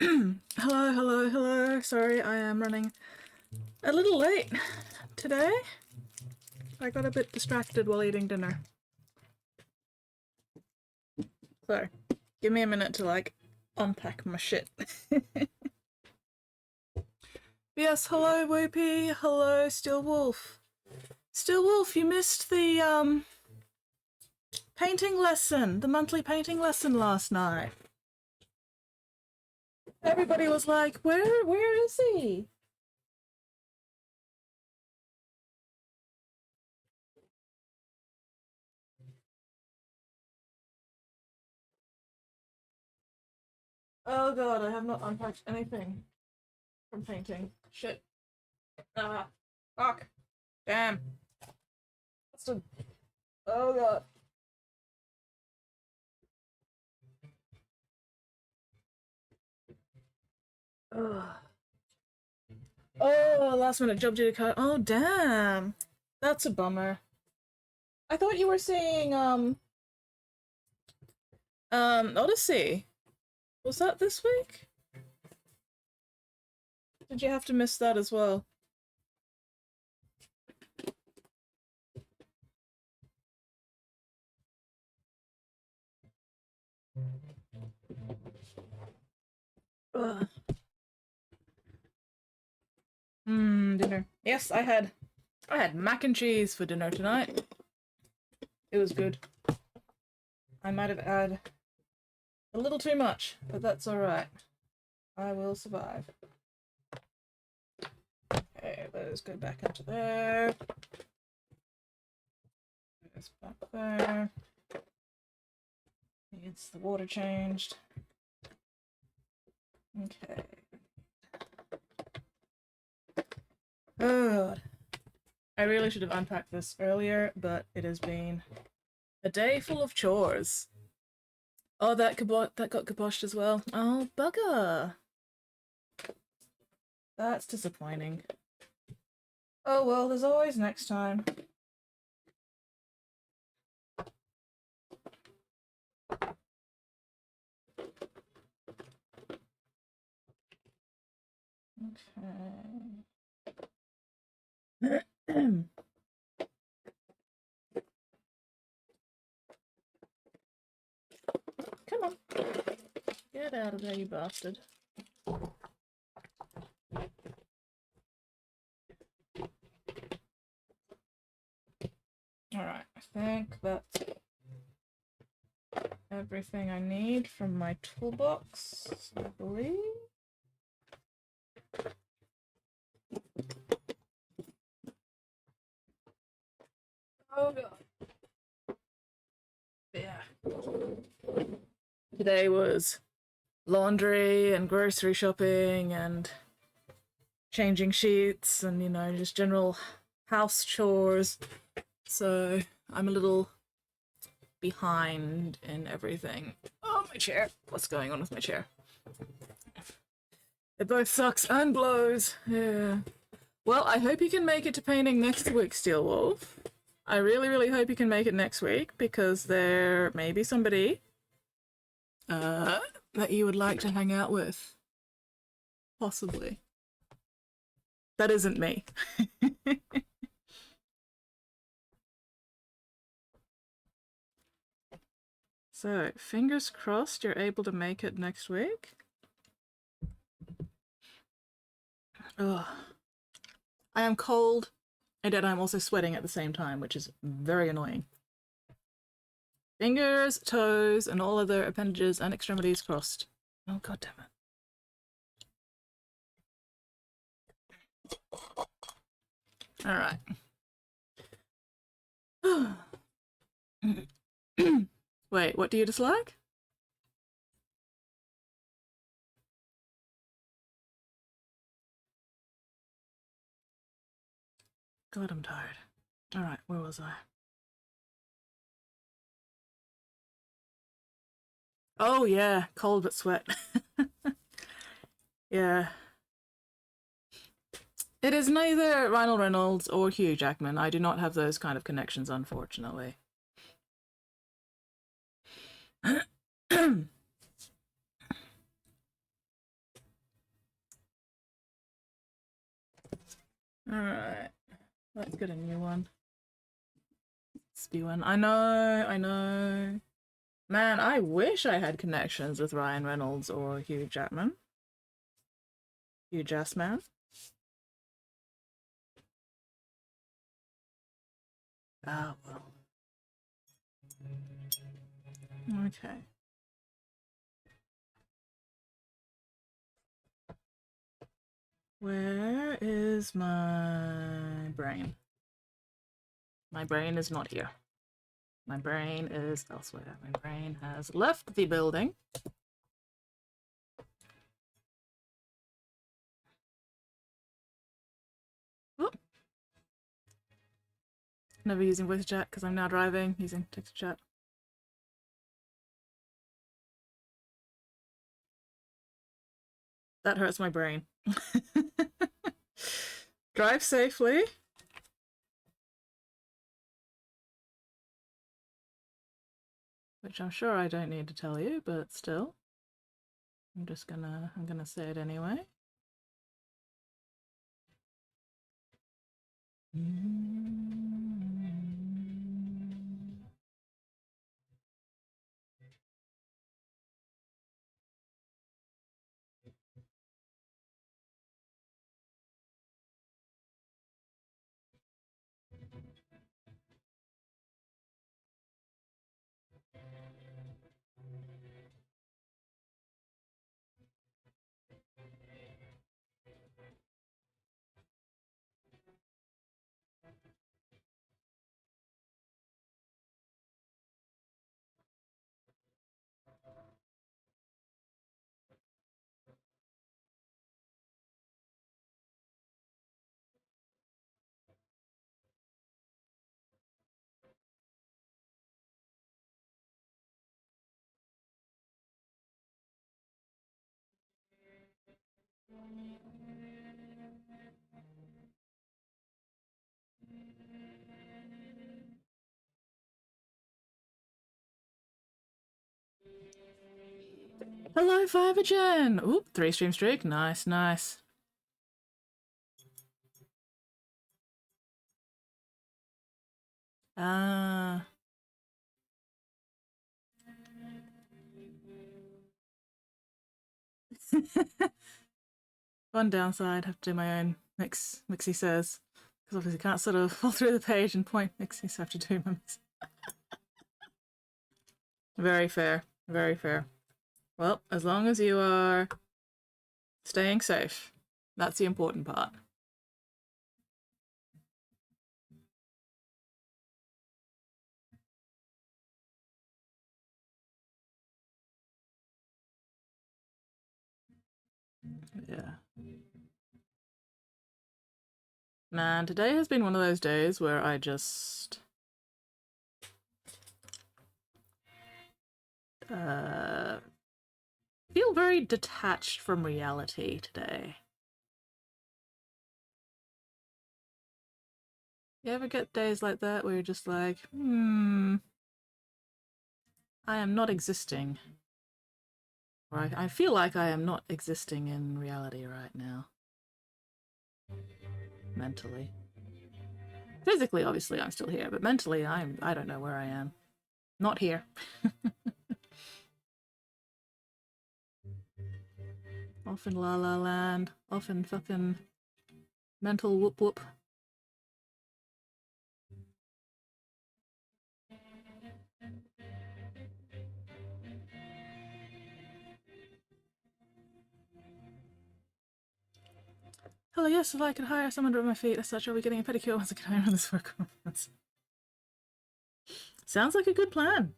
Hello, hello, hello. Sorry, I am running a little late today. I got a bit distracted while eating dinner. So, give me a minute to unpack my shit. Yes, hello, Whoopie. Hello, Steel Wolf. Steel Wolf, you missed the painting lesson, the monthly painting lesson last night. Everybody was like, where is he? Oh god, I have not unpacked anything from painting. Shit. Ah. Fuck. Damn. Oh god. Ugh. Oh, last minute job due to cut. Oh, damn. That's a bummer. I thought you were saying, Odyssey. Was that this week? Did you have to miss that as well? Ugh. Dinner. Yes, I had mac and cheese for dinner tonight. It was good. I might have had a little too much, but that's alright. I will survive. Okay, those go back into there. This back there. Needs the water changed. Okay. Oh god. I really should have unpacked this earlier, but it has been a day full of chores. Oh, that got kiboshed as well. Oh, bugger. That's disappointing. Oh well, there's always next time. Okay. Come on. Get out of there, you bastard. Alright, I think that's everything I need from my toolbox, I believe. Oh god. Yeah. Today was laundry and grocery shopping and changing sheets and, you know, just general house chores. So I'm a little behind in everything. Oh, my chair. What's going on with my chair? It both sucks and blows. Yeah. Well, I hope you can make it to painting next week, Steel Wolf. I really, really hope you can make it next week because there may be somebody that you would like to hang out with. Possibly. That isn't me. So, fingers crossed you're able to make it next week. Ugh. I am cold, and yet I'm also sweating at the same time, which is very annoying. Fingers, toes, and all other appendages and extremities crossed. Oh, god damn it. Alright. Wait, what do you dislike? God, I'm tired. Alright, where was I? Oh yeah, cold but sweat. Yeah. It is neither Ryan Reynolds or Hugh Jackman. I do not have those kind of connections, unfortunately. Alright. Let's get a new one. Spew one. I know. Man, I wish I had connections with Ryan Reynolds or Hugh Jackman. Hugh Jassman. Ah, well. Okay. Where is my brain? My brain is not here. My brain is elsewhere. My brain has left the building. Oop. Never using voice chat because I'm now driving, using text chat. That hurts my brain. Drive safely. Which I'm sure I don't need to tell you, but still. I'm gonna say it anyway. Hello, Fivergen! Oop, 3 stream streak. Nice, nice. Ah. One downside, have to do my own mix, Mixie says. Because obviously can't sort of fall through the page and point Mixie, so I have to do my mix. Very fair, very fair. Well, as long as you are staying safe, that's the important part. Yeah. Man, today has been one of those days where I just feel very detached from reality today. You ever get days like that where you're just like, I am not existing. Or I feel like I am not existing in reality right now. Mentally. Physically, obviously, I'm still here, but mentally, I don't know where I am. Not here. Off in La La Land. Off in fucking mental whoop whoop. Hello, yes, if I could hire someone to rub my feet, as such, I'll be getting a pedicure once I get home from this work conference. Sounds like a good plan.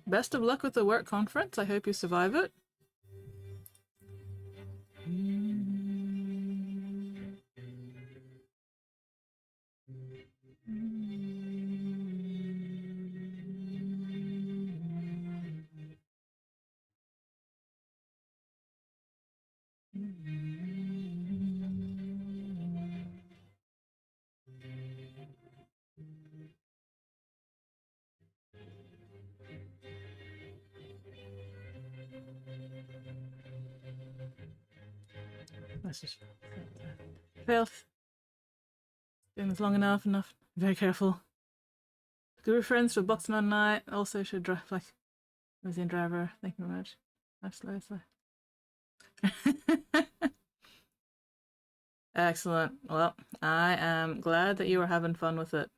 Best of luck with the work conference. I hope you survive it. Let's just failed. Doing this long enough. Very careful. Good friends for boxing on night. Also should drive like limousine driver. Thank you very much. Slow. Excellent. Well, I am glad that you are having fun with it.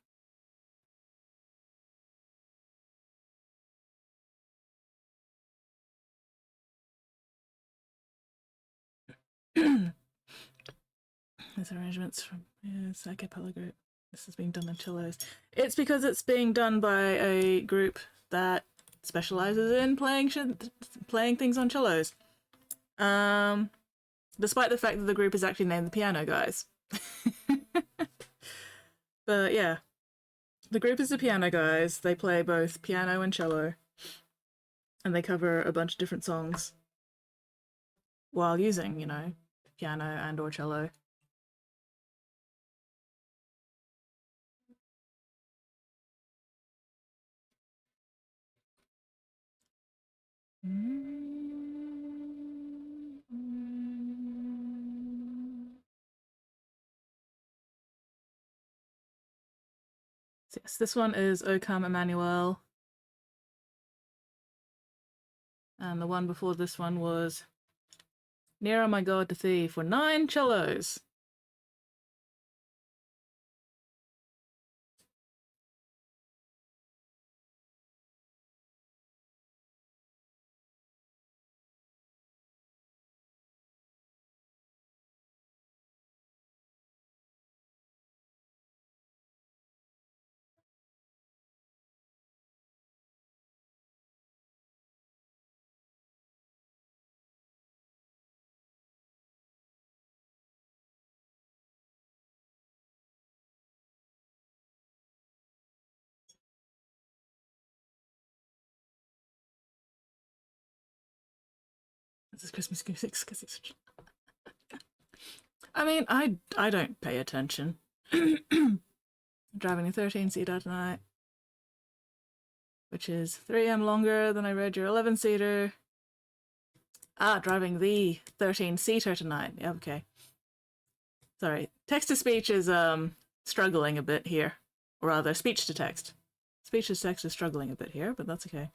There's arrangements from Psyche Group. This is being done on cellos. It's because it's being done by a group that specializes in playing things on cellos. Despite the fact that the group is actually named the Piano Guys. But yeah, the group is the Piano Guys. They play both piano and cello, and they cover a bunch of different songs while using, you know, piano and or cello. So yes, this one is O Come Emmanuel. And the one before this one was Nearer My God to Thee for 9 cellos. This is Christmas music because it's... I mean, I don't pay attention. Driving a 13-seater tonight, which is 3M longer than I read your 11-seater. Driving the 13-seater tonight. Yeah, okay. Sorry, text-to-speech is struggling a bit here. Or rather, speech-to-text. Speech-to-text is struggling a bit here, but that's okay.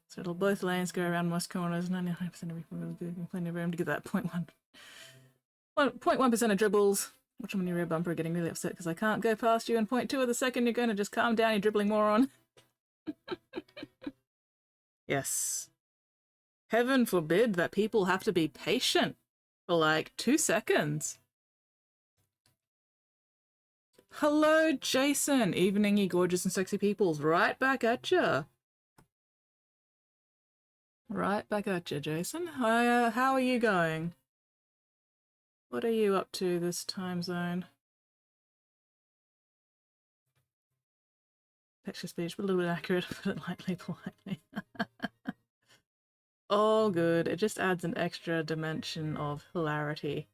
So it'll both lanes go around most corners. 99% of people really good. Plenty of room to get that 0.1% of dribbles. Watch on your rear bumper getting really upset because I can't go past you in 0.2 of the second. You're going to just calm down, you dribbling moron. Yes. Heaven forbid that people have to be patient for like 2 seconds. Hello, Jason. Evening, you gorgeous and sexy peoples. Right back at ya. Right back at ya, Jason. How are you going? What are you up to this time zone? Texture speech, but a little bit accurate, put it lightly, politely. All good. It just adds an extra dimension of hilarity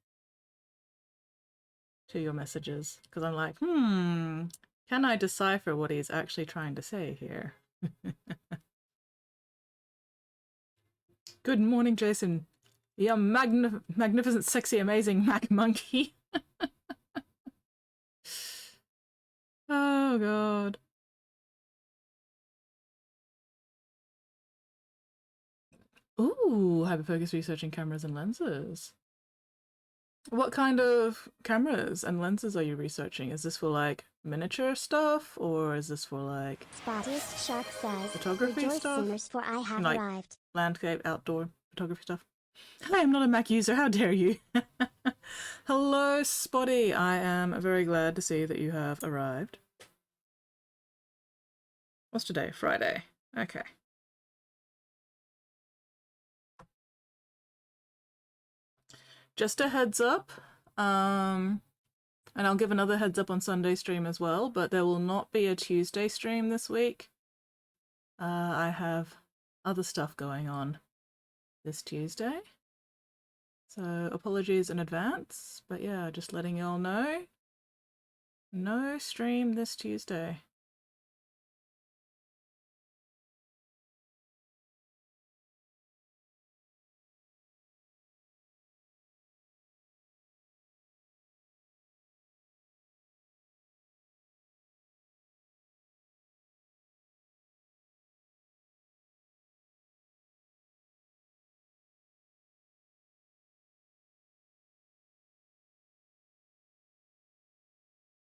to your messages. Because I'm like, can I decipher what he's actually trying to say here? Good morning, Jason. You magnificent, sexy, amazing Mac Monkey. Oh, God. Ooh, hyperfocus researching cameras and lenses. What kind of cameras and lenses are you researching? Is this for like miniature stuff, or is this for like Spottiest Shark says, photography Rejoice stuff? Zoomers, for I have like arrived. Landscape, outdoor photography stuff. I am not a Mac user, how dare you? Hello, Spotty. I am very glad to see that you have arrived. What's today? Friday. Okay. Just a heads up, and I'll give another heads up on Sunday stream as well, but there will not be a Tuesday stream this week. I have other stuff going on this Tuesday. So apologies in advance, but yeah, just letting y'all know. No stream this Tuesday.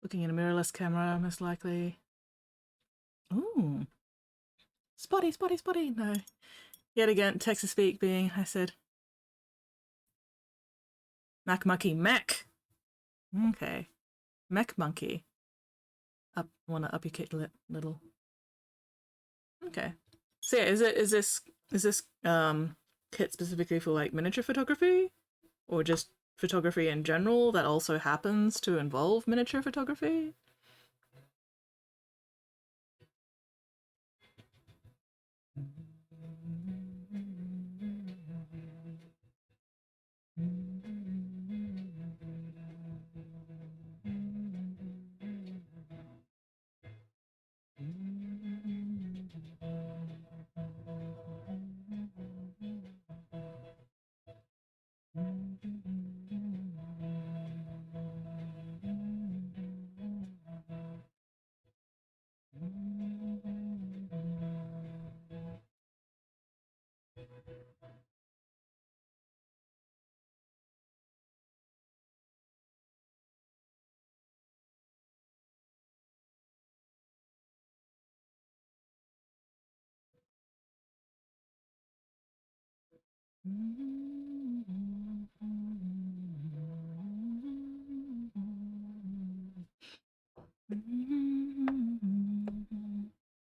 Looking in a mirrorless camera, most likely. Ooh. Spotty, spotty, spotty. No. Yet again, text-to-speak being, I said. Mac monkey, Mac. Okay. Mac monkey. Up, wanna up your kit little. Okay. So yeah, is this kit specifically for like miniature photography? Or just photography in general that also happens to involve miniature photography?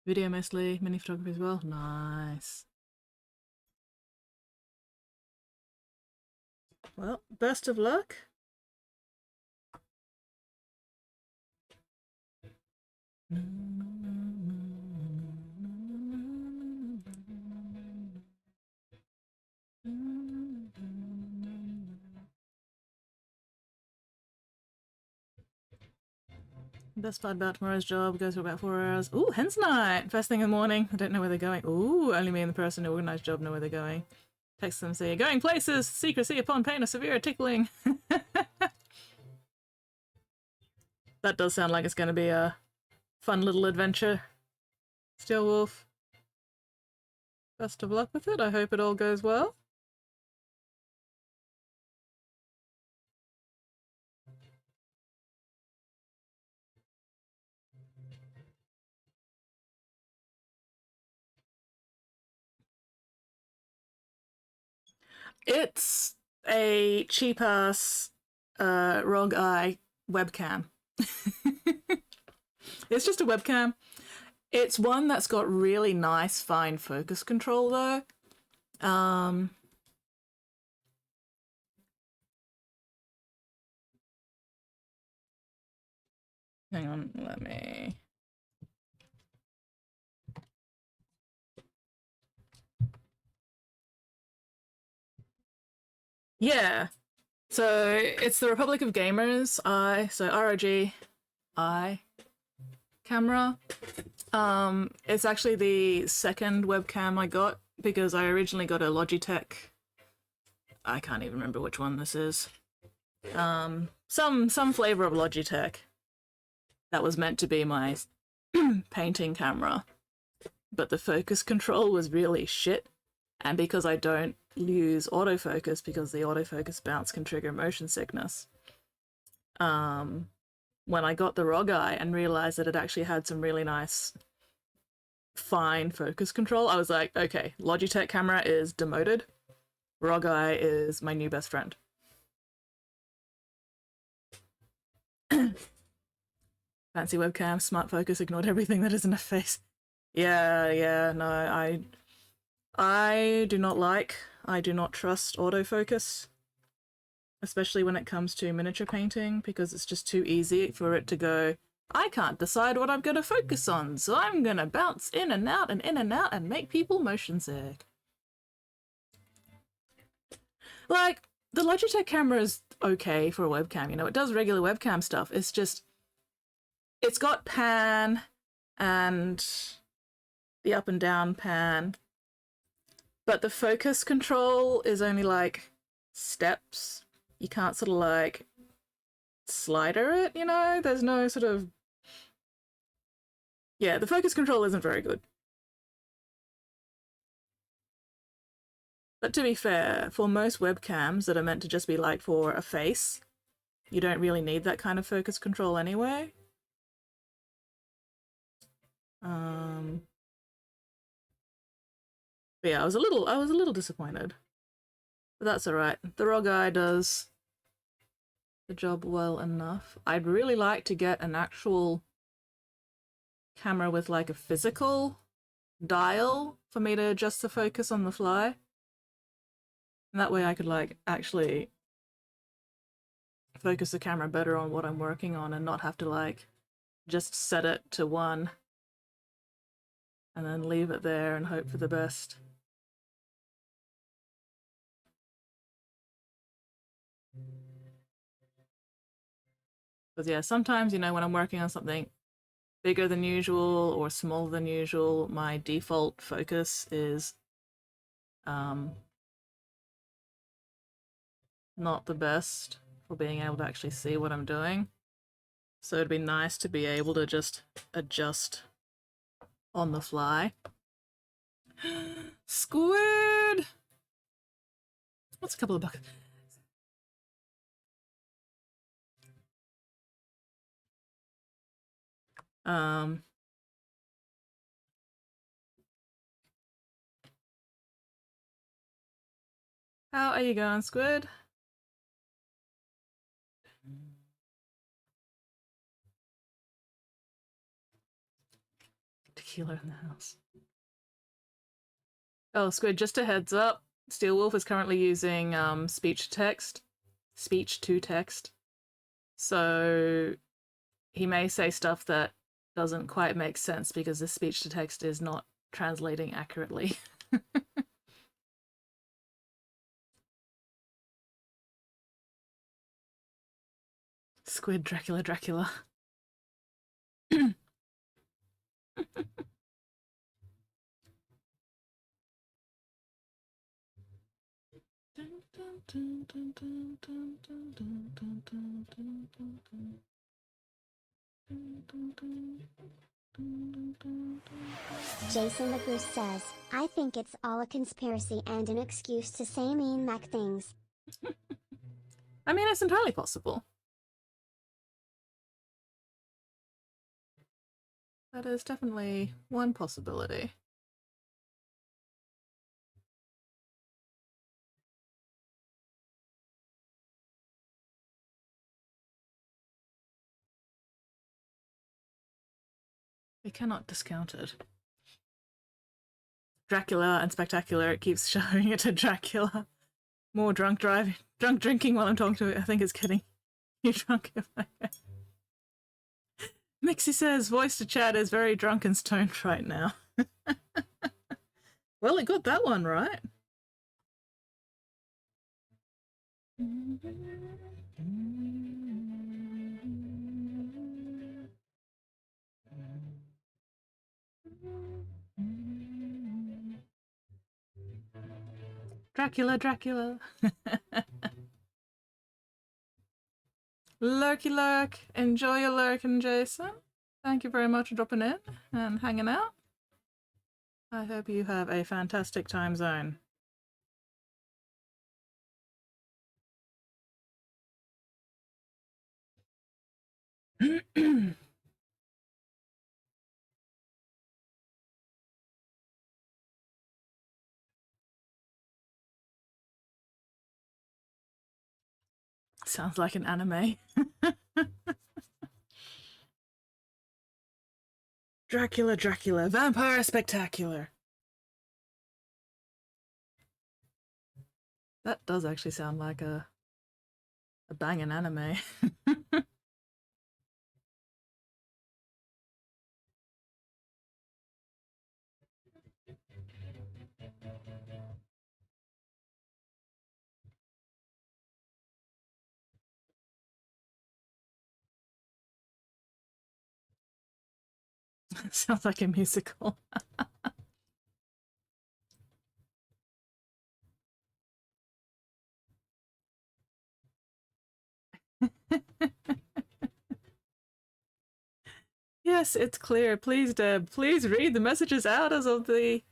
Video mostly, mini photography as well. Nice. Well, best of luck. Best part about tomorrow's job goes for about 4 hours. Ooh, hens night! First thing in the morning. I don't know where they're going. Ooh, only me and the person who organised job know where they're going. Text them, say, going places! Secrecy upon pain of severe tickling. That does sound like it's going to be a fun little adventure. Steel Wolf. Best of luck with it. I hope it all goes well. It's a cheap-ass ROG Eye webcam. It's just a webcam. It's one that's got really nice fine focus control though. Hang on, let me... Yeah. So it's the Republic of Gamers Eye, so ROG Eye camera. It's actually the second webcam I got because I originally got a Logitech. I can't even remember which one this is. Some flavor of Logitech that was meant to be my painting camera, but the focus control was really shit. And because I don't use autofocus because the autofocus bounce can trigger motion sickness, when I got the ROG Eye and realized that it actually had some really nice fine focus control, I was like, okay, Logitech camera is demoted. ROG Eye is my new best friend. Fancy webcam, smart focus, ignored everything that isn't a face. Yeah, no, I do not trust autofocus, especially when it comes to miniature painting, because it's just too easy for it to go, I can't decide what I'm going to focus on, so I'm going to bounce in and out and make people motion sick. Like, the Logitech camera is okay for a webcam, you know, it does regular webcam stuff, it's just, it's got pan and the up and down pan, but the focus control is only like steps. You can't sort of like slider it, you know? There's no sort of... Yeah, the focus control isn't very good. But to be fair, for most webcams that are meant to just be like for a face, you don't really need that kind of focus control anyway. But yeah, I was a little disappointed. But that's alright. The raw guy does the job well enough. I'd really like to get an actual camera with like a physical dial for me to adjust the focus on the fly. And that way I could like actually focus the camera better on what I'm working on and not have to like just set it to 1 and then leave it there and hope for the best. Because yeah, sometimes, you know, when I'm working on something bigger than usual or smaller than usual, my default focus is not the best for being able to actually see what I'm doing. So it'd be nice to be able to just adjust on the fly. Squid! What's a couple of buckets? How are you going, Squid? Tequila in the house. Oh, Squid, just a heads up. Steelwolf is currently using speech to text. So he may say stuff that doesn't quite make sense because the speech to text is not translating accurately. Squid, Dracula, Dracula. Jason the Goose says, I think it's all a conspiracy and an excuse to say mean Mac things. I mean, it's entirely possible. That is definitely one possibility. We cannot discount it. Dracula and Spectacular, it keeps showing it to Dracula. More drunk drinking while I'm talking to it. I think it's kidding. You drunk if I Mixie says, voice to chat is very drunk and stoned right now. Well, it got that one right. Dracula, Dracula. Lurky lurk. Enjoy your lurking, Jason. Thank you very much for dropping in and hanging out. I hope you have a fantastic time zone. Sounds like an anime. Dracula, Dracula, Vampire Spectacular. That does actually sound like a banging anime. Sounds like a musical. Yes, it's clear. Please, Deb, please read the messages out as of the...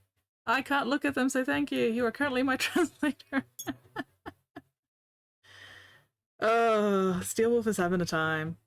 I can't look at them, so thank you. You are currently my translator. Oh, Steelwolf is having a time.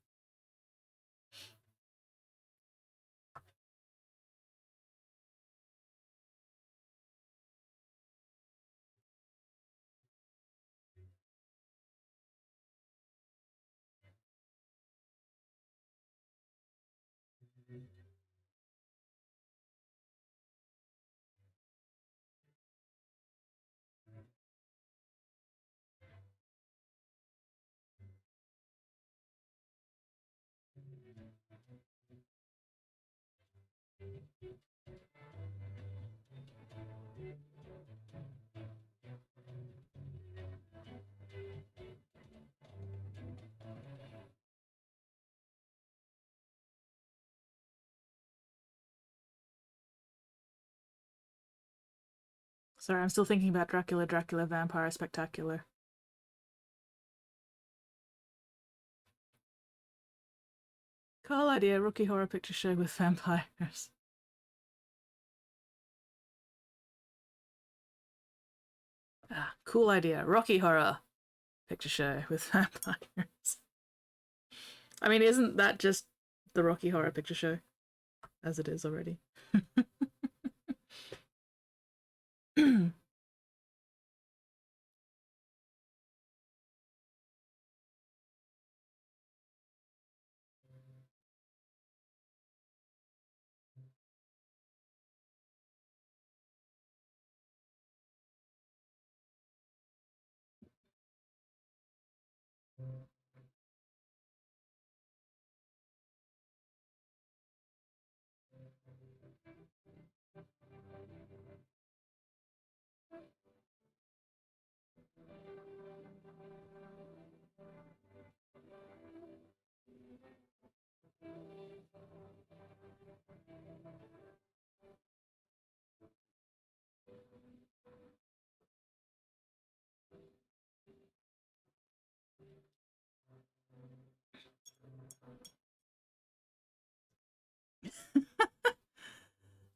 Sorry, I'm still thinking about Dracula, Vampire Spectacular. Cool idea, rookie horror picture show with vampires. Ah, cool idea, Rocky horror picture show with vampires. I mean, isn't that just the Rocky Horror Picture Show? As it is already.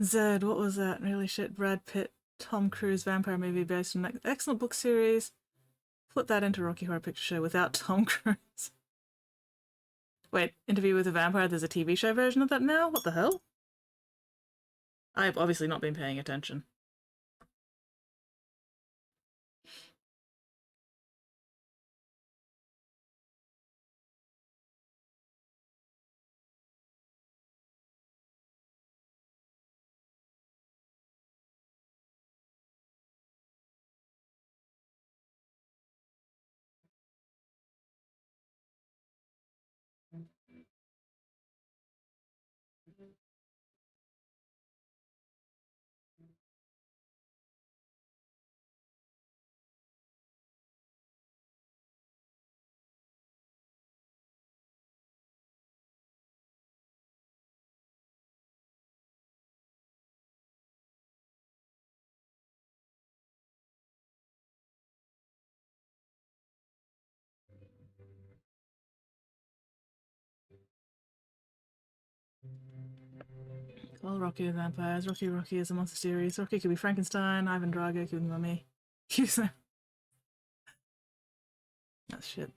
Zed, what was that? Really shit Brad Pitt, Tom Cruise vampire movie based on an excellent book series. Flip that into Rocky Horror Picture Show without Tom Cruise. Wait, Interview with a Vampire, there's a TV show version of that now? What the hell? I've obviously not been paying attention. Well, Rocky with vampires, Rocky is a monster series. Rocky could be Frankenstein, Ivan Drago could be Mummy. That's shit.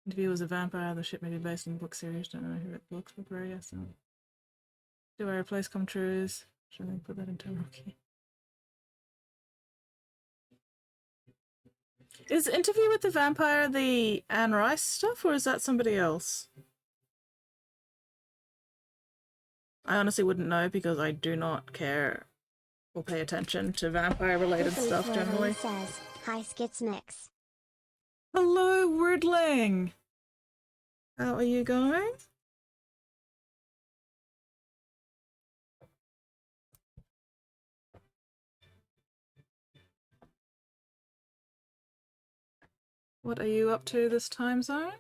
Interview was a vampire, the shit may be based on the book series. Don't know who wrote the books, but very yes. Do I replace come trues? Should I put that into Rocky? Is Interview with the Vampire the Anne Rice stuff, or is that somebody else? I honestly wouldn't know because I do not care or pay attention to vampire-related stuff generally. Says, hi Skits Mix. Hello, Wordling! How are you going? What are you up to this time zone?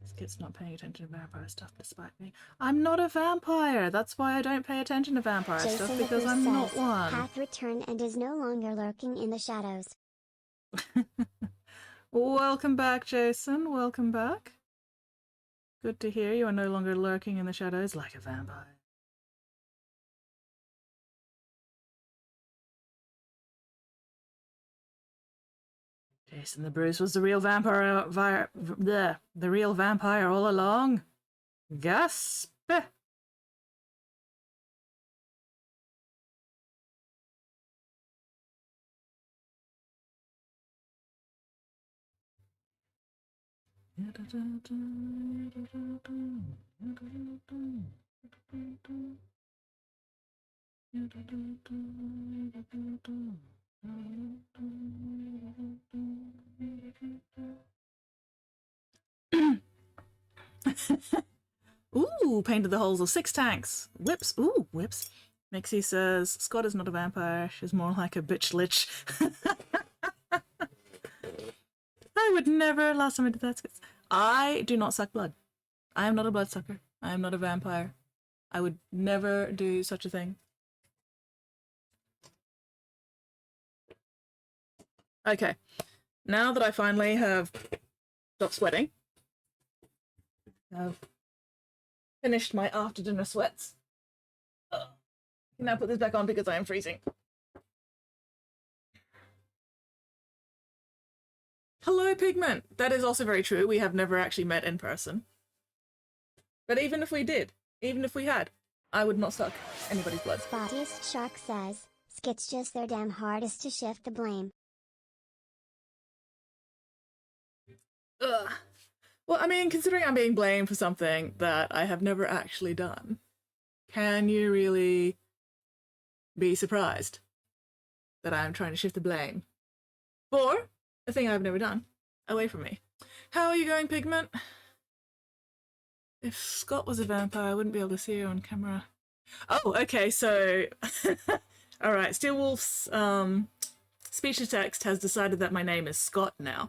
This kid's not paying attention to vampire stuff despite me. I'm not a vampire! That's why I don't pay attention to vampire Jason stuff, because I'm not one. Hath returned and is no longer lurking in the shadows. Welcome back, Jason. Welcome back. Good to hear you are no longer lurking in the shadows like a vampire. Jason the Bruce was the real vampire, the real vampire all along. Gasp! Ooh, painted the holes of 6 tanks. Whips. Ooh, whips. Mixie says, Scott is not a vampire, she's more like a bitch lich. I would never, last time I did that, I do not suck blood. I am not a bloodsucker. I am not a vampire. I would never do such a thing. Okay, now that I finally have stopped sweating, I've finished my after dinner sweats. I can now put this back on because I am freezing. Hello, Pigment! That is also very true. We have never actually met in person. But even if we did, even if we had, I would not suck anybody's blood. Spottiest Shark says, Skit's just their damn hardest to shift the blame. Ugh. Well, I mean, considering I'm being blamed for something that I have never actually done, can you really be surprised that I'm trying to shift the blame for a thing I've never done away from me? How are you going, Pigment? If Scott was a vampire, I wouldn't be able to see her on camera. Oh, okay, so... Alright, Steelwolf's speech to text has decided that my name is Scott now.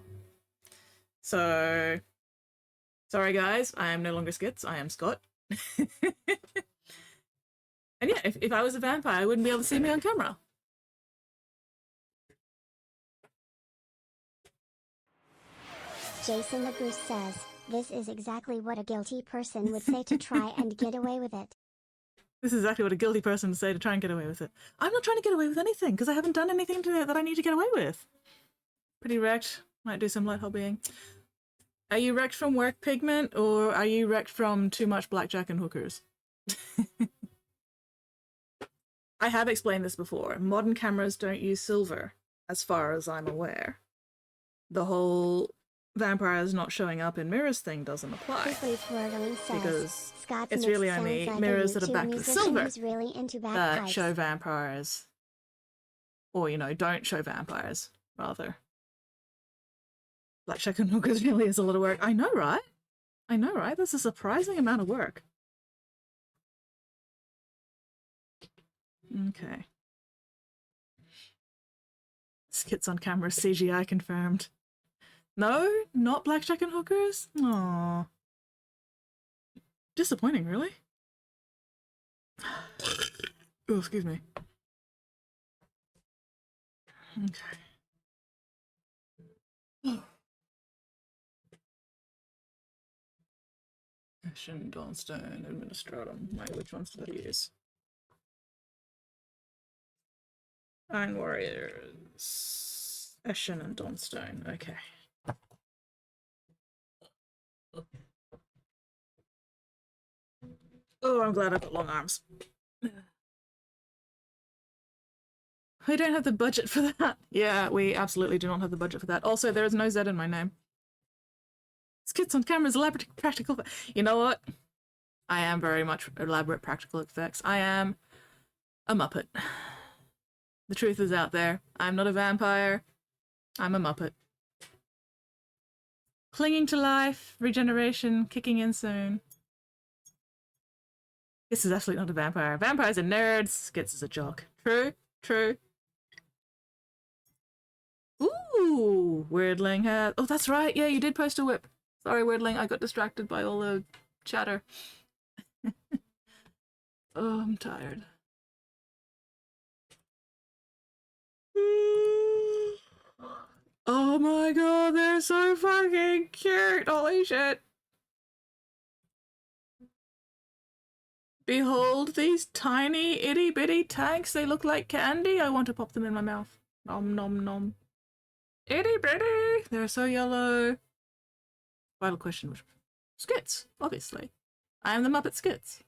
So... Sorry guys, I am no longer Skits, I am Scott. And yeah, if I was a vampire, I wouldn't be able to see me on camera. Jason the Goose says, this is exactly what a guilty person would say to try and get away with it. This is exactly what a guilty person would say to try and get away with it. I'm not trying to get away with anything, because I haven't done anything that I need to get away with. Pretty wrecked. Might do some light hobbying. Are you wrecked from work, Pigment, or are you wrecked from too much blackjack and hookers? I have explained this before. Modern cameras don't use silver, as far as I'm aware. The whole vampires not showing up in mirrors thing doesn't apply. Because it's really only mirrors that are backed with silver that show vampires. Or, you know, don't show vampires, rather. Blackjack and hookers really is a lot of work. I know, right? I know, right? That's a surprising amount of work. Okay. Skits on camera, CGI confirmed. No? Not blackjack and hookers? Aww. Disappointing, really? Oh, excuse me. Okay. Ashen, Dawnstone, Administratum. Wait, which ones did I use? Iron Warriors. Ashen and Dawnstone. Okay. Oh, I'm glad I've got long arms. We don't have the budget for that. Yeah, we absolutely do not have the budget for that. Also, there is no Z in my name. Skits on cameras, elaborate practical... You know what? I am very much elaborate practical effects. I am a Muppet. The truth is out there. I'm not a vampire. I'm a Muppet. Clinging to life, regeneration, kicking in soon. This is absolutely not a vampire. Vampires are nerds. Skits is a jock. True, true. Ooh, Weirdling has... Oh, that's right. Yeah, you did post a whip. Sorry, Weirdling. I got distracted by all the chatter. Oh, I'm tired. Oh my god, they're so fucking cute! Holy shit! Behold these tiny itty bitty tanks, they look like candy. I want to pop them in my mouth. Nom nom nom. Itty bitty! They're so yellow. Vital question. Skits, obviously. I am the Muppet Skits.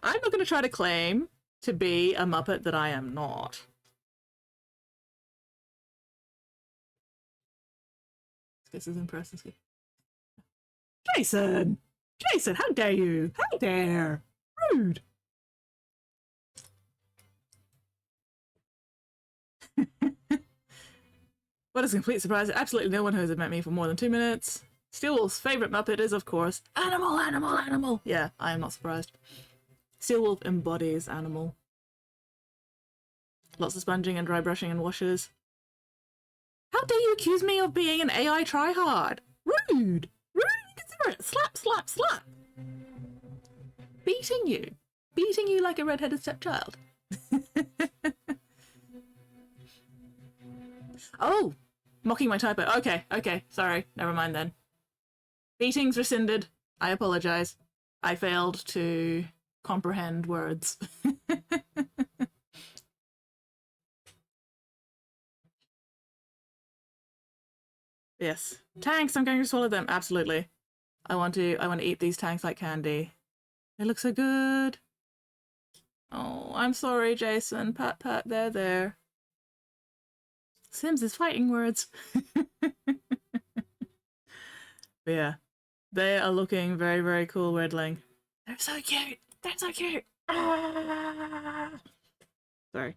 I'm not going to try to claim to be a Muppet that I am not. Skits is impressive. Jason! Jason, how dare you? How dare! Rude! What a complete surprise. Absolutely no one has met me for more than 2 minutes. Steelwolf's favourite Muppet is, of course, Animal, Animal, Animal! Yeah, I am not surprised. Steelwolf embodies animal. Lots of sponging and dry brushing and washes. How dare you accuse me of being an AI tryhard? Rude! Rude and inconsiderate! Slap, slap, slap! Beating you. Beating you like a red-headed stepchild. Oh! Mocking my typo. Okay, okay, sorry. Never mind then. Beatings rescinded. I apologize. I failed to comprehend words. Yes. Tanks, I'm going to swallow them. Absolutely. I want to eat these tanks like candy. They look so good. Oh, I'm sorry, Jason. Pat, pat, there. Sims is fighting words. But yeah, they are looking very, very cool, Redling. They're so cute. They're so cute. Ah! Sorry.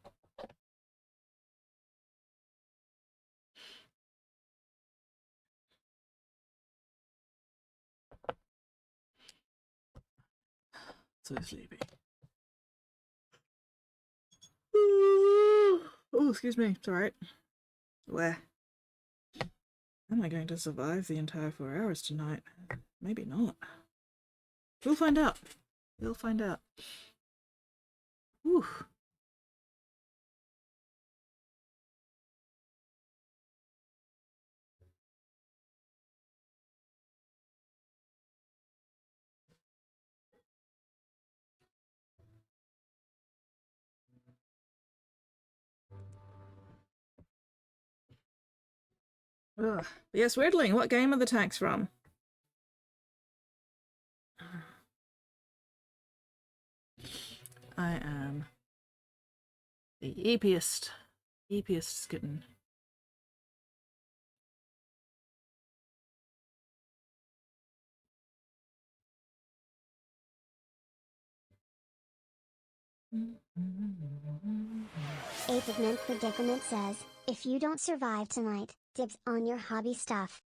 So sleepy. Oh, excuse me. It's alright. Where? Am I going to survive the entire 4 hours tonight? Maybe not. We'll find out. We'll find out. Whew. Ugh. Yes, Weirdling, what game are the tanks from? I am the eepiest skitten. A Pigment Predicament says, if you don't survive tonight, dibs on your hobby stuff.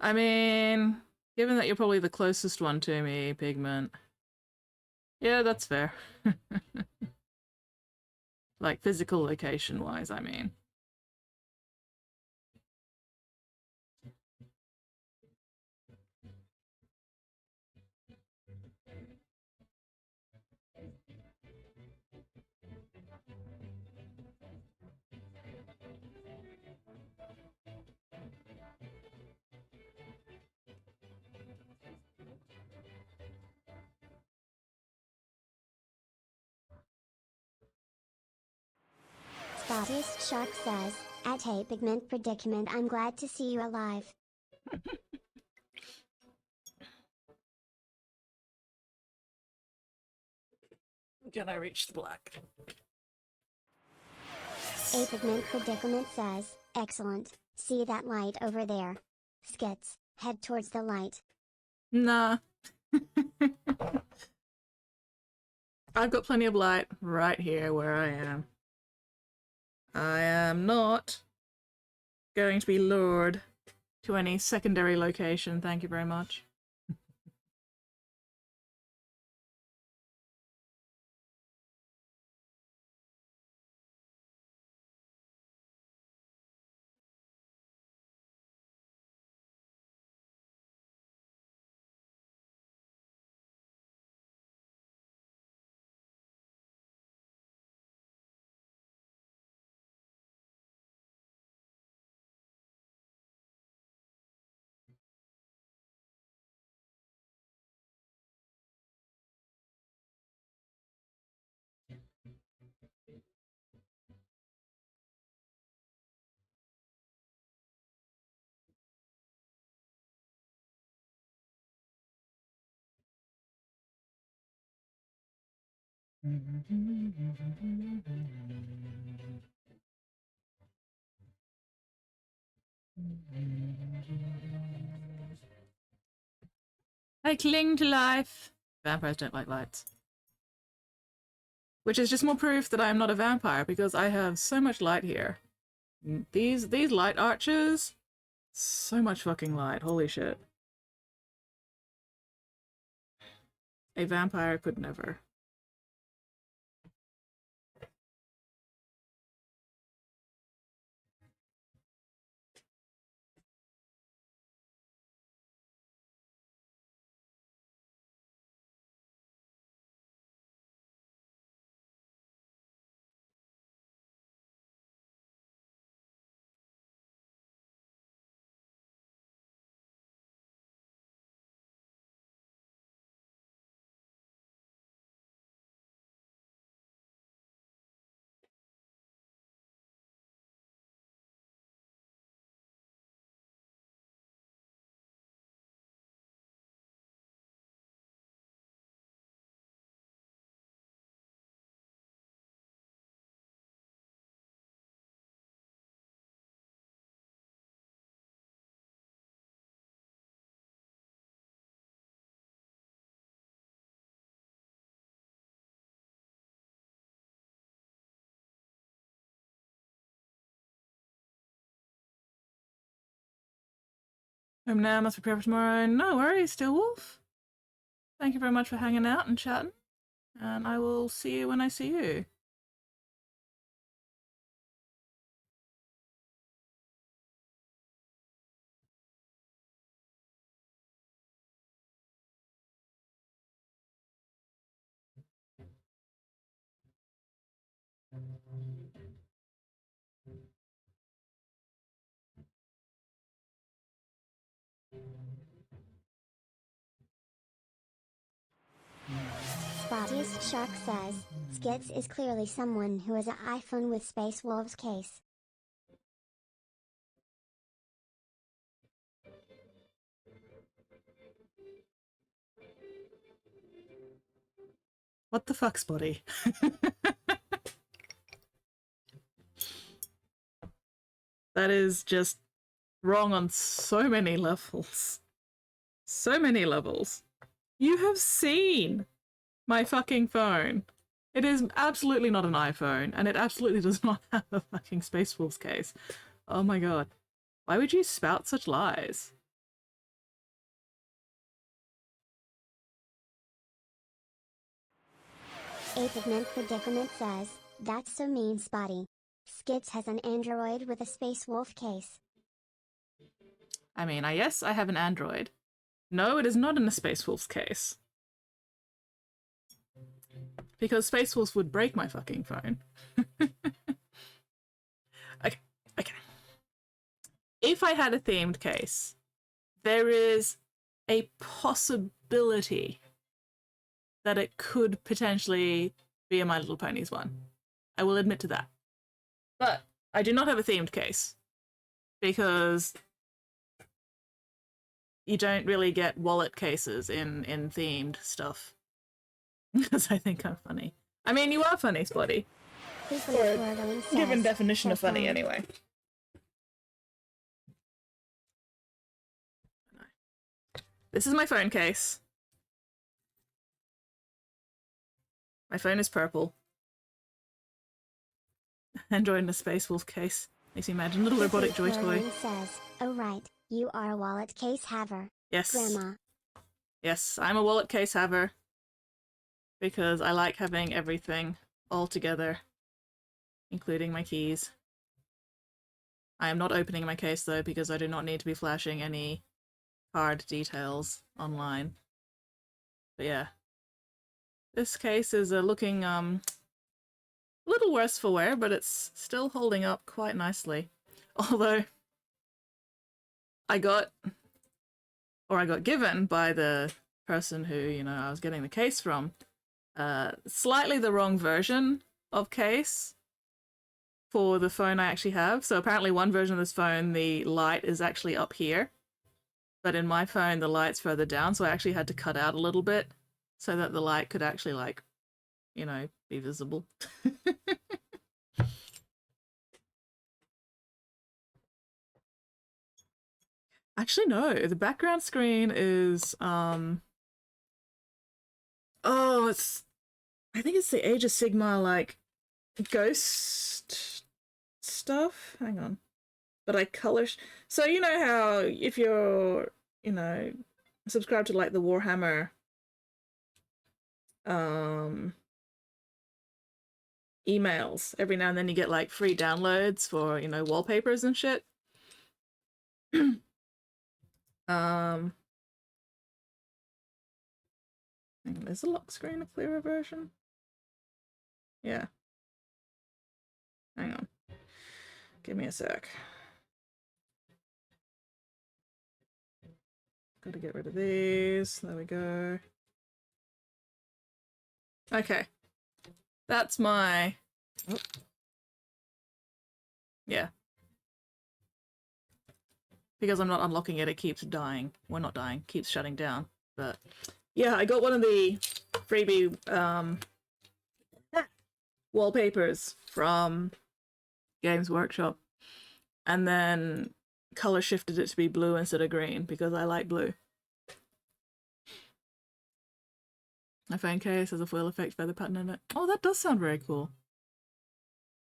I mean, given that you're probably the closest one to me, Pigment. Yeah, that's fair. Like, physical location-wise, I mean. Spottiest Shark says, at Hey Pigment Predicament, I'm glad to see you alive. Can I reach the black? A Pigment Predicament says, excellent, see that light over there? Skits, head towards the light. Nah. I've got plenty of light right here where I am. I am not going to be lured to any secondary location, thank you very much. I cling to life. Vampires don't like lights. Which is just more proof that I am not a vampire, because I have so much light here. These light arches, so much fucking light, holy shit. A vampire could never. Home now, must prepare for tomorrow. No worries, Still Wolf. Thank you very much for hanging out and chatting. And I will see you when I see you. Spottiest Shark says, Skits is clearly someone who has an iPhone with Space Wolves case. What the fuck, Spotty? That is just wrong on so many levels. So many levels. You have seen my fucking phone. It is absolutely not an iPhone, and it absolutely does not have a fucking Space Wolves case. Oh my god. Why would you spout such lies? Ape of Mint Predicament says, that's so mean, Spotty. Skits has an Android with a Space Wolf case. I mean, yes, I have an Android. No, it is not in a Space Wolf's case. Because Space Wolves would break my fucking phone. Okay. If I had a themed case, there is a possibility that it could potentially be a My Little Ponies one. I will admit to that. But I do not have a themed case because you don't really get wallet cases in themed stuff. Because I think I'm funny. I mean, you are funny, Spotty. Given definition of funny, anyway. This is my phone case. My phone is purple. Android in a Space Wolf case. Makes me imagine a little robotic joy toy. Says, oh right, you are a wallet case haver. Yes. Grandma. Yes, I'm a wallet case haver. Because I like having everything all together. Including my keys. I am not opening my case though, because I do not need to be flashing any card details online. But yeah. This case is looking a little worse for wear, but it's still holding up quite nicely. Although I got given by the person who, you know, I was getting the case from, slightly the wrong version of case for the phone I actually have. So apparently one version of this phone, the light is actually up here. But in my phone, the light's further down, so I actually had to cut out a little bit so that the light could actually, like, you know, be visible. Actually, no. The background screen is, oh, I think it's the Age of Sigmar, like, ghost stuff. Hang on. But I color... So, you know how if you're, you know, subscribed to, like, the Warhammer um emails. Every now and then you get like free downloads for, you know, wallpapers and shit. um is the lock screen a clearer version? Yeah. Hang on. Give me a sec. Gotta get rid of these. There we go. Okay. That's my... Oh. Yeah. Because I'm not unlocking it, it keeps dying. Well, not dying, keeps shutting down. But yeah, I got one of the freebie wallpapers from Games Workshop, and then color shifted it to be blue instead of green because I like blue. My phone case has a foil effect feather pattern in it. Oh, that does sound very cool.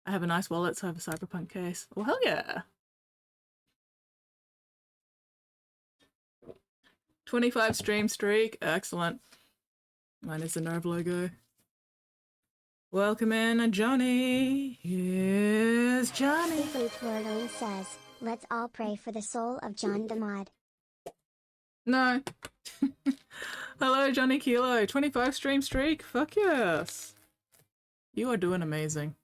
I have a nice wallet, so I have a cyberpunk case. Oh, hell yeah! 25 stream streak. Excellent. Mine is the Nerve logo. Welcome in, Johnny. Here's Johnny. Florida says, let's all pray for the soul of John the Mod. No. Hello, Johnny Kilo. 25 stream streak. Fuck yes. You are doing amazing.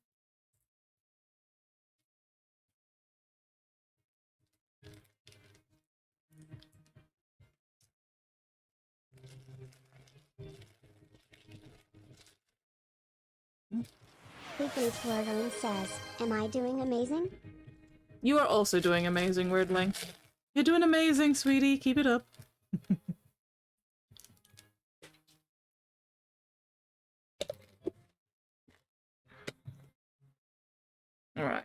Florida says, am I doing amazing? You are also doing amazing, Weirdling. You're doing amazing, sweetie. Keep it up. Alright.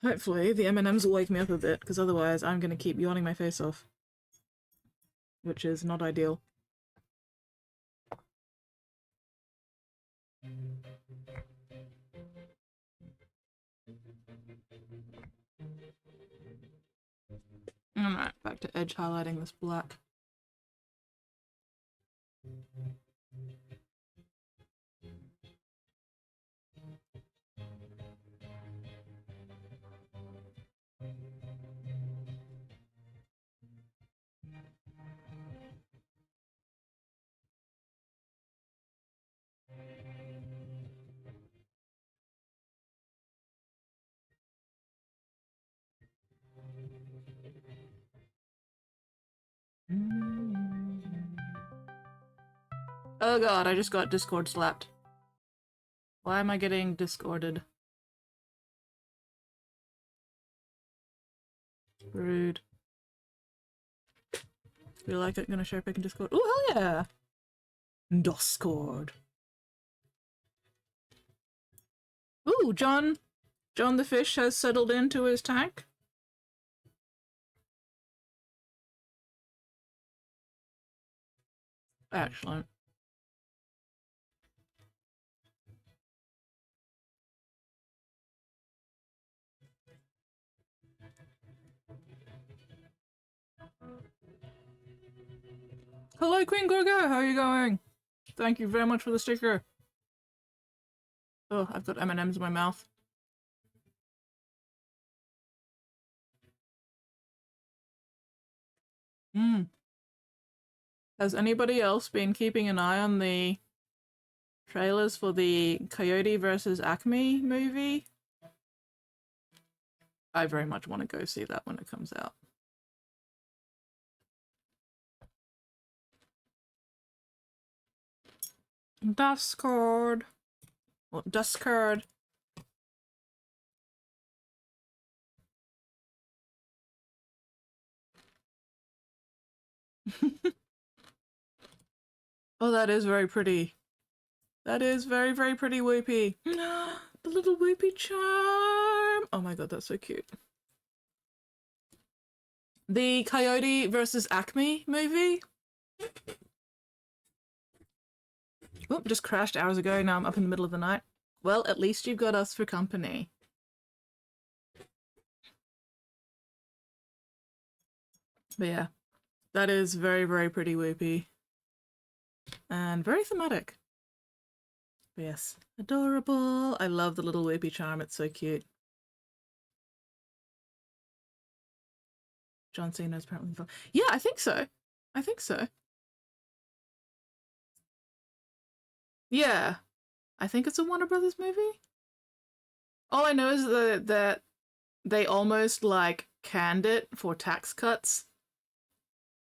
Hopefully the M&Ms will wake me up a bit, because otherwise I'm going to keep yawning my face off. Which is not ideal. Alright, back to edge highlighting this black. Oh god, I just got Discord slapped. Why am I getting Discorded? Rude. Feel like it? Gonna share pick in Discord? Oh hell yeah! Discord. Ooh, John the fish has settled into his tank. Excellent. Hello, Queen Gorgo. How are you going? Thank you very much for the sticker. Oh, I've got M&Ms in my mouth. Has anybody else been keeping an eye on the trailers for the Coyote versus Acme movie? I very much want to go see that when it comes out. Discord. Well, Discord. Oh, that is very pretty. That is very, very pretty, Whoopie. The little Whoopie charm. Oh my god, that's so cute. The Coyote versus Acme movie. Oh, just crashed hours ago. Now I'm up in the middle of the night. Well, at least you've got us for company. But yeah, that is very, very pretty, Whoopie. and very thematic. But yes, adorable. I love the little whoopee charm. It's so cute. John Cena is apparently. Yeah, I think so. I think so. Yeah, I think it's a Warner Brothers movie. All I know is that they almost like canned it for tax cuts,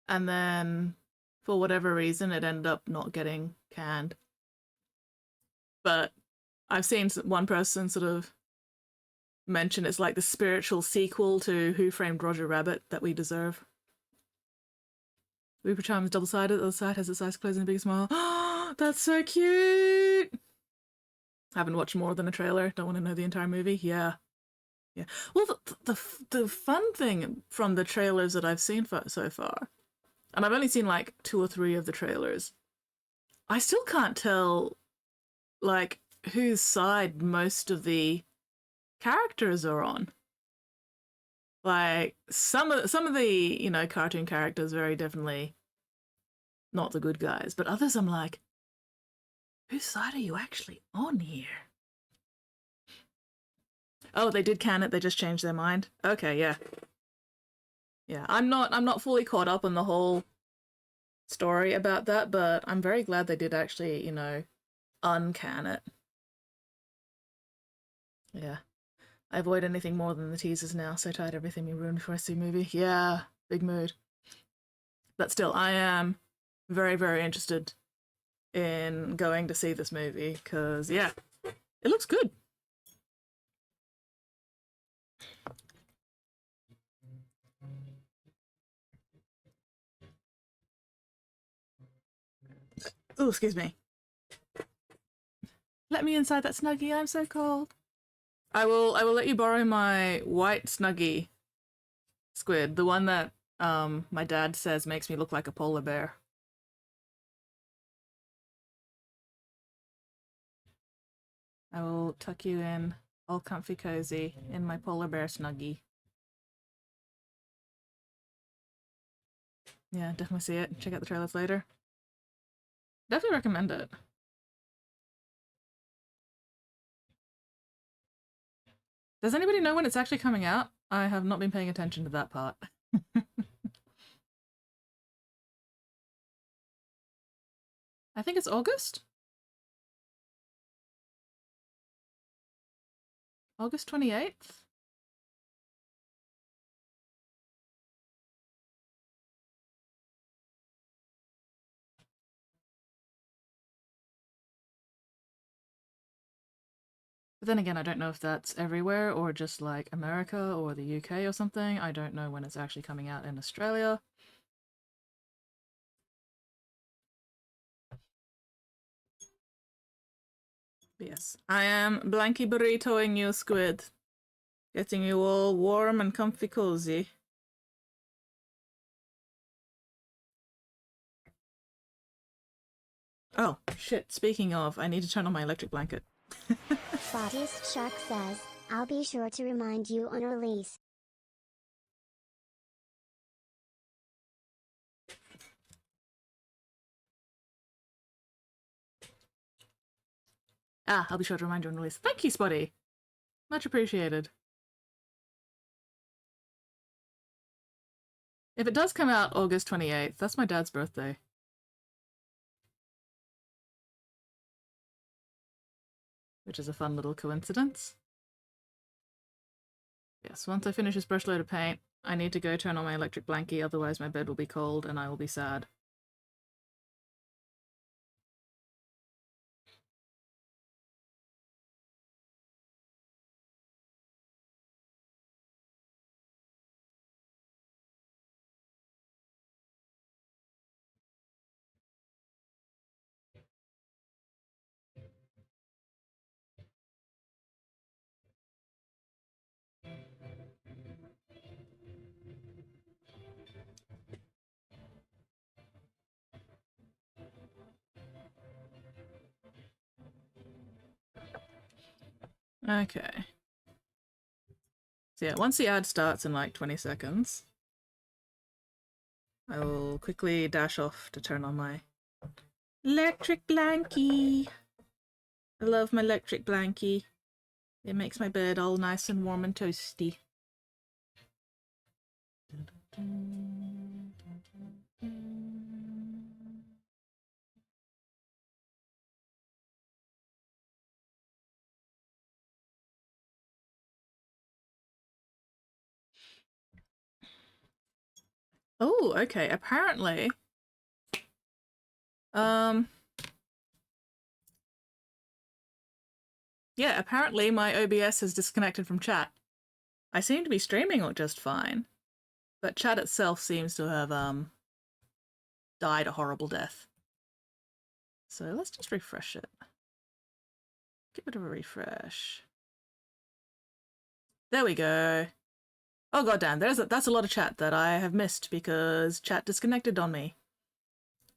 and then for whatever reason it ended up not getting canned. But I've seen one person sort of mention it's like the spiritual sequel to Who Framed Roger Rabbit that we deserve. Whooper Charm is double-sided, the other side has its eyes closed and a big smile. Oh, that's so cute! Haven't watched more than a trailer, don't want to know the entire movie. Yeah. Yeah. Well, the fun thing from the trailers that I've seen so far, and I've only seen like 2 or 3 of the trailers, I still can't tell like whose side most of the characters are on. Like some of the, you know, cartoon characters very definitely not the good guys, but others I'm like, whose side are you actually on here? Oh, they did can it, they just changed their mind. Okay, yeah. Yeah, I'm not fully caught up on the whole story about that, but I'm very glad they did actually, you know, uncan it. Yeah. I avoid anything more than the teasers now, so tired everything being ruined before I see a movie. Yeah, big mood. But still, I am very, very interested in going to see this movie, because, yeah, it looks good. Oh, excuse me. Let me inside that Snuggie, I'm so cold. I will let you borrow my white Snuggie squid, the one that my dad says makes me look like a polar bear. I will tuck you in, all comfy cozy, in my polar bear Snuggie. Yeah, definitely see it. Check out the trailers later. Definitely recommend it. Does anybody know when it's actually coming out? I have not been paying attention to that part. I think it's August? August 28th? But then again, I don't know if that's everywhere or just like America or the UK or something. I don't know when it's actually coming out in Australia. But yes, I am blanky burritoing you, squid. Getting you all warm and comfy cozy. Oh, shit. Speaking of, I need to turn on my electric blanket. Bodyist Shark says, I'll be sure to remind you on release. Ah, I'll be sure to remind you on release. Thank you, Spotty. Much appreciated. If it does come out August 28th, that's my dad's birthday. Which is a fun little coincidence. Yes, once I finish this brush load of paint, I need to go turn on my electric blankie, otherwise my bed will be cold and I will be sad. Okay. So yeah, once the ad starts in like 20 seconds, I will quickly dash off to turn on my Electric blankie. I love my electric blankie. It makes my bed all nice and warm and toasty. Oh, okay. Apparently, yeah, apparently my OBS has disconnected from chat. I seem to be streaming just fine, but chat itself seems to have died a horrible death. So let's just refresh it. Give it a refresh. There we go. Oh goddamn, that's a lot of chat that I have missed because chat disconnected on me.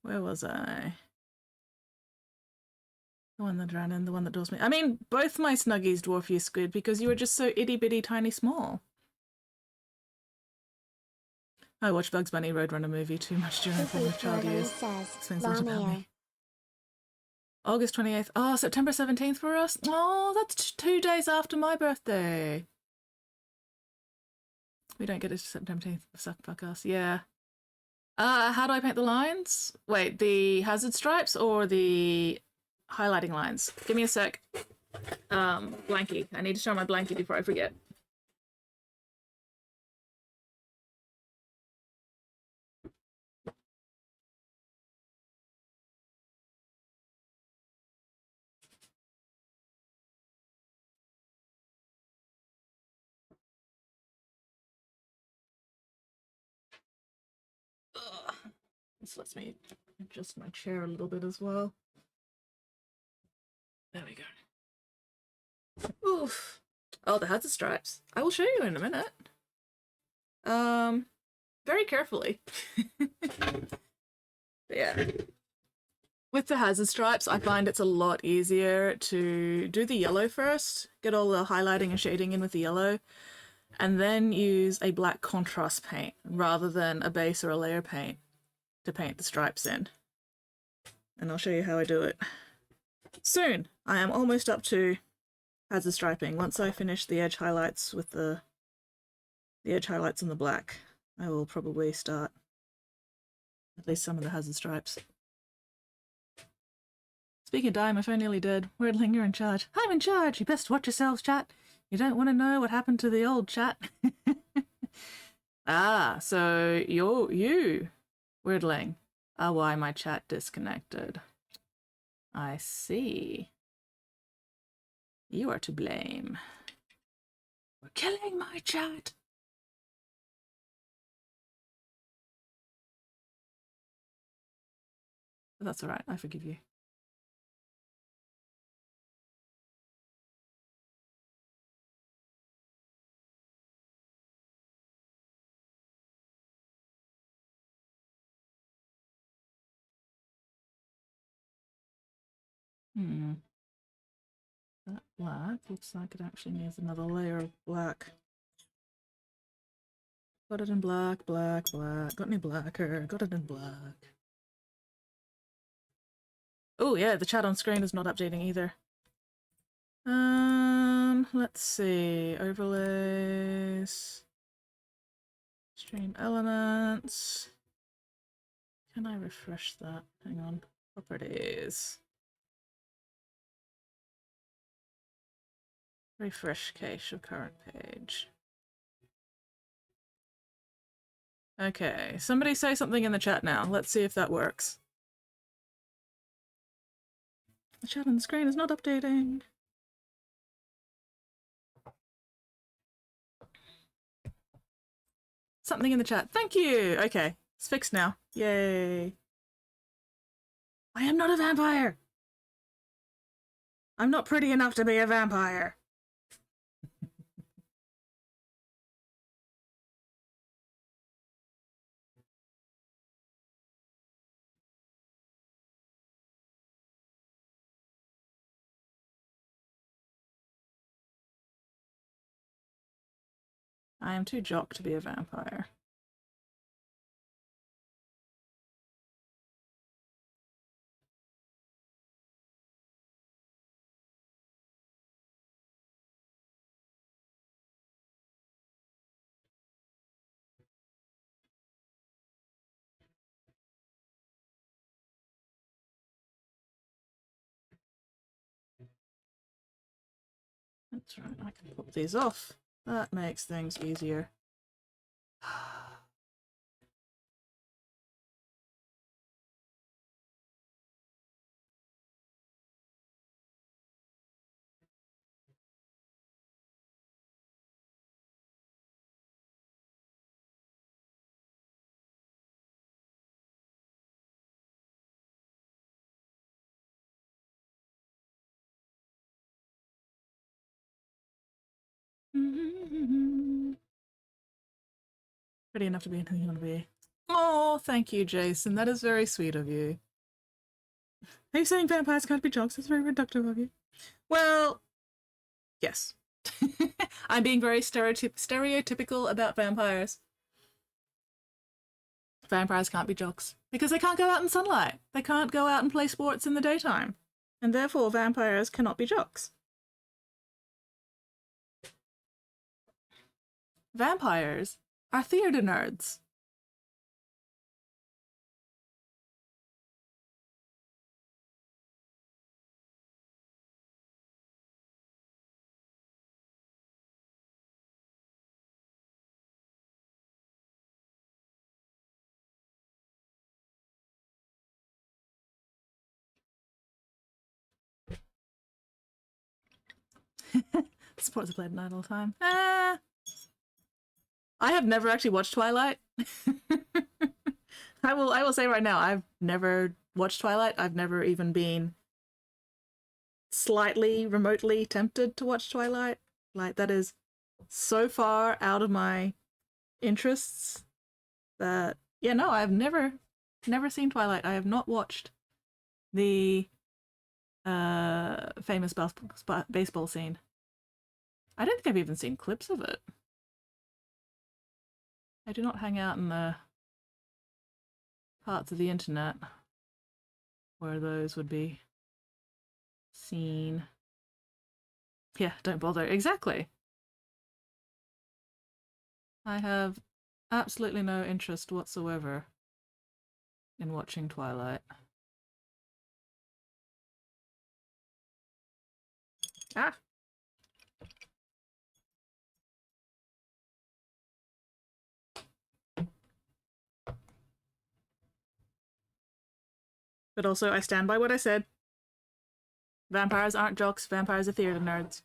Where was I? The one that ran in, the one that dwarfs me. I mean, both my snuggies dwarf you, Squid, because you were just so itty-bitty tiny small. I watched Bugs Bunny Roadrunner movie too much during formative child years. Explains a lot about me. August 28th. Oh, September 17th for us? Oh, that's 2 days after my birthday. We don't get it to September 10th of Suck Podcast. Yeah. How do I paint the lines? Wait, the hazard stripes or the highlighting lines? Give me a sec. Blankie. I need to show my blankie before I forget. Ugh. This lets me adjust my chair a little bit as well. There we go. Oof. Oh, the hazard stripes. I will show you in a minute. Very carefully. Yeah. With the hazard stripes, I find it's a lot easier to do the yellow first, get all the highlighting and shading in with the yellow, and then use a black contrast paint rather than a base or a layer paint to paint the stripes in. And I'll show you how I do it. Soon! I am almost up to hazard striping. Once I finish the edge highlights with the edge highlights on the black, I will probably start at least some of the hazard stripes. Speaking of dying, my phone nearly dead. Weirdling, you're in charge. I'm in charge! You best watch yourselves, chat. You don't want to know what happened to the old chat. Ah, so you, Weirdling, are why my chat disconnected. I see. You are to blame. We're killing my chat! But that's alright, I forgive you. That black looks like it actually needs another layer of black. Got it in black, black, black. Got any blacker? Got it in black. Oh yeah, the chat on screen is not updating either. Let's see. Overlays. Stream elements. Can I refresh that? Hang on. Properties. Refresh cache of current page. Okay, somebody say something in the chat now. Let's see if that works. The chat on the screen is not updating. Something in the chat. Thank you! Okay, it's fixed now. Yay. I am not a vampire! I'm not pretty enough to be a vampire. I am too jock to be a vampire. That's right, I can pop these off. That makes things easier. Pretty enough to be anything you want to be. Oh, thank you, Jason. That is very sweet of you. Are you saying vampires can't be jocks? That's very reductive of you. Well, yes. I'm being very stereotypical about vampires. Vampires can't be jocks because they can't go out in sunlight. They can't go out and play sports in the daytime. And therefore, vampires cannot be jocks. Vampires are theater nerds. Sports are played at night all the time. I have never actually watched Twilight. I will say right now, I've never watched Twilight. I've never even been slightly remotely tempted to watch Twilight. Like, that is so far out of my interests that, yeah, no, I've never seen Twilight. I have not watched the famous baseball scene. I don't think I've even seen clips of it. I do not hang out in the parts of the internet where those would be seen. Yeah, don't bother. Exactly. I have absolutely no interest whatsoever in watching Twilight. Ah! But also, I stand by what I said. Vampires aren't jocks, vampires are theater nerds.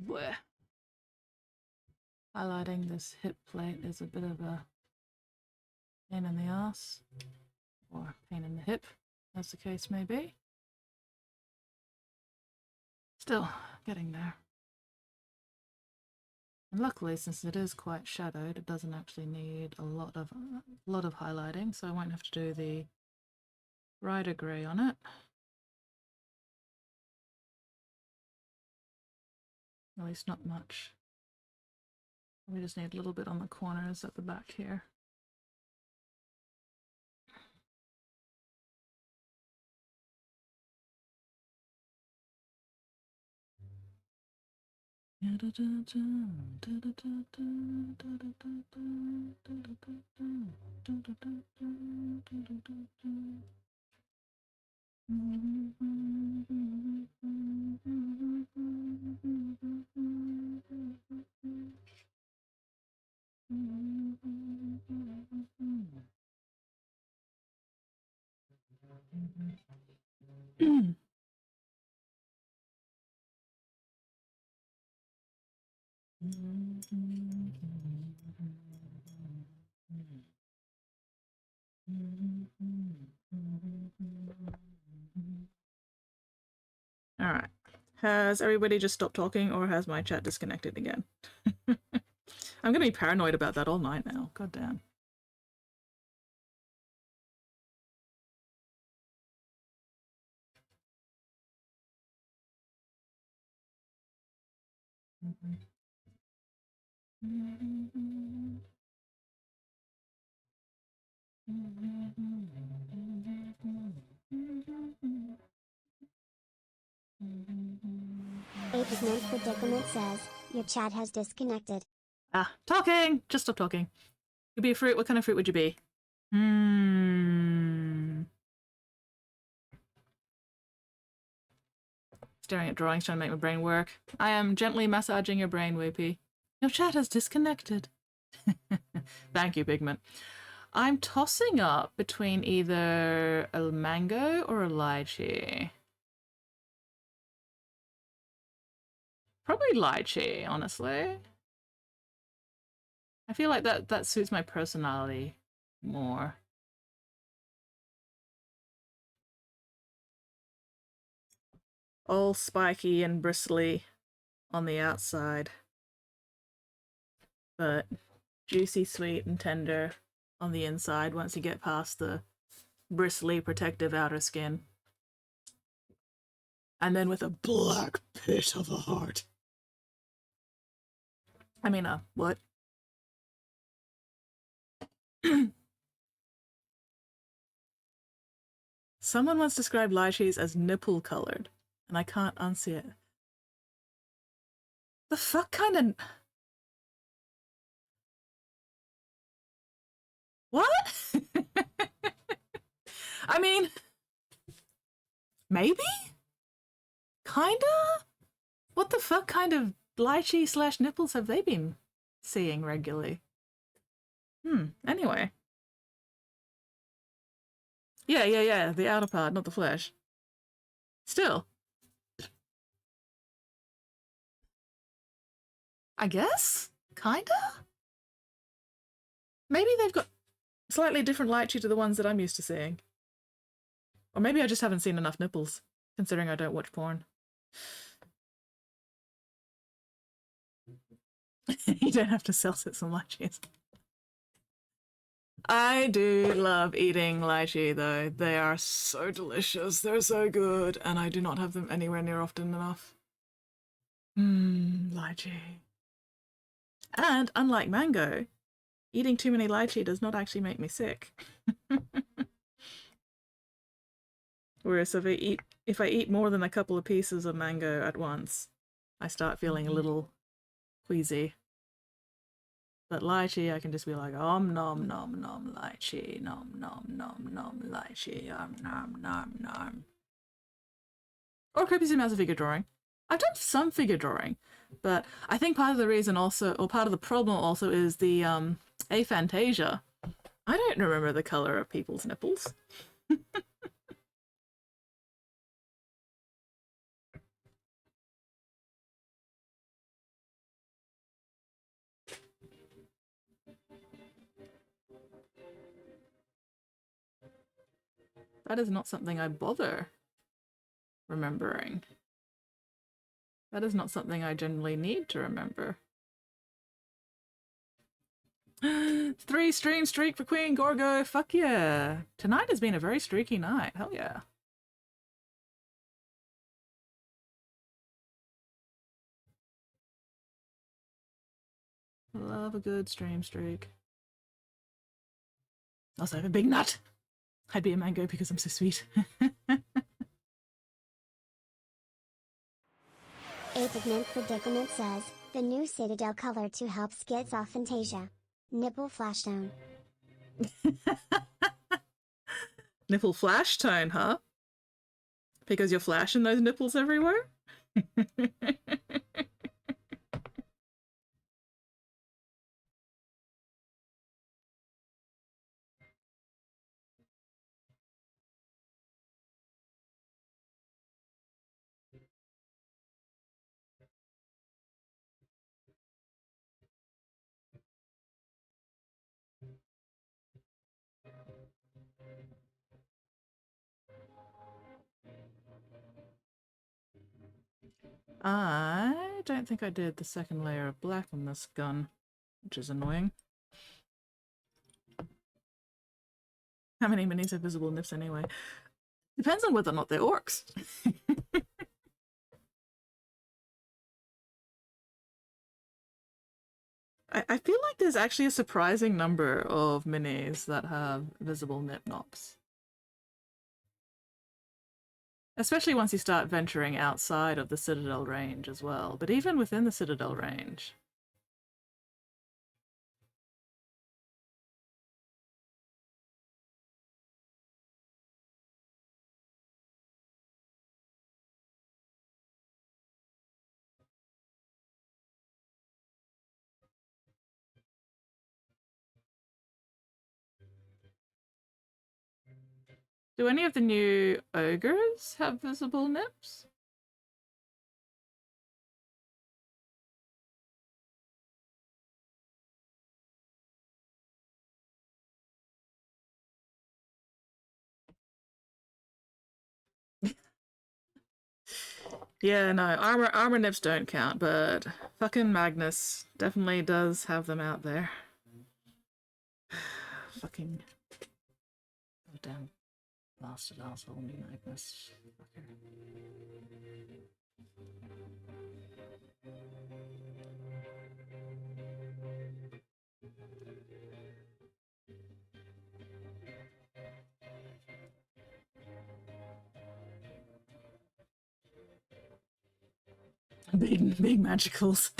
Blech. Highlighting this hip plate is a bit of a pain in the ass, or pain in the hip, as the case may be. Still, getting there. And luckily, since it is quite shadowed, it doesn't actually need a lot of highlighting, so I won't have to do the rider grey on it. At least not much. We just need a little bit on the corners at the back here. All right. Has everybody just stopped talking, or has my chat disconnected again? I'm gonna be paranoid about that all night now. God damn. A Pigment Predicament says, your chat has disconnected. Ah, talking! Just stop talking. You'd be a fruit. What kind of fruit would you be? Staring at drawings, trying to make my brain work. I am gently massaging your brain, Whoopie. Your chat has disconnected. Thank you, Pigment. I'm tossing up between either a mango or a lychee. Probably lychee, honestly. I feel like that suits my personality more. All spiky and bristly on the outside, but juicy, sweet, and tender on the inside once you get past the bristly, protective outer skin. And then with a black pit of a heart. I mean, what? Someone once described lychees as nipple-colored, and I can't unsee it. The fuck kind of... What? I mean... Maybe? Kinda? What the fuck kind of lychee slash nipples have they been seeing regularly? Anyway. Yeah, the outer part, not the flesh. Still. I guess? Kinda? Maybe they've got slightly different lychee to the ones that I'm used to seeing. Or maybe I just haven't seen enough nipples, considering I don't watch porn. You don't have to sell-sit some lychees. I do love eating lychee, though. They are so delicious. They're so good, and I do not have them anywhere near often enough. Lychee. And unlike mango, eating too many lychee does not actually make me sick. Whereas if I eat more than a couple of pieces of mango at once, I start feeling a little queasy. But lychee, I can just be like, nom nom nom lychee, nom nom nom lychee, nom nom. Or copious amounts of figure drawing. I've done some figure drawing, but I think part of the reason also, or part of the problem also, is the aphantasia. I don't remember the color of people's nipples. That is not something I bother remembering. That is not something I generally need to remember. 3-stream streak for Queen Gorgo. Fuck yeah. Tonight has been a very streaky night. Hell yeah. Love a good stream streak. Also, I have a big nut. I'd be a mango because I'm so sweet. A Pigment Predicament says, the new Citadel color to help schizoaphantasia. Nipple flash tone. Nipple flash tone, huh? Because you're flashing those nipples everywhere? I don't think I did the second layer of black on this gun, which is annoying. How many minis have visible nips anyway? Depends on whether or not they're orcs. I feel like there's actually a surprising number of minis that have visible nip knobs. Especially once you start venturing outside of the Citadel range as well, but even within the Citadel range. Do any of the new ogres have visible nips? Yeah, no, armor nips don't count, but fucking Magnus definitely does have them out there. Fucking goddamn bastard asshole Magnus. Fucker. Big magicals.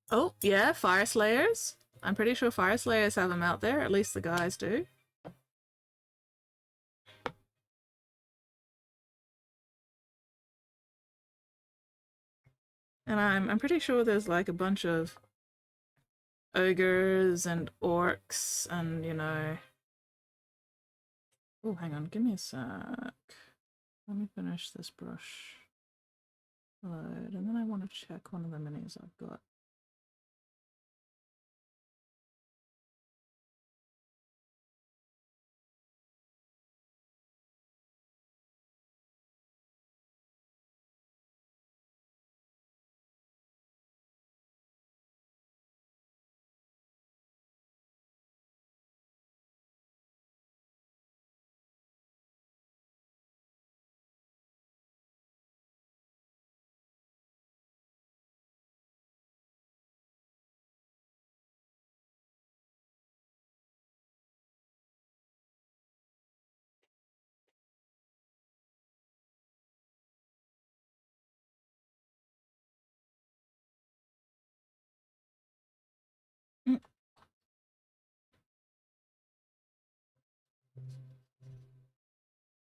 Oh, yeah, Fire Slayers. I'm pretty sure Fire Slayers have them out there, at least the guys do. And I'm pretty sure there's like a bunch of ogres and orcs and, you know... Oh, hang on, give me a sec. Let me finish this brush load, and then I want to check one of the minis I've got.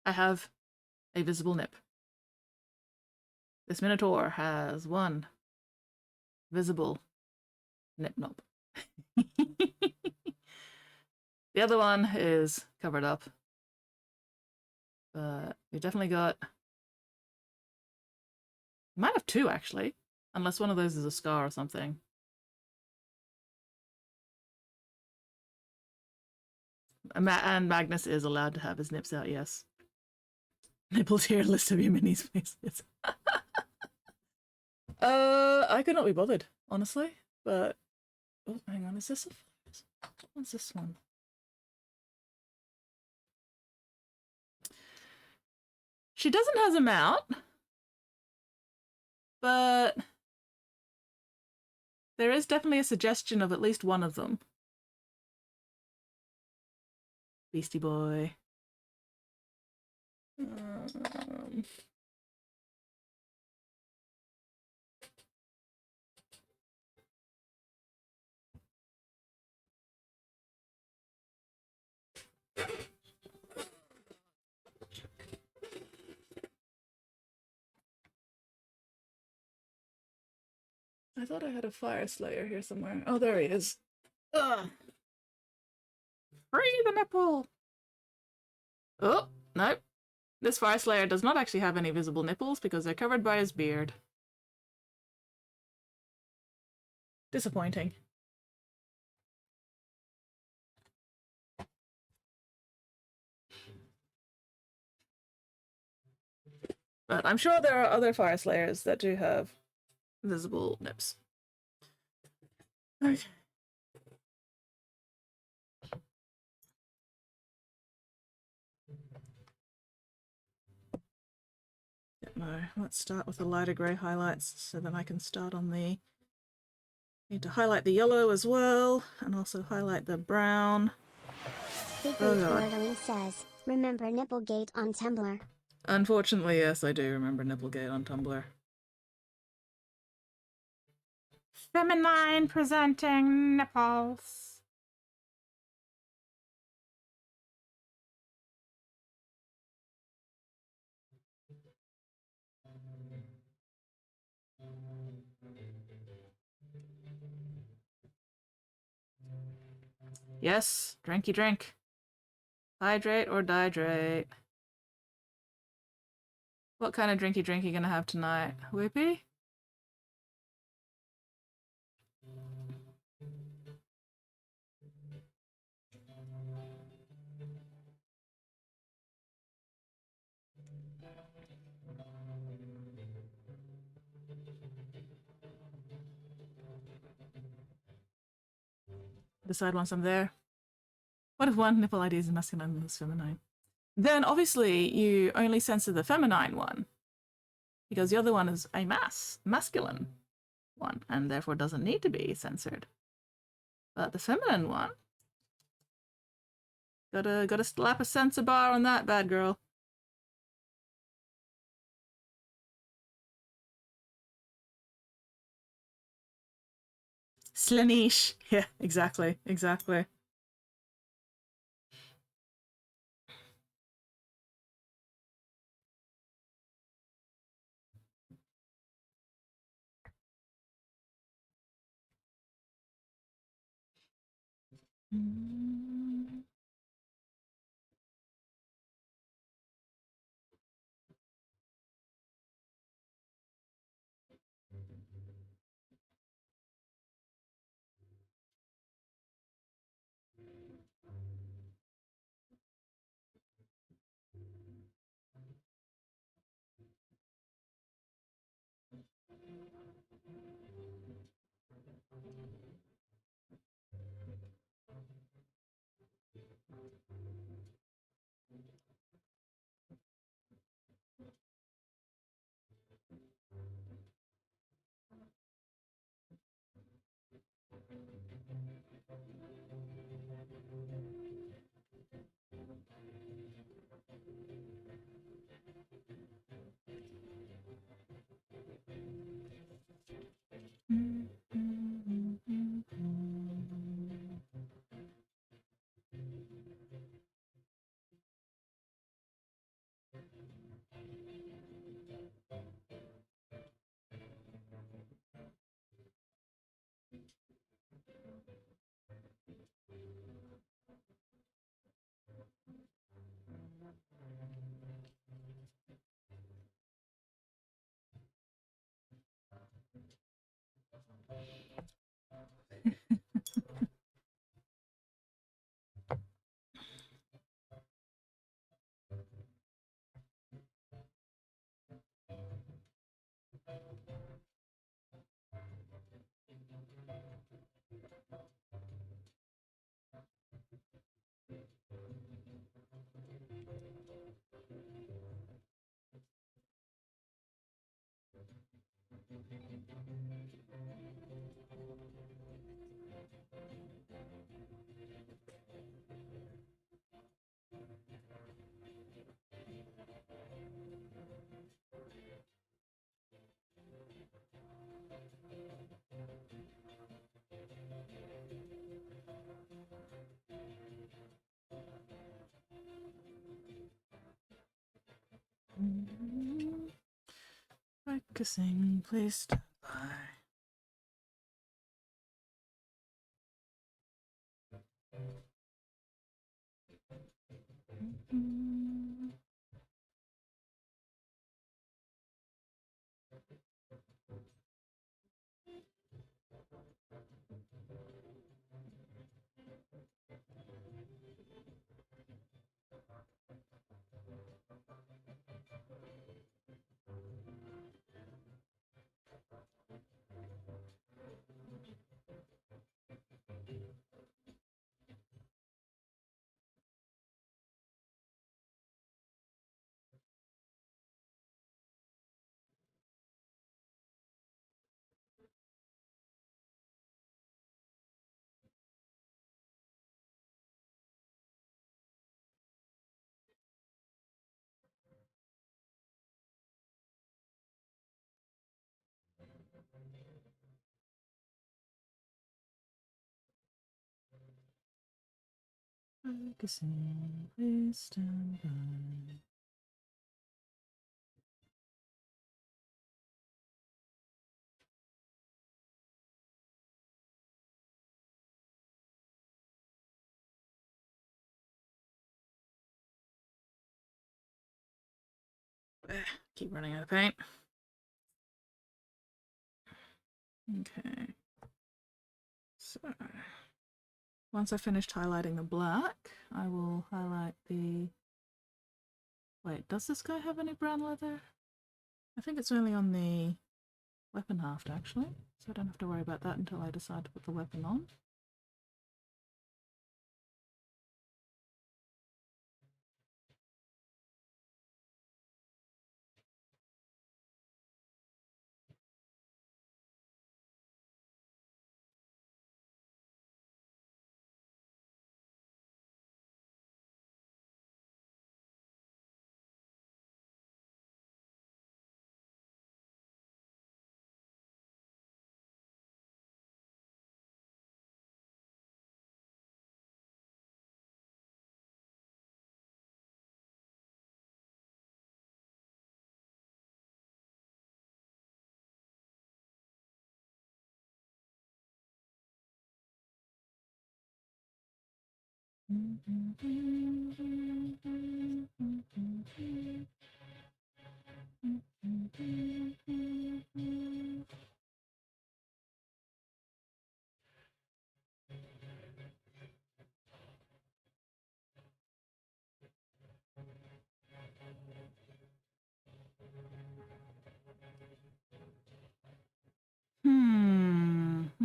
I have a visible nip. This Minotaur has one visible nip knob. The other one is covered up. But we definitely got... Might have two, actually. Unless one of those is a scar or something. And Magnus is allowed to have his nips out, yes. Nipple tier list of your minis, please. I could not be bothered, honestly. But... Oh, hang on, is this a... What's this one? She doesn't have them out. But... there is definitely a suggestion of at least one of them. Beastie Boy. I thought I had a fire slayer here somewhere. Oh, there he is. Ugh. Free the nipple! Oh, nope. This fire slayer does not actually have any visible nipples because they're covered by his beard. Disappointing. But I'm sure there are other fire slayers that do have visible nips. Okay. Let's start with the lighter grey highlights so then I can start on the... Need to highlight the yellow as well, and also highlight the brown. Big says, remember Nipplegate on Tumblr? Unfortunately, yes, I do remember Nipplegate on Tumblr. Feminine presenting nipples. Yes, drinky drink. Hydrate or dihydrate. What kind of drinky drink are you gonna have tonight? Whippy? Decide once I'm there. What if one nipple ID is masculine and is feminine? Then obviously you only censor the feminine one, because the other one is a masculine one, and therefore doesn't need to be censored. But the feminine one, gotta slap a censor bar on that bad girl. Slanish. Yeah, exactly. Focusing, please stand by. Focusing, please stand by. Keep running out of paint. Okay. So, once I've finished highlighting the black, I will highlight the... Wait, does this guy have any brown leather? I think it's only on the weapon haft, actually, so I don't have to worry about that until I decide to put the weapon on.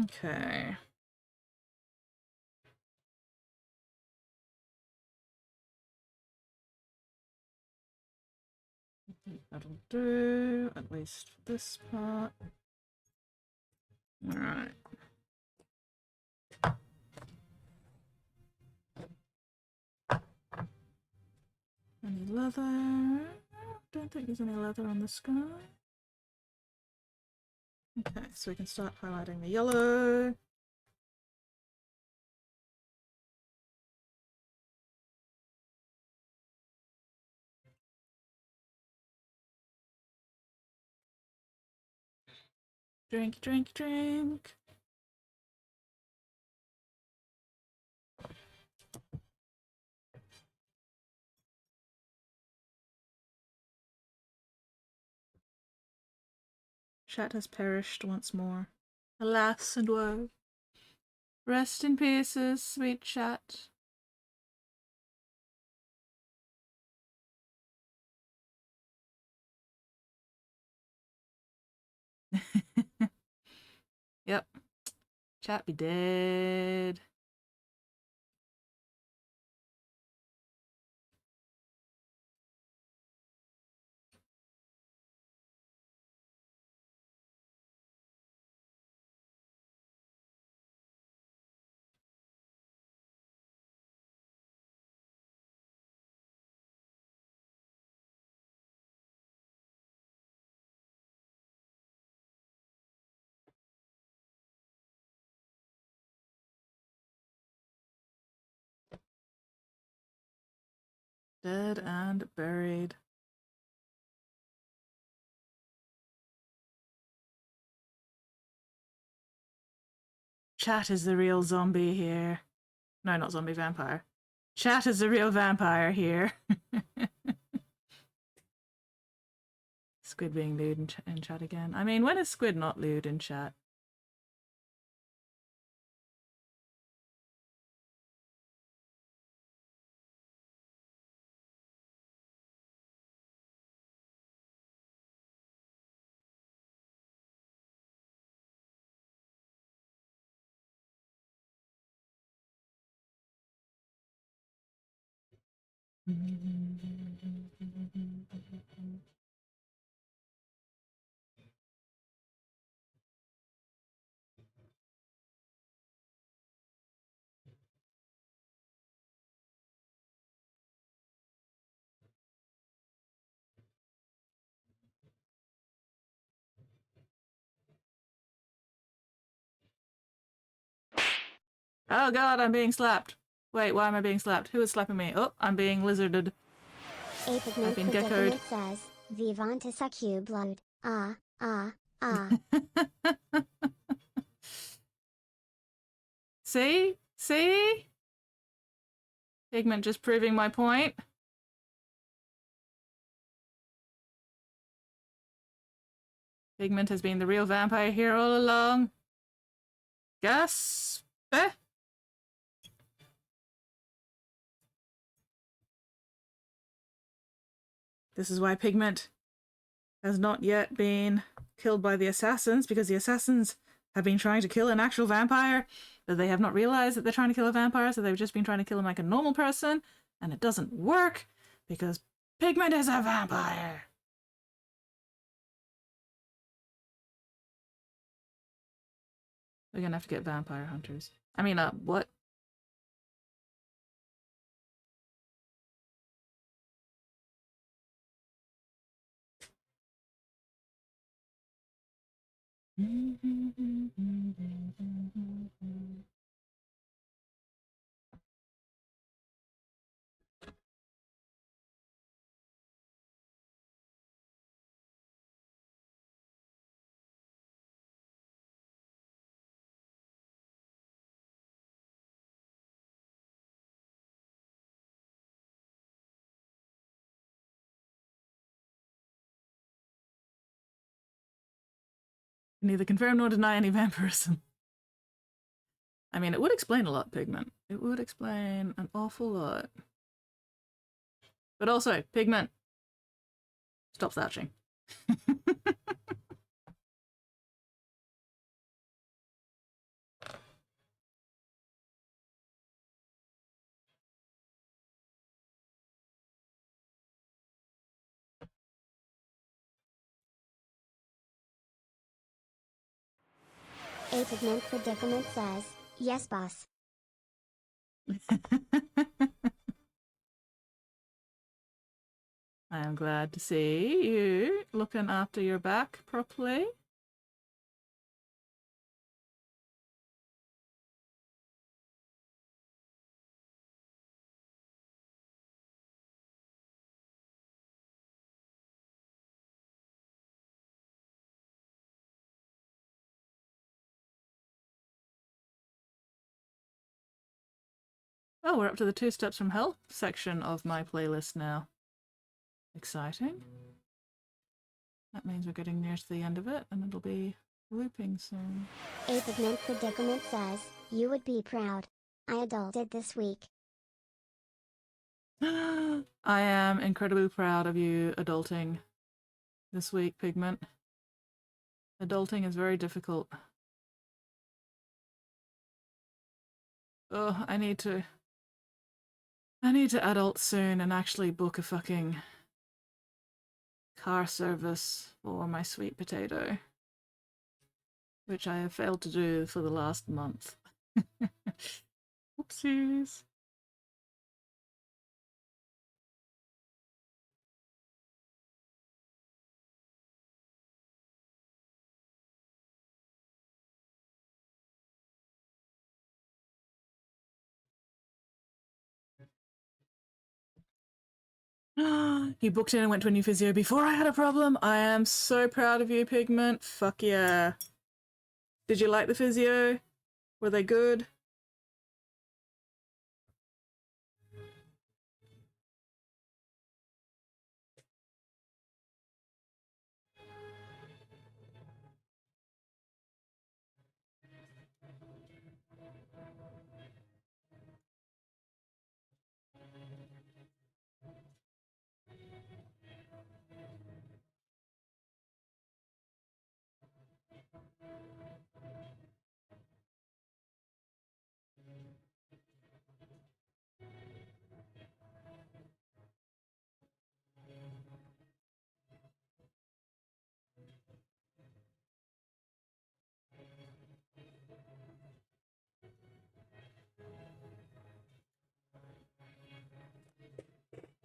Okay. That'll do, at least for this part. Alright. Any leather? Don't think there's any leather on this guy. Okay, so we can start highlighting the yellow. Drink, drink, drink. Chat has perished once more. Alas and woe. Rest in pieces, sweet chat. Yep. Chat be dead. Dead and buried. Chat is the real zombie here. No, not zombie, vampire. Chat is the real vampire here. Squid being lewd in chat again. I mean, when is Squid not lewd in chat? Oh god, I'm being slapped. Wait, why am I being slapped? Who is slapping me? Oh, I'm being lizarded. A pigment been predicament geckoed. says, Vivanta succube blood. Ah, ah, ah. See? See? Pigment just proving my point. Pigment has been the real vampire here all along. Gasp! Eh? This is why Pigment has not yet been killed by the assassins, because the assassins have been trying to kill an actual vampire, but they have not realized that they're trying to kill a vampire, so they've just been trying to kill him like a normal person, and it doesn't work because Pigment is a vampire. We're gonna have to get vampire hunters. I mean, what? Neither confirm nor deny any vampirism. I mean, it would explain a lot, Pigment. It would explain an awful lot. But also, Pigment, stop thatching. A pigment predicament says, yes boss. I am glad to see you looking after your back properly. Oh, we're up to the 2 steps from hell section of my playlist now. Exciting. That means we're getting near to the end of it, and it'll be looping soon. A pigment predicament says, you would be proud. I adulted this week. I am incredibly proud of you adulting this week, Pigment. Adulting is very difficult. Oh, I need to adult soon and actually book a fucking car service for my sweet potato, which I have failed to do for the last month. Oopsies. You booked in and went to a new physio before I had a problem. I am so proud of you, Pigment. Fuck yeah. Did you like the physio? Were they good?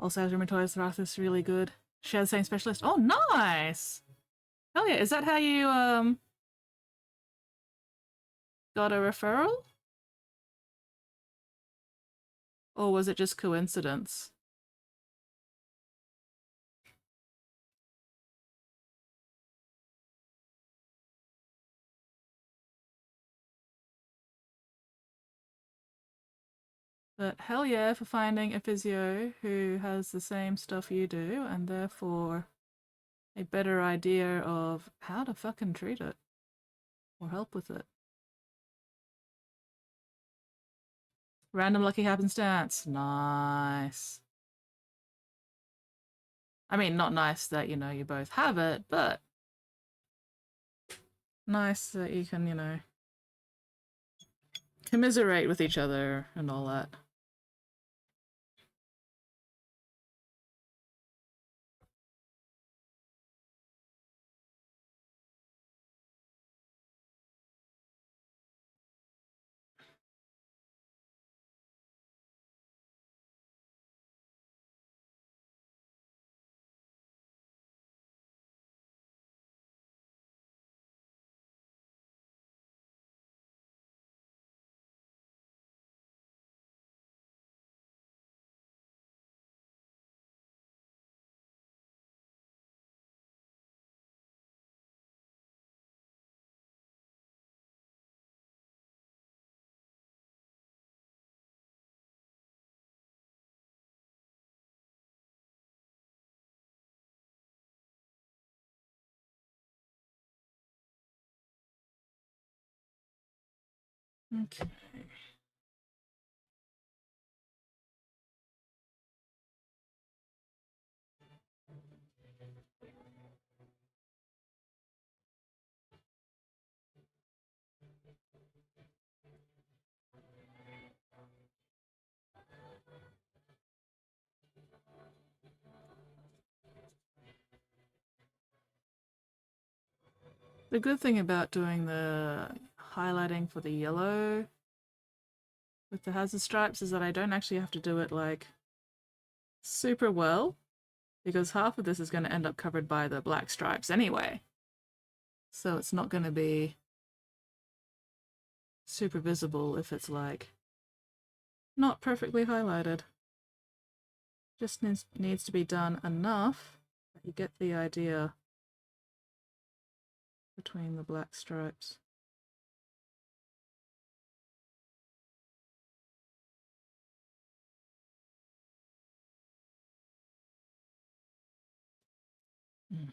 Also has rheumatoid arthritis, really good. Share the same specialist. Oh, nice! Hell yeah, is that how you, got a referral? Or was it just coincidence? But hell yeah for finding a physio who has the same stuff you do and therefore a better idea of how to fucking treat it or help with it. Random lucky happenstance. Nice. I mean, not nice that, you know, you both have it, but nice that you can, you know, commiserate with each other and all that. Okay. The good thing about doing the highlighting for the yellow with the hazard stripes is that I don't actually have to do it like super well, because half of this is going to end up covered by the black stripes anyway. So it's not going to be super visible if it's like not perfectly highlighted. Just needs to be done enough that you get the idea between the black stripes. Mm.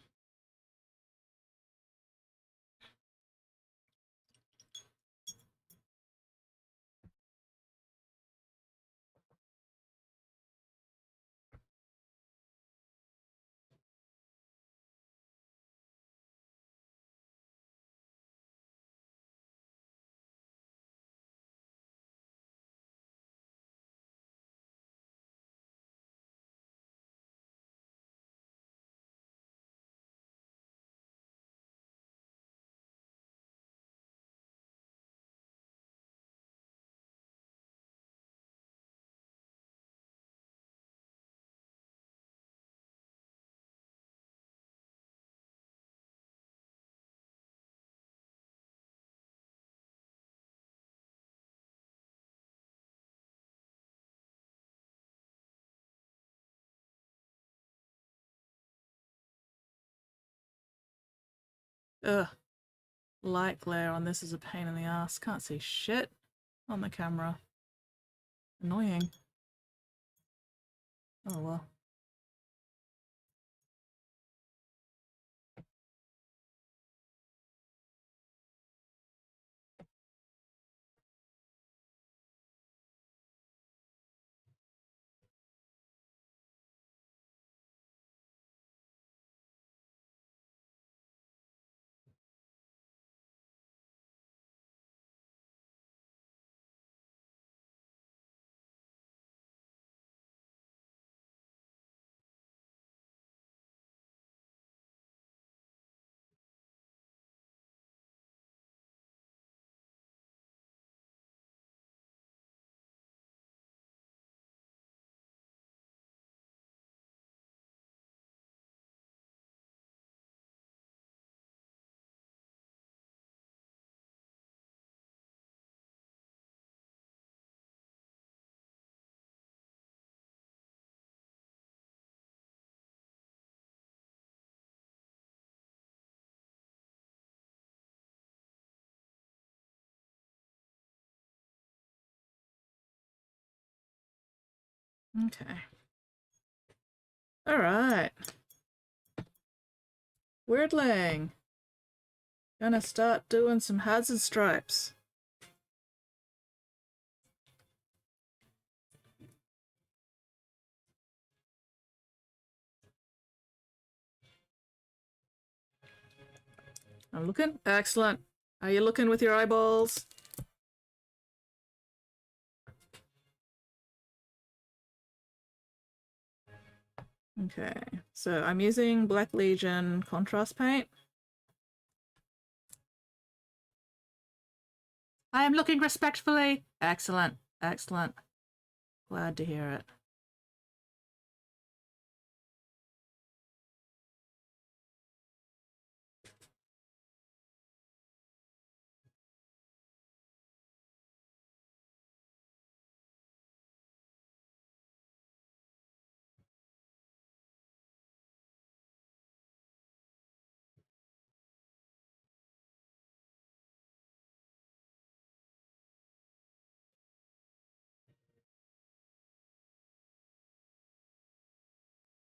Ugh. Light glare on this is a pain in the ass. Can't see shit on the camera. Annoying. Oh well. Okay. Alright. Weirdling. Gonna start doing some hazard stripes. I'm looking. Excellent. Are you looking with your eyeballs? Okay, so I'm using Black Legion contrast paint. I am looking respectfully. Excellent, excellent. Glad to hear it.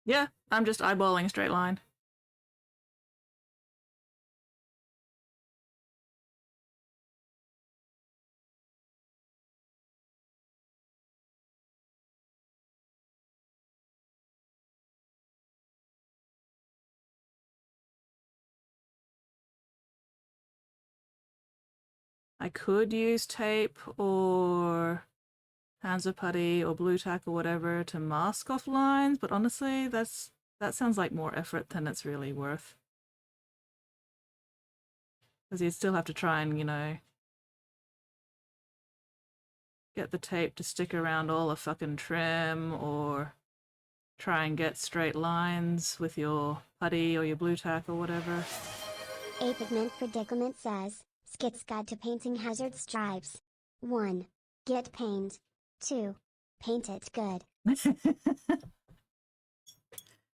Yeah, I'm just eyeballing a straight line. I could use tape or Hansa putty or blue tack or whatever to mask off lines, but honestly, that sounds like more effort than it's really worth. Because you'd still have to try and, you know, get the tape to stick around all the fucking trim, or try and get straight lines with your putty or your blue tack or whatever. A Pigment Predicament says, Skit's Guide to Painting Hazard Stripes. 1. Get paint. 2. Paint it good.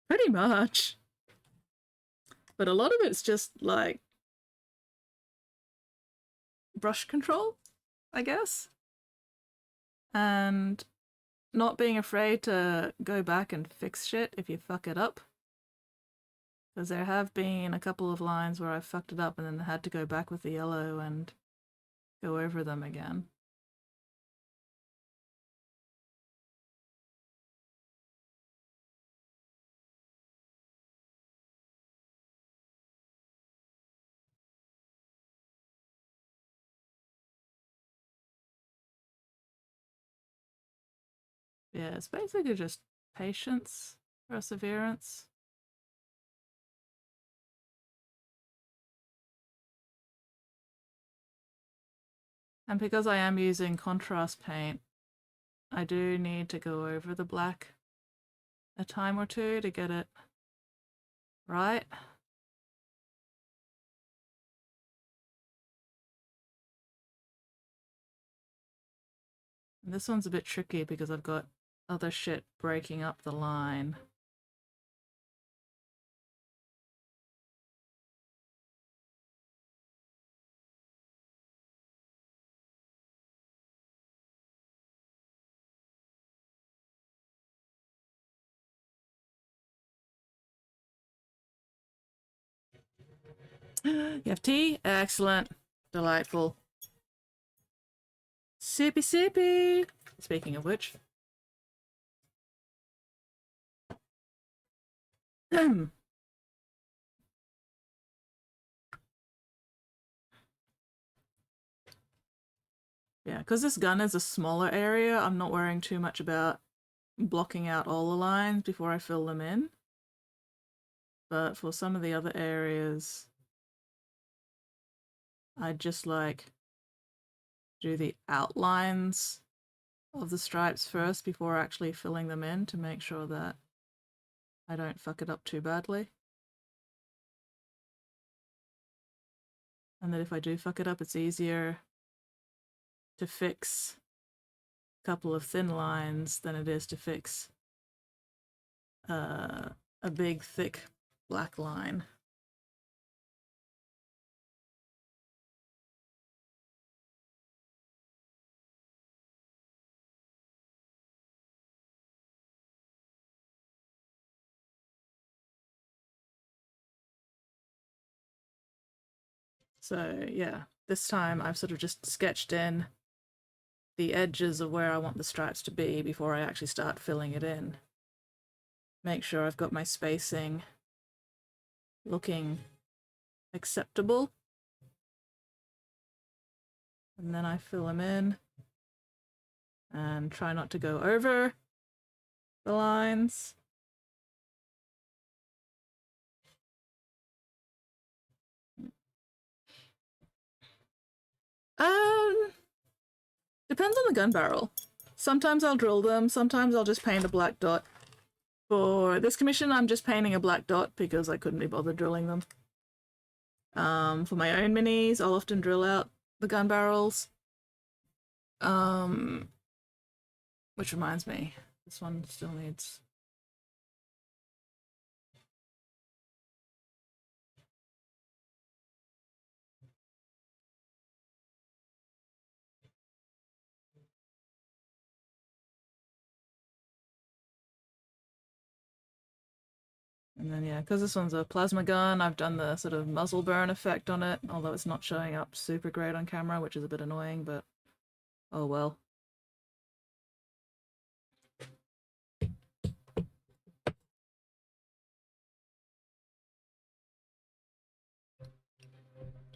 Pretty much. But a lot of it's just like brush control, I guess. And not being afraid to go back and fix shit if you fuck it up. Because there have been a couple of lines where I fucked it up and then had to go back with the yellow and go over them again. Yeah, it's basically just patience, perseverance. And because I am using contrast paint, I do need to go over the black a time or two to get it right. And this one's a bit tricky because I've got other shit breaking up the line. You have tea? Excellent. Delightful. Sippy sippy. Speaking of which. Yeah, because this gun is a smaller area, I'm not worrying too much about blocking out all the lines before I fill them in. But for some of the other areas, I'd just like do the outlines of the stripes first before actually filling them in to make sure that I don't fuck it up too badly. And that if I do fuck it up, it's easier to fix a couple of thin lines than it is to fix a big, thick black line. So yeah, this time I've sort of just sketched in the edges of where I want the stripes to be before I actually start filling it in. Make sure I've got my spacing looking acceptable. And then I fill them in and try not to go over the lines. Depends on the gun barrel. Sometimes I'll drill them, sometimes I'll just paint a black dot. For this commission, I'm just painting a black dot because I couldn't be bothered drilling them. For my own minis, I'll often drill out the gun barrels. Which reminds me, this one still needs... And then yeah, because this one's a plasma gun, I've done the sort of muzzle burn effect on it, although it's not showing up super great on camera, which is a bit annoying, but oh well.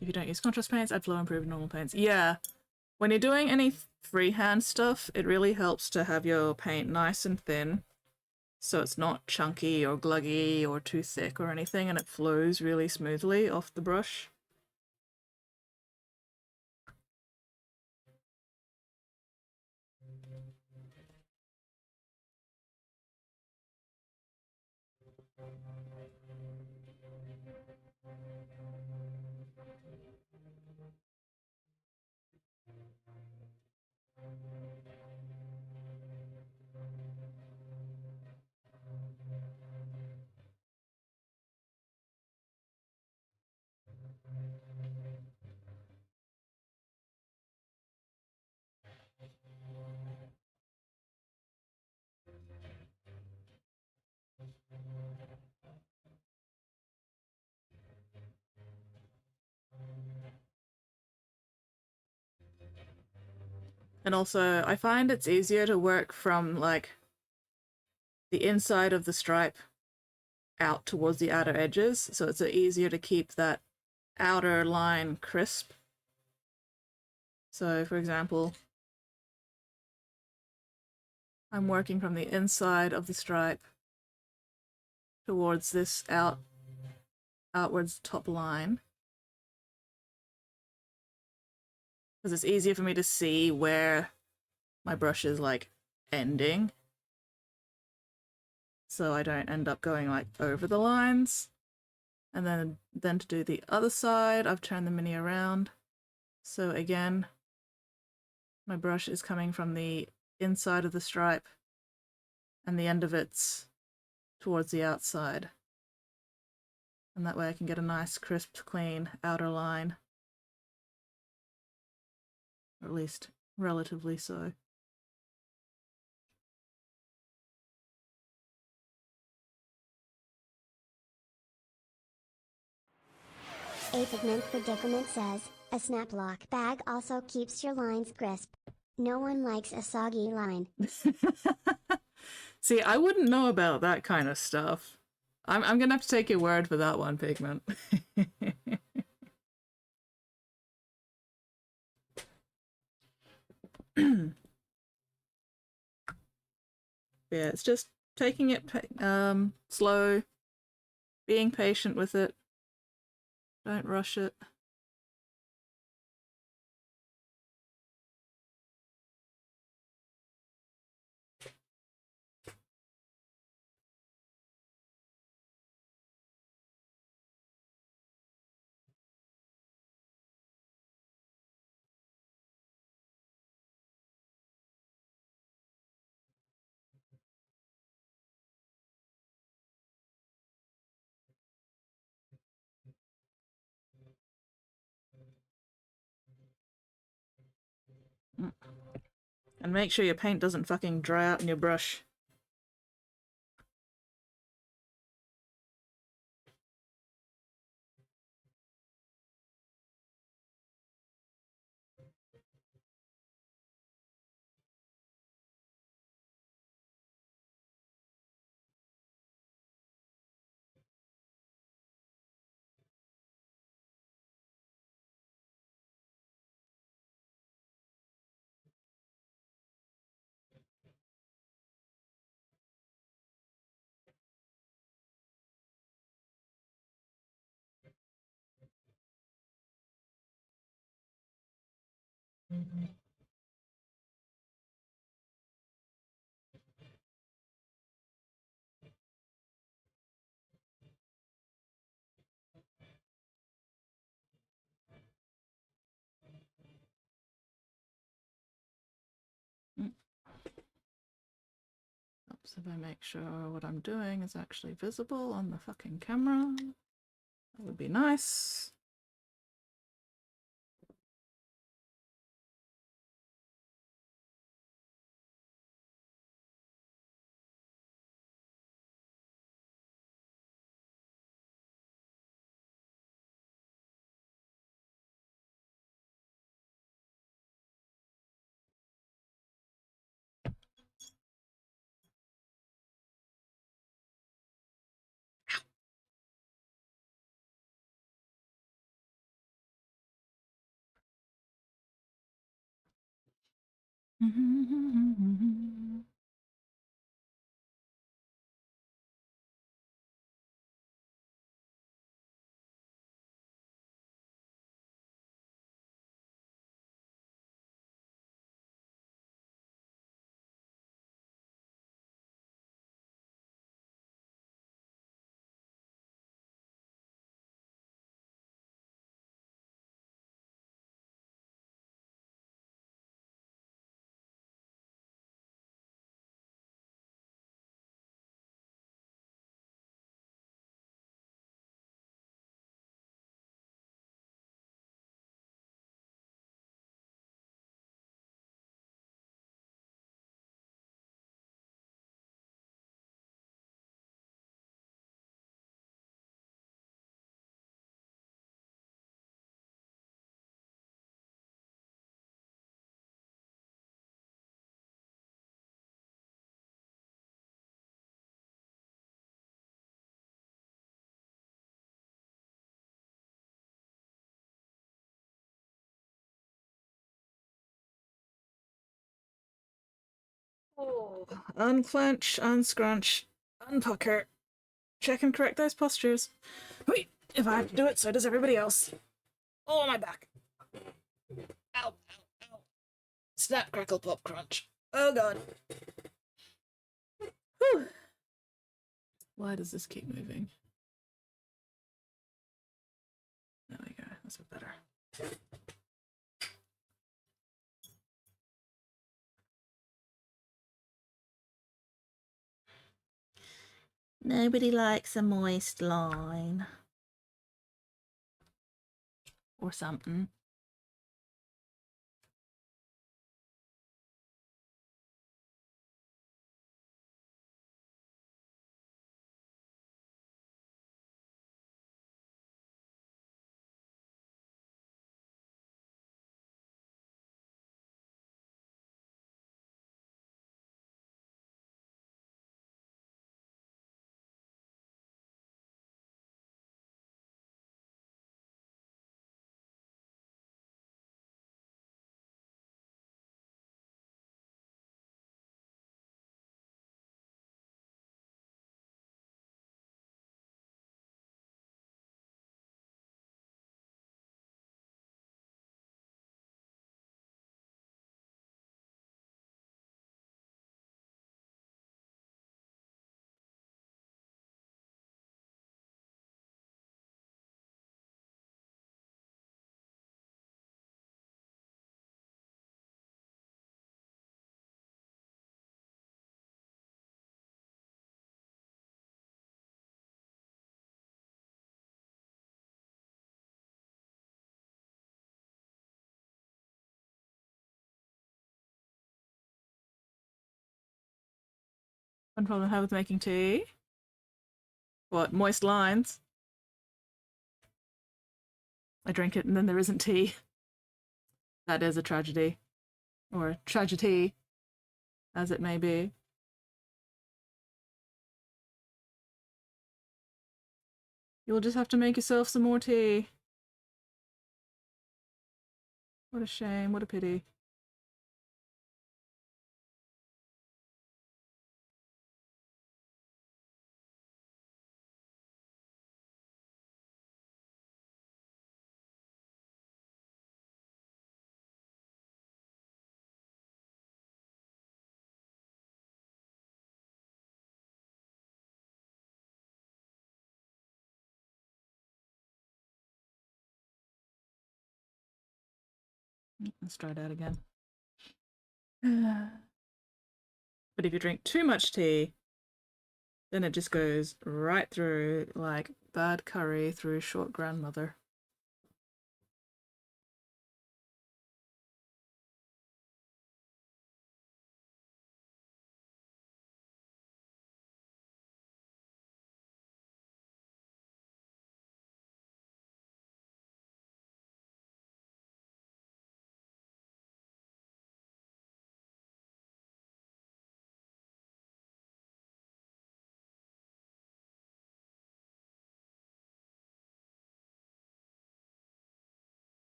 If you don't use contrast paints, add flow improve normal paints. Yeah, when you're doing any freehand stuff, it really helps to have your paint nice and thin, so it's not chunky or gluggy or too thick or anything, and it flows really smoothly off the brush. And also, I find it's easier to work from, like, the inside of the stripe out towards the outer edges, so it's easier to keep that outer line crisp. So, for example, I'm working from the inside of the stripe towards this outwards top line, because it's easier for me to see where my brush is, like, ending, so I don't end up going, like, over the lines. And then to do the other side, I've turned the mini around, so again, my brush is coming from the inside of the stripe and the end of it's towards the outside, and that way I can get a nice crisp clean outer line, or at least relatively so. A Pigment Predicament says, a snap lock bag also keeps your lines crisp. No one likes a soggy line. See, I wouldn't know about that kind of stuff. I'm gonna have to take your word for that one, Pigment. Yeah, it's just taking it slow, being patient with it. Don't rush it. And make sure your paint doesn't fucking dry out in your brush. Oops, if I make sure what I'm doing is actually visible on the fucking camera, that would be nice. Oh, unclench, unscrunch, unpucker. Check and correct those postures. Wait, if I have to do it, so does everybody else. Oh, my back. Ow, ow, ow. Snap, crackle, pop, crunch. Oh god. Whew. Why does this keep moving? There we go, that's a bit better. Nobody likes a moist line. Or something. One problem I have with making tea. What, moist lines? I drink it and then there isn't tea. That is a tragedy. Or tragedy, as it may be. You'll just have to make yourself some more tea. What a shame, what a pity. Let's try that again. But if you drink too much tea, then it just goes right through like bad curry through short grandmother.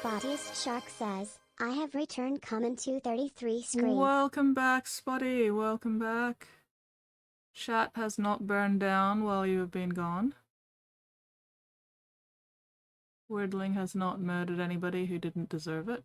Spottiest Shark says, I have returned comment 233 screen. Welcome back, Spotty. Welcome back. Chat has not burned down while you have been gone. Wordling has not murdered anybody who didn't deserve it.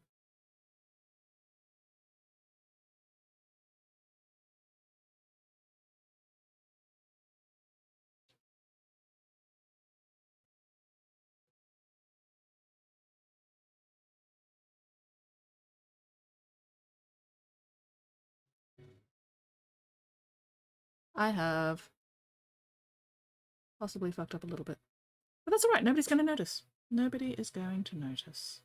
I have possibly fucked up a little bit. But that's alright, nobody's going to notice. Nobody is going to notice.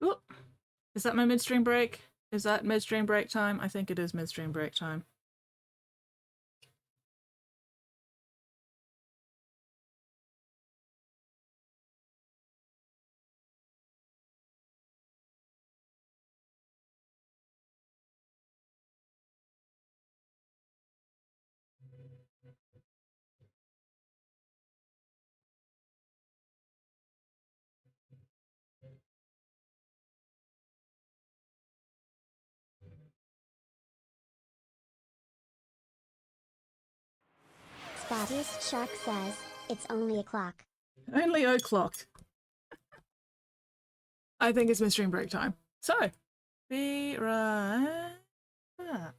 Ooh, is that my midstream break? Is that midstream break time? I think it is midstream break time. Spottiest Shark says, it's only o'clock. Only o'clock. I think it's midstream break time. So, be right back.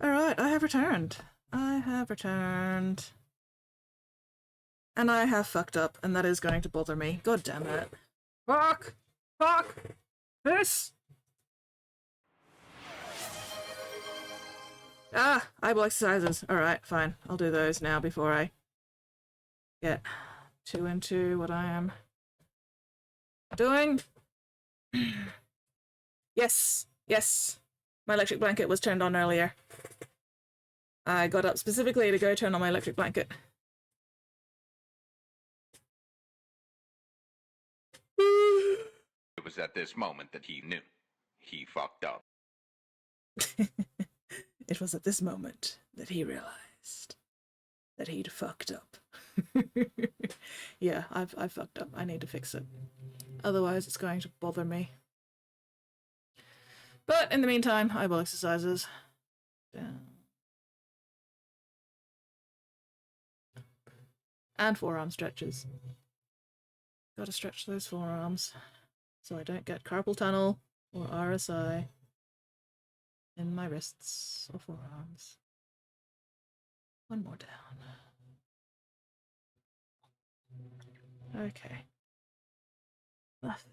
Alright, I have returned. I have returned. And I have fucked up, and that is going to bother me. God damn it. Fuck! Fuck! This! Ah! Eyeball exercises. Alright, fine. I'll do those now before I get too into what I am doing. Yes! Yes! My electric blanket was turned on earlier. I got up specifically to go turn on my electric blanket. It was at this moment that he knew. He fucked up. It was at this moment that he realized that he'd fucked up. Yeah, I've fucked up. I need to fix it. Otherwise, it's going to bother me. But in the meantime, eyeball exercises. Down. And forearm stretches. Gotta stretch those forearms so I don't get carpal tunnel or RSI in my wrists or forearms. One more down. Okay. Left.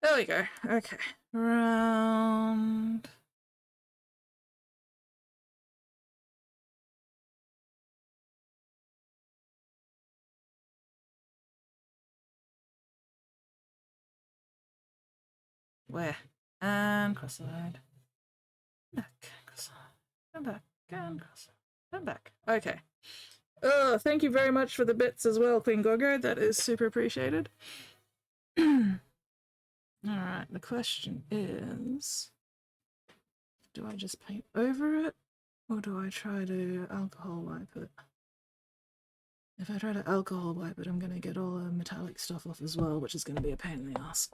There we go. Okay. Round. Where? And cross-side. Back. Cross-side. And back. And cross-side. And back. Okay. Oh, thank you very much for the bits as well, Queen Gogo. That is super appreciated. Alright, the question is, do I just paint over it, or do I try to alcohol wipe it? If I try to alcohol wipe it, I'm going to get all the metallic stuff off as well, which is going to be a pain in the ass.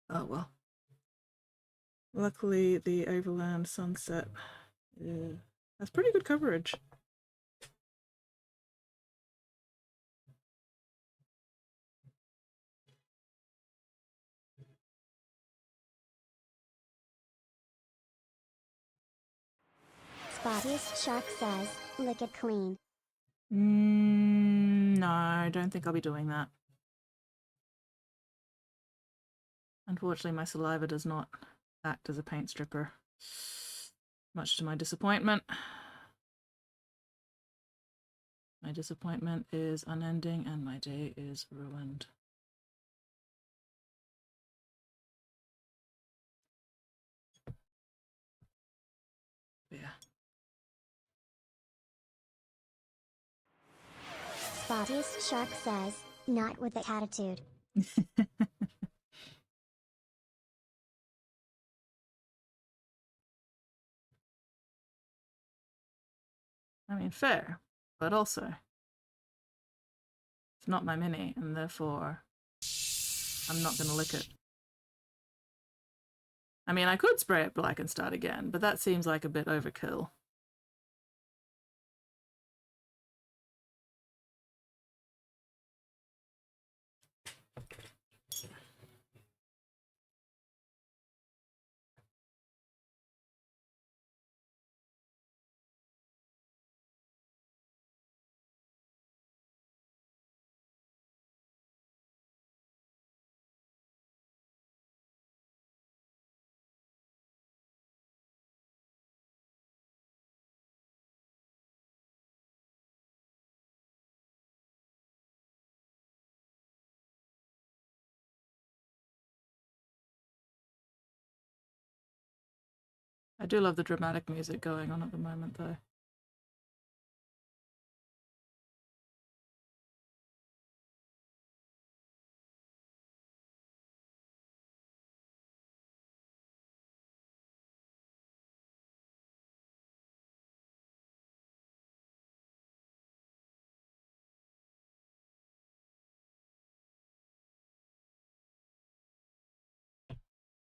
Oh well. Luckily, the Overland Sunset has pretty good coverage. Spottiest Shark says, lick it clean. No, I don't think I'll be doing that. Unfortunately, my saliva does not act as a paint stripper, much to my disappointment. My disappointment is unending and my day is ruined. But yeah. Spottiest Shark says, not with the attitude. I mean, fair, but also, it's not my mini, and therefore, I'm not going to lick it. I mean, I could spray it black and start again, but that seems like a bit overkill. I do love the dramatic music going on at the moment, though.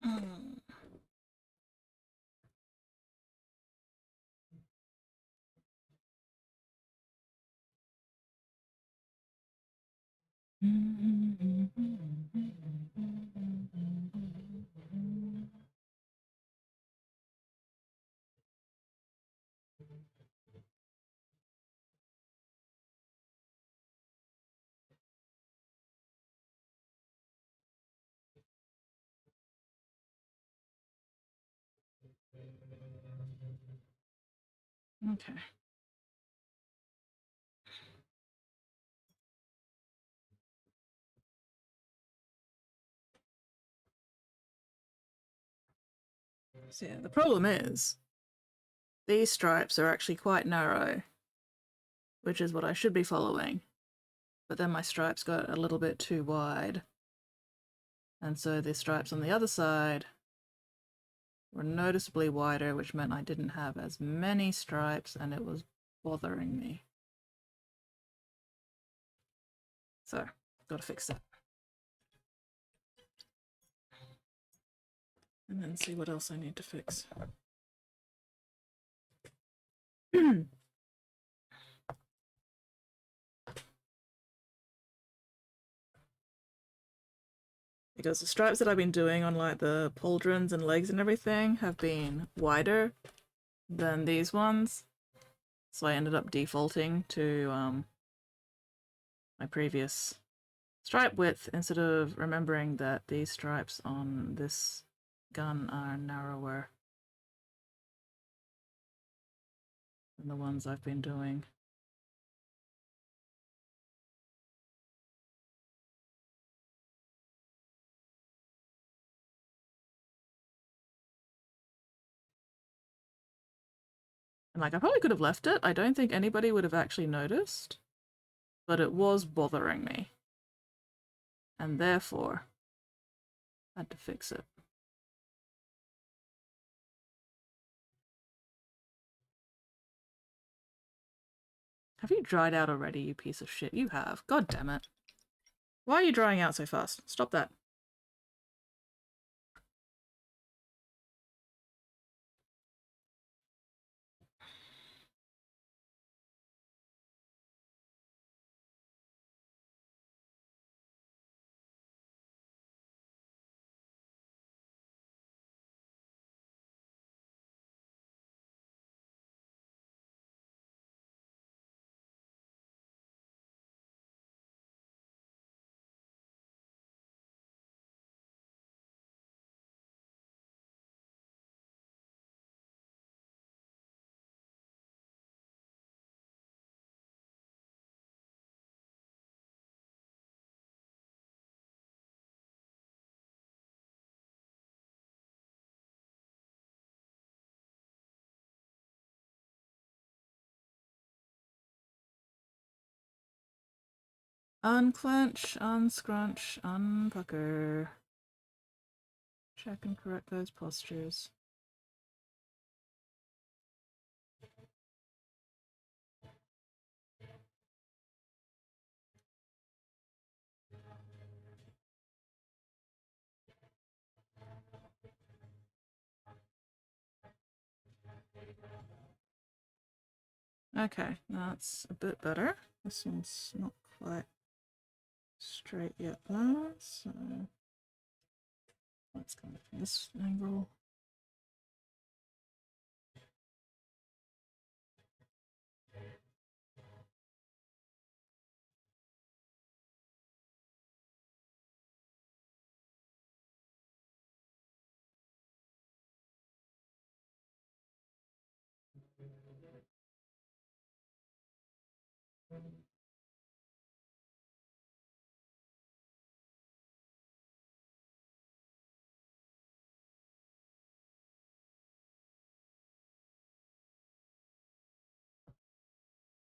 Mm. Okay. So yeah, the problem is these stripes are actually quite narrow, which is what I should be following. But then my stripes got a little bit too wide. And so the stripes on the other side were noticeably wider, which meant I didn't have as many stripes and it was bothering me. So, gotta fix that. And then see what else I need to fix. Because the stripes that I've been doing on like the pauldrons and legs and everything have been wider than these ones. So I ended up defaulting to my previous stripe width instead of remembering that these stripes on this gun are narrower than the ones I've been doing. And like, I probably could have left it. I don't think anybody would have actually noticed, but it was bothering me. And therefore, I had to fix it. Have you dried out already, you piece of shit? You have. God damn it. Why are you drying out so fast? Stop that. Unclench, unscrunch, unpucker. Check and correct those postures. Okay, that's a bit better. This one's not quite straight yet though, so let's go from this angle.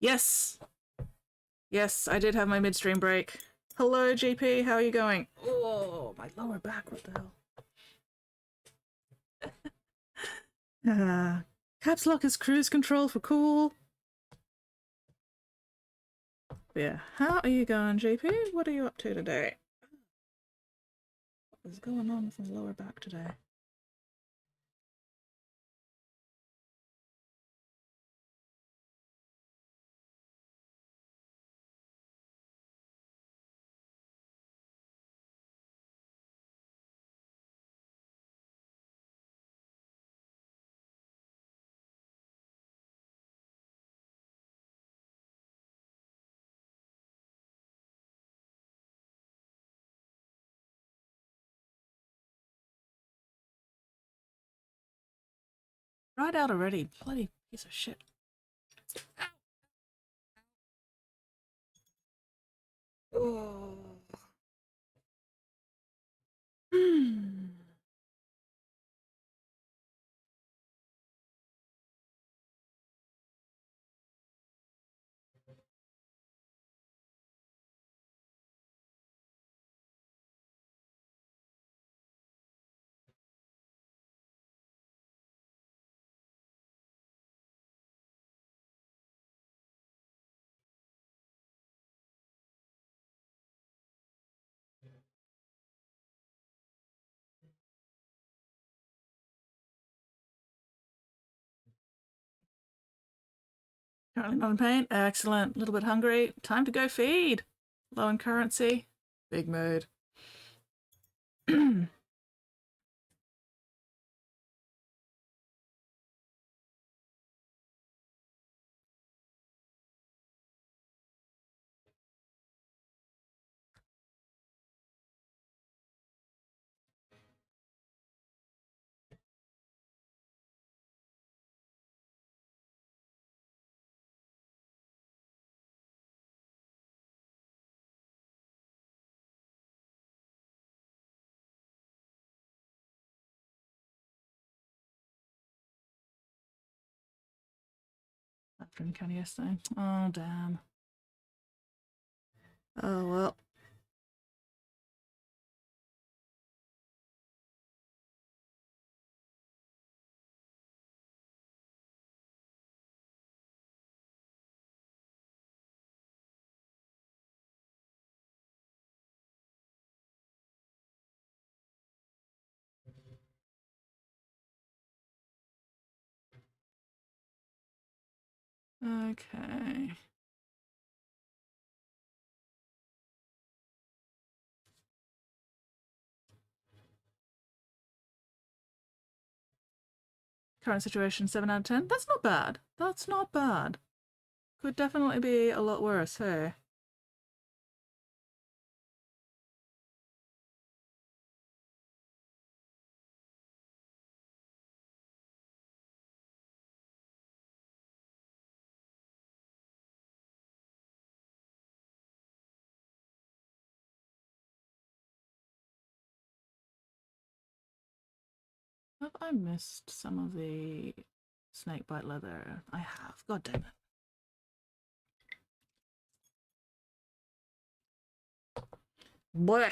Yes! Yes, I did have my midstream break. Hello, GP, how are you going? Oh, my lower back, what the hell? Caps lock is cruise control for cool. Yeah, how are you going, GP? What are you up to today? What is going on with my lower back today? Right out already, bloody piece of shit. Oh. Currently not in pain. Excellent. A little bit hungry. Time to go feed. Low in currency. Big mood. After uncanny yesterday. Oh, damn. Oh, well. Okay. Current situation, 7 out of 10. That's not bad. That's not bad. Could definitely be a lot worse, hey? Have I missed some of the snakebite leather? I have. God damn it. Boy.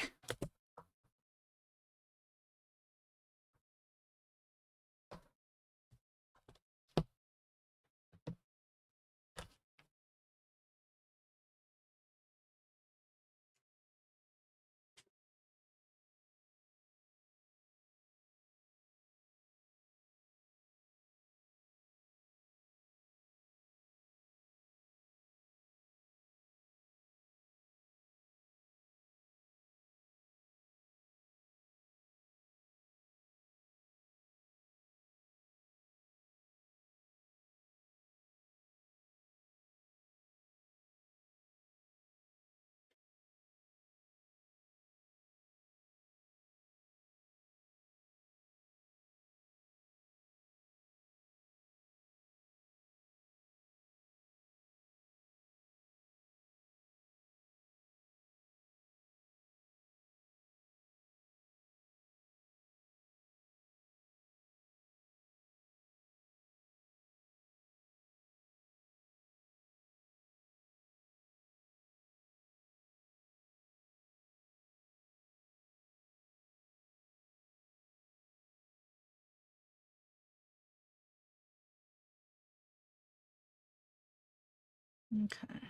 Okay.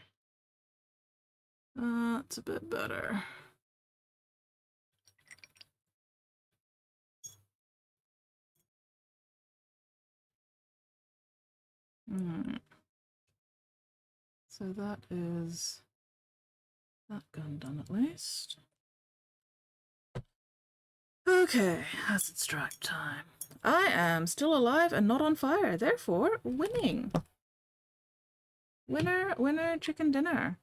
That's a bit better. So that is that gun done at least. Okay, acid strike time. I am still alive and not on fire, therefore winning. Winner, winner, chicken dinner.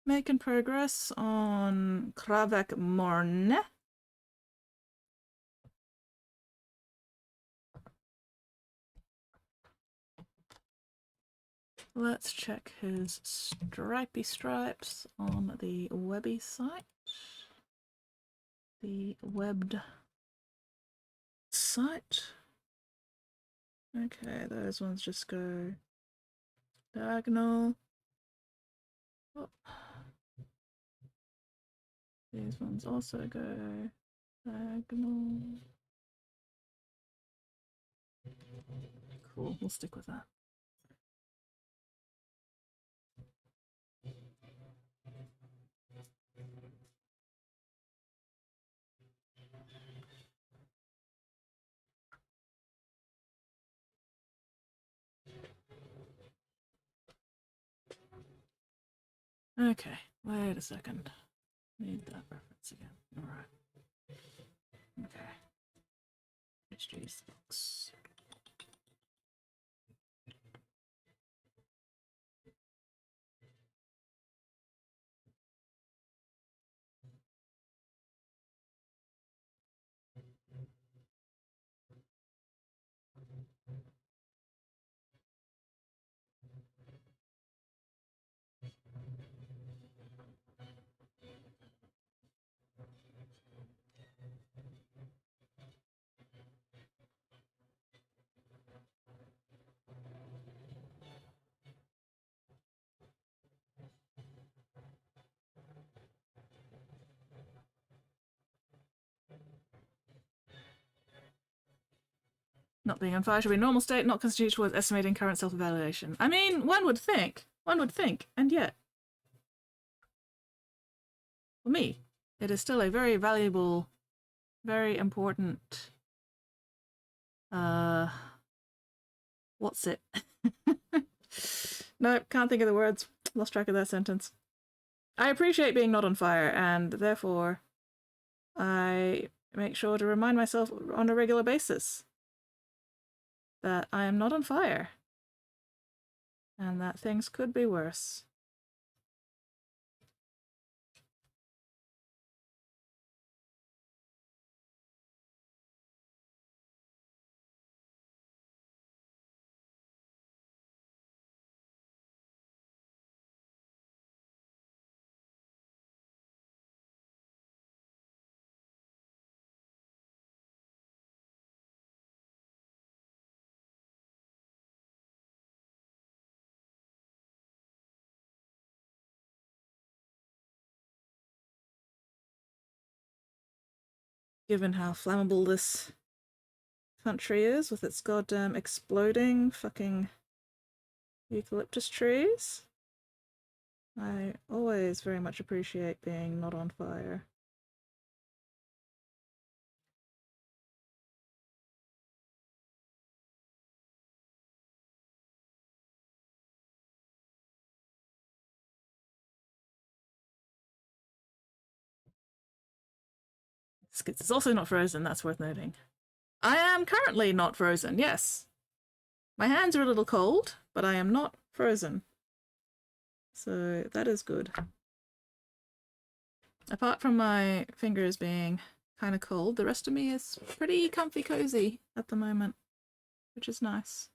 Making progress on Kravek Morne. Let's check his stripy stripes on the Webby site. The webbed site. Okay, those ones just go diagonal. Oh. These ones also go diagonal. Cool, we'll stick with that. Okay, wait a second. Need that reference again. Alright. Okay. HG6. Not being on fire should be a normal state, not constitute towards estimating current self-evaluation. I mean, one would think, and yet, for me, it is still a very valuable, very important, what's it? Nope, can't think of the words. Lost track of that sentence. I appreciate being not on fire, and therefore, I make sure to remind myself on a regular basis that I am not on fire, and that things could be worse. Given how flammable this country is with its goddamn exploding fucking eucalyptus trees, I always very much appreciate being not on fire. Skits is also not frozen, that's worth noting. I am currently not frozen, yes. My hands are a little cold, but I am not frozen. So that is good. Apart from my fingers being kind of cold, the rest of me is pretty comfy cozy at the moment, which is nice.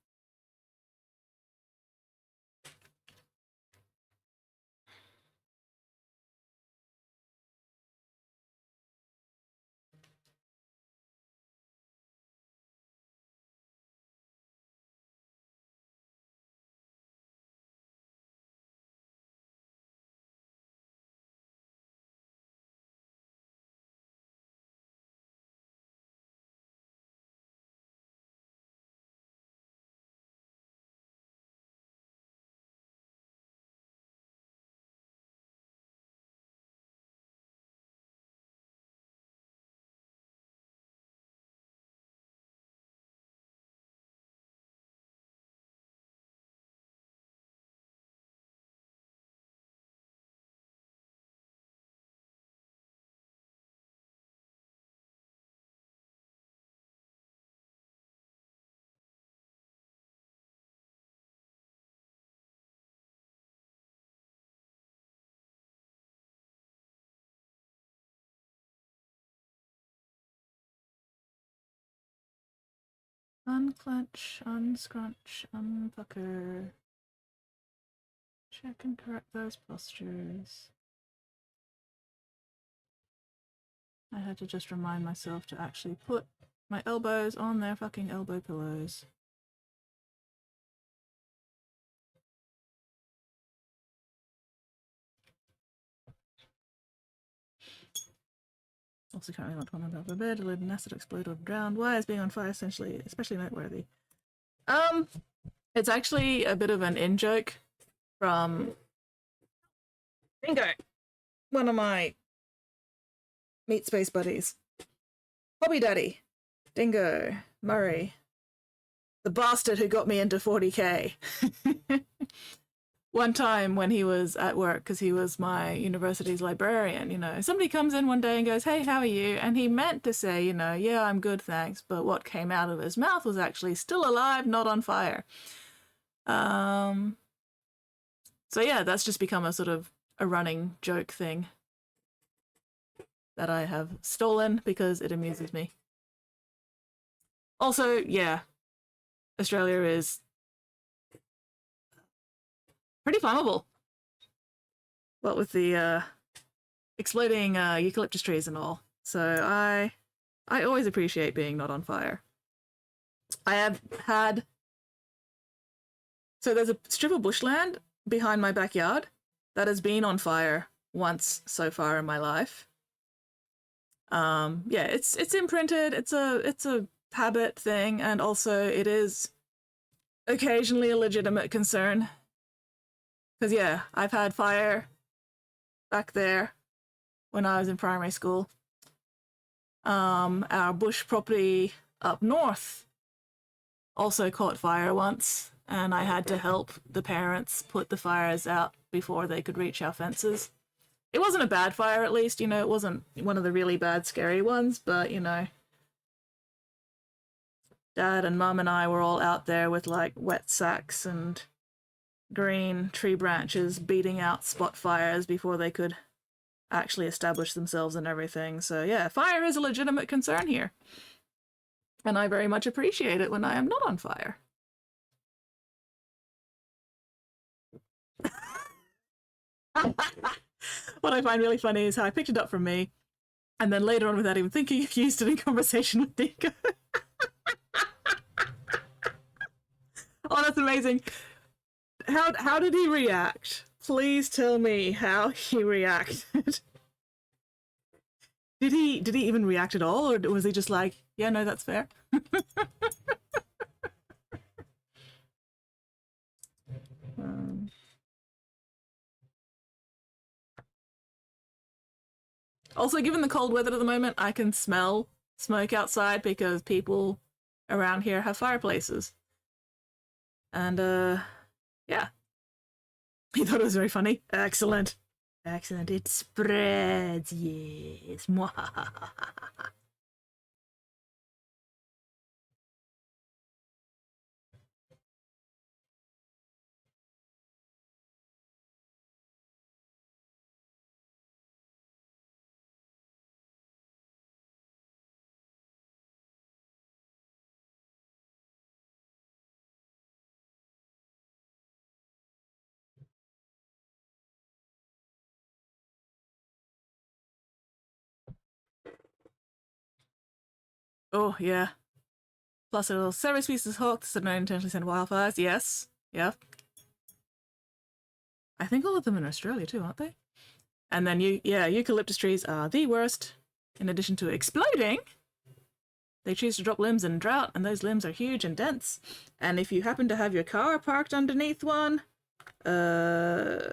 Unclench, unscrunch, unpucker. Check and correct those postures. I had to just remind myself to actually put my elbows on their fucking elbow pillows. Also currently not on top of a bed, a lead an acid explode or drowned. Why is being on fire essentially, especially noteworthy? It's actually a bit of an in-joke from Bingo, one of my meat space buddies. Hobby Daddy, Dingo, Murray, the bastard who got me into 40k. One time when he was at work, because he was my university's librarian, you know, somebody comes in one day and goes, "Hey, how are you?" And he meant to say, you know, "Yeah, I'm good, thanks." But what came out of his mouth was actually "still alive, not on fire." So yeah, that's just become a sort of a running joke thing that I have stolen because it amuses me. Also, yeah, Australia is pretty flammable. What with the exploding eucalyptus trees and all. So I always appreciate being not on fire. I have had... So there's a strip of bushland behind my backyard that has been on fire once so far in my life. Yeah, it's imprinted. It's a habit thing, and also it is occasionally a legitimate concern. Because yeah, I've had fire back there when I was in primary school. Our bush property up north also caught fire once, and I had to help the parents put the fires out before they could reach our fences. It wasn't a bad fire, at least, you know, it wasn't one of the really bad, scary ones, but, you know, Dad and Mum and I were all out there with, like, wet sacks and green tree branches beating out spot fires before they could actually establish themselves and everything. So, yeah, fire is a legitimate concern here. And I very much appreciate it when I am not on fire. What I find really funny is how I picked it up from me, and then later on, without even thinking, used it in conversation with Nico. Oh, that's amazing. How did he react? Please tell me how he reacted. Did he even react at all, or was he just like, "Yeah, no, that's fair"? Also, given the cold weather at the moment, I can smell smoke outside because people around here have fireplaces. And, yeah. He thought it was very funny. Excellent. Excellent. It spreads, yes. Oh, yeah. Plus, it'll several species of hawks that don't intentionally send wildfires. Yes. Yeah. I think all of them in Australia too, aren't they? And then eucalyptus trees are the worst. In addition to exploding, they choose to drop limbs in drought, and those limbs are huge and dense. And if you happen to have your car parked underneath one, you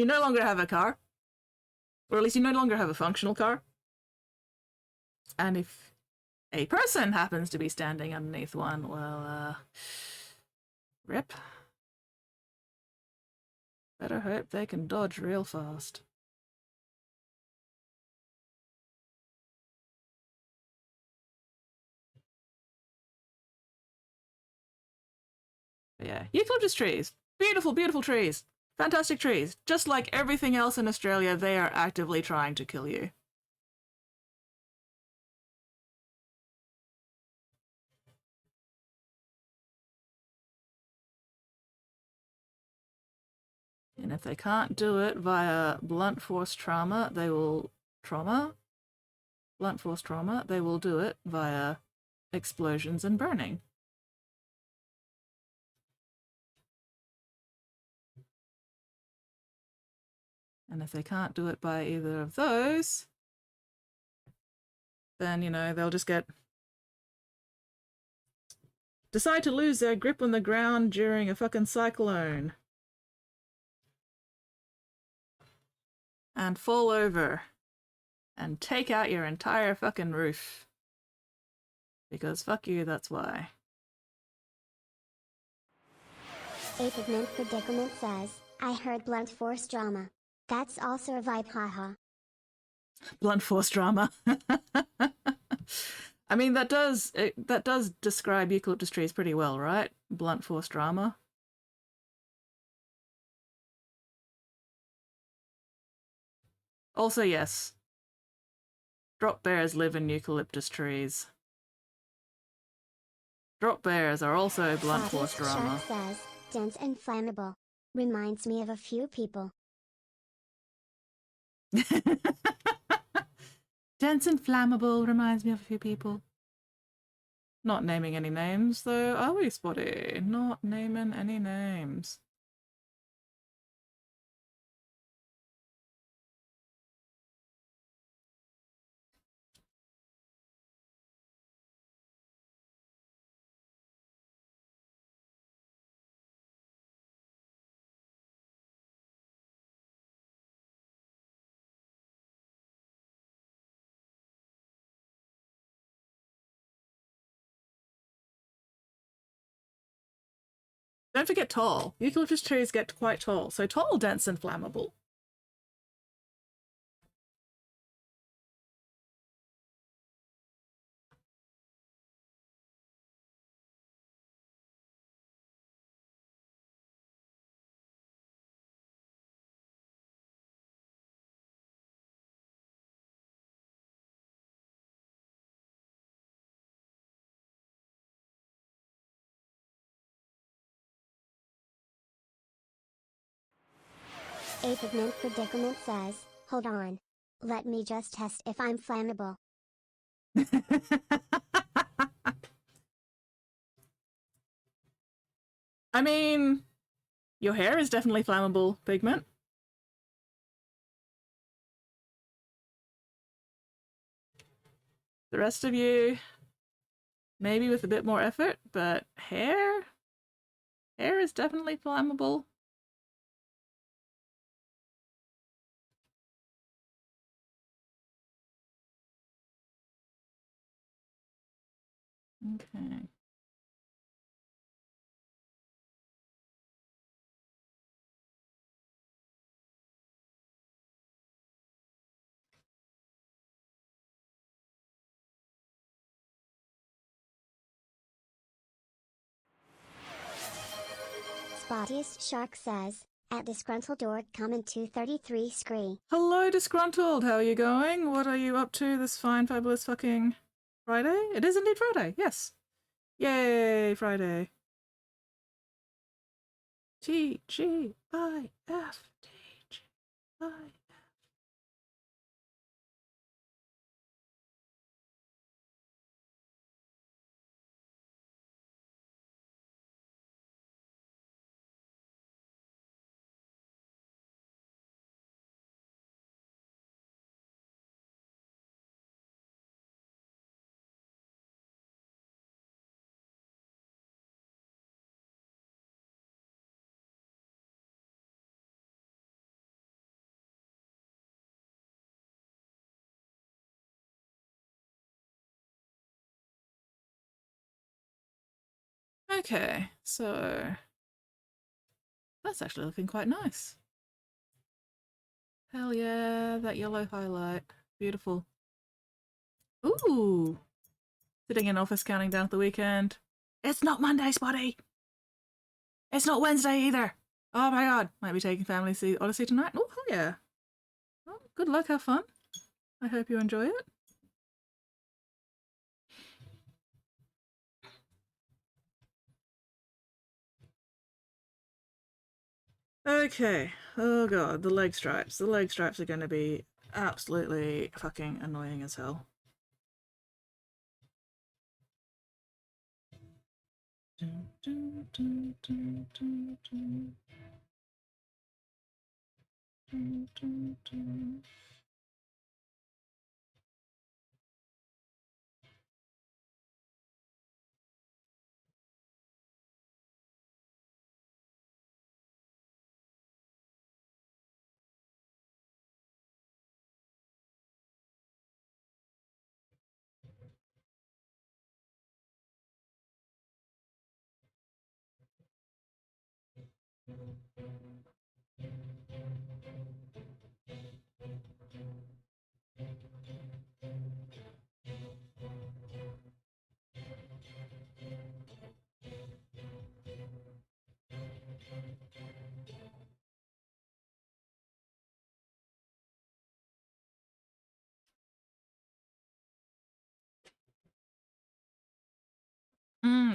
no longer have a car. Or at least you no longer have a functional car. And if a person happens to be standing underneath one, well, rip. Better hope they can dodge real fast. But yeah, eucalyptus trees. Beautiful, beautiful trees. Fantastic trees. Just like everything else in Australia, they are actively trying to kill you. And if they can't do it via blunt force trauma, they will blunt force trauma, they will do it via explosions and burning. And if they can't do it by either of those, then, you know, they'll just decide to lose their grip on the ground during a fucking cyclone. And fall over. And take out your entire fucking roof. Because fuck you, that's why. A Pigment Predicament says, I heard blunt force drama. That's also a vibe, haha. Blunt force drama. I mean, that does describe eucalyptus trees pretty well, right? Blunt force drama. Also, yes. Drop bears live in eucalyptus trees. Drop bears are also blunt force drama. Shark says, dense and flammable. Reminds me of a few people. Dense and flammable reminds me of a few people. Not naming any names, though, are we, Spotty? Not naming any names. Don't forget tall. Eucalyptus trees get quite tall, so tall, dense, and flammable. A Pigment Predicament says, hold on. Let me just test if I'm flammable. I mean, your hair is definitely flammable, Pigment. The rest of you, maybe with a bit more effort, but hair is definitely flammable. Okay. Spottiest Shark says, at disgruntled org comment 233 scree. Hello, Disgruntled. How are you going? What are you up to this fine, fabulous fucking Friday? It is indeed Friday, yes. Yay, Friday. TGIF. TGIF. Okay, so that's actually looking quite nice. Hell yeah, that yellow highlight. Beautiful. Ooh. Sitting in office counting down to the weekend. It's not Monday, Spotty! It's not Wednesday either! Oh my god. Might be taking family to see Odyssey tonight. Oh, hell yeah. Well, good luck, have fun. I hope you enjoy it. Okay. Oh god, the leg stripes. The leg stripes are going to be absolutely fucking annoying as hell.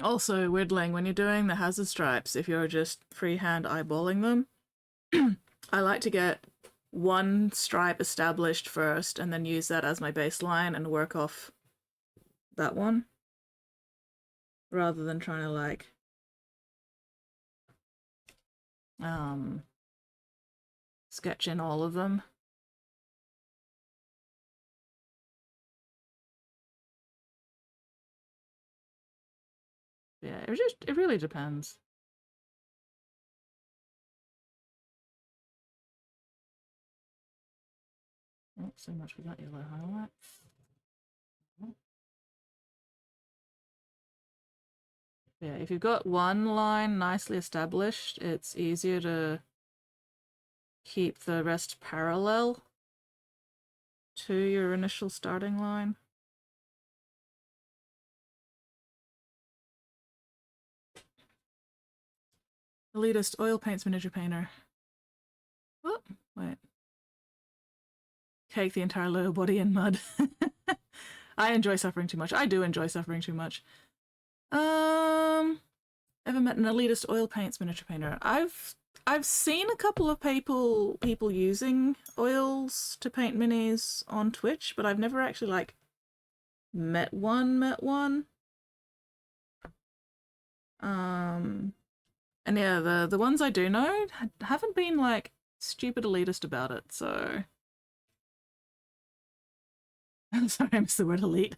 Also, whittling, when you're doing the hazard stripes, if you're just freehand eyeballing them, I like to get one stripe established first and then use that as my baseline and work off that one, rather than trying to like sketch in all of them. Yeah, it really depends. Not so much with that yellow highlight. Yeah, if you've got one line nicely established, it's easier to keep the rest parallel to your initial starting line. Elitist oil paints miniature painter. Oh, wait. Cake the entire lower body in mud. I enjoy suffering too much. I do enjoy suffering too much. Ever met an elitist oil paints miniature painter? I've seen a couple of people using oils to paint minis on Twitch, but I've never actually like met one. And yeah, the ones I do know haven't been like stupid elitist about it, so I'm sorry, I missed the word elite.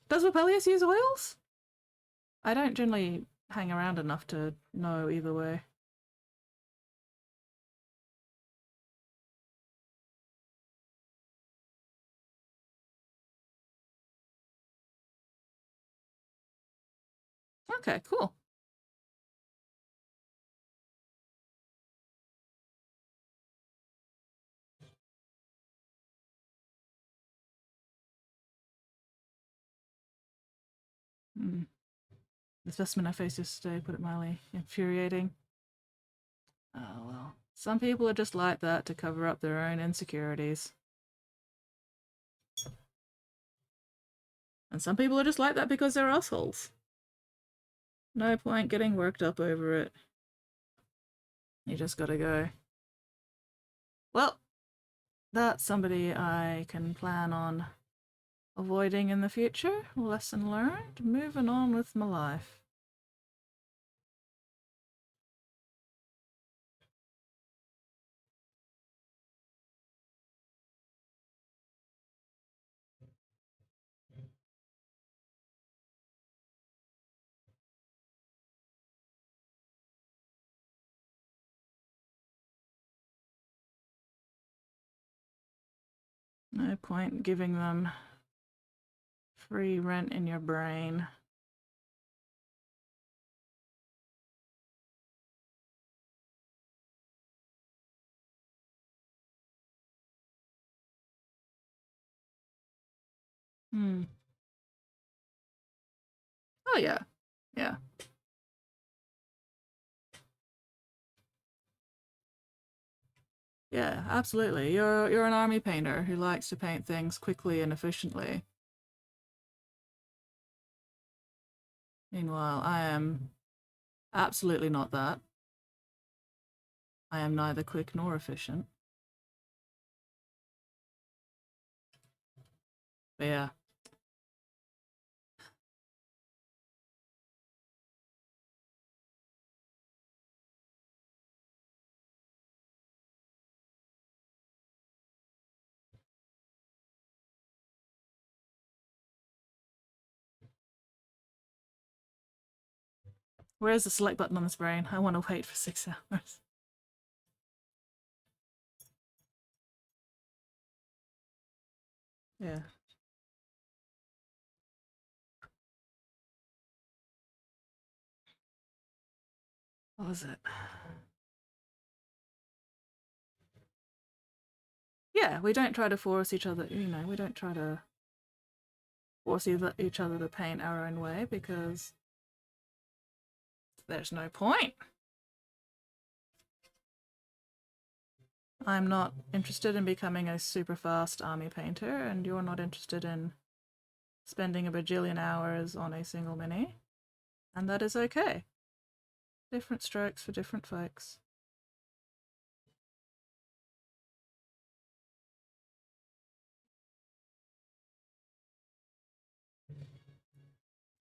Does Vapelius use oils? I don't generally hang around enough to know either way. Okay, cool. The specimen I faced yesterday, put it mildly, infuriating. Oh well. Some people are just like that to cover up their own insecurities. And some people are just like that because they're assholes. No point getting worked up over it. You just gotta go, well, that's somebody I can plan on avoiding in the future. Lesson learned. Moving on with my life. No point giving them free rent in your brain. Oh yeah. Yeah. Yeah, absolutely. You're an army painter who likes to paint things quickly and efficiently. Meanwhile, I am absolutely not that. I am neither quick nor efficient. But yeah. Where's the select button on this brain? I want to wait for 6 hours. Yeah. What was it? Yeah, we don't try to force each other, you know, we don't try to force each other to paint our own way because there's no point. I'm not interested in becoming a super fast army painter, and you're not interested in spending a bajillion hours on a single mini, and that is okay. Different strokes for different folks.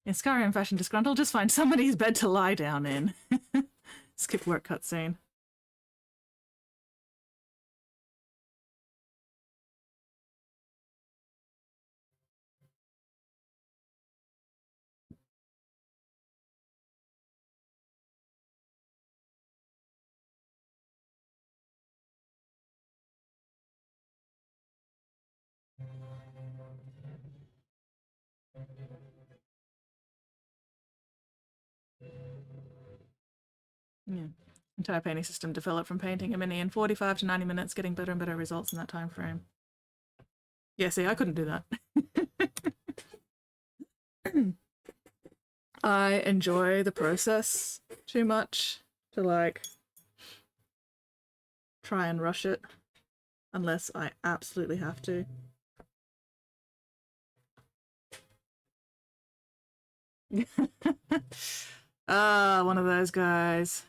In Skyrim fashion disgruntled, just find somebody's bed to lie down in. Skip work cutscene. Yeah. Entire painting system developed from painting a mini in 45 to 90 minutes, getting better and better results in that time frame. Yeah, see, I couldn't do that. I enjoy the process too much to like try and rush it unless I absolutely have to. Ah, one of those guys.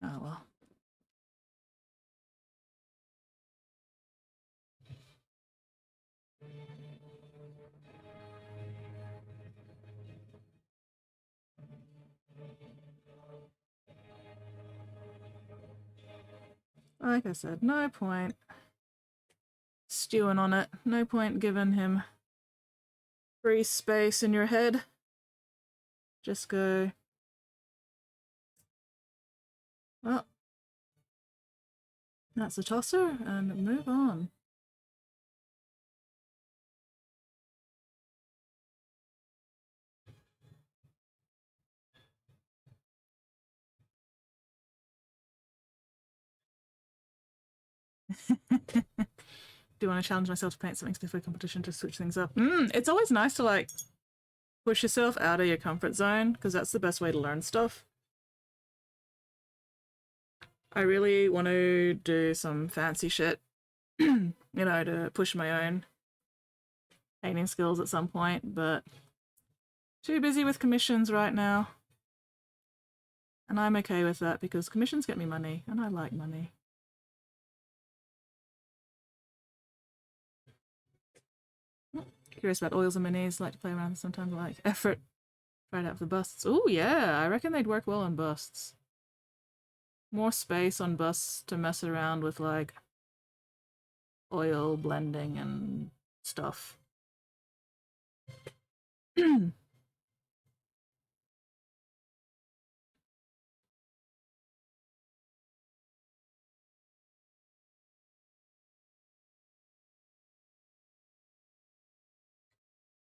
Oh well. Like I said, no point stewing on it. No point giving him free space in your head. Just go. Well, that's a tosser, and move on. Do want to challenge myself to paint something specific competition to switch things up? It's always nice to like push yourself out of your comfort zone because that's the best way to learn stuff. I really want to do some fancy shit, you know, to push my own painting skills at some point, but too busy with commissions right now. And I'm okay with that because commissions get me money, and I like money. Curious about oils and minis, like to play around sometimes, like effort. Try it out for busts. Oh yeah, I reckon they'd work well on busts. More space on busts to mess around with like oil blending and stuff.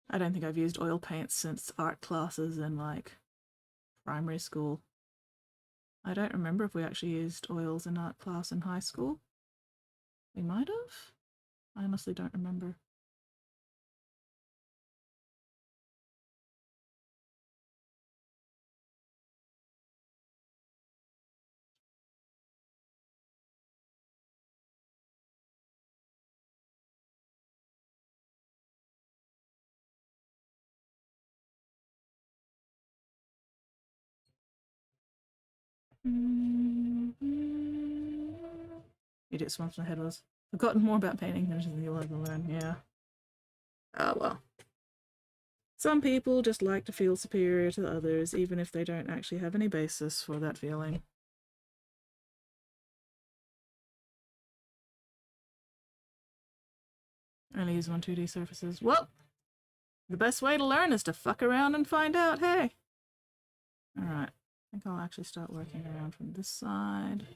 I don't think I've used oil paints since art classes in like primary school. I don't remember if we actually used oils in art class in high school. We might have. I honestly don't remember. Idiot swamps my head was. I've gotten more about painting than you'll ever learn, yeah. Oh well. Some people just like to feel superior to others, even if they don't actually have any basis for that feeling. Only use 2D surfaces. Well, the best way to learn is to fuck around and find out, hey! Alright, I think I'll actually start working around from this side.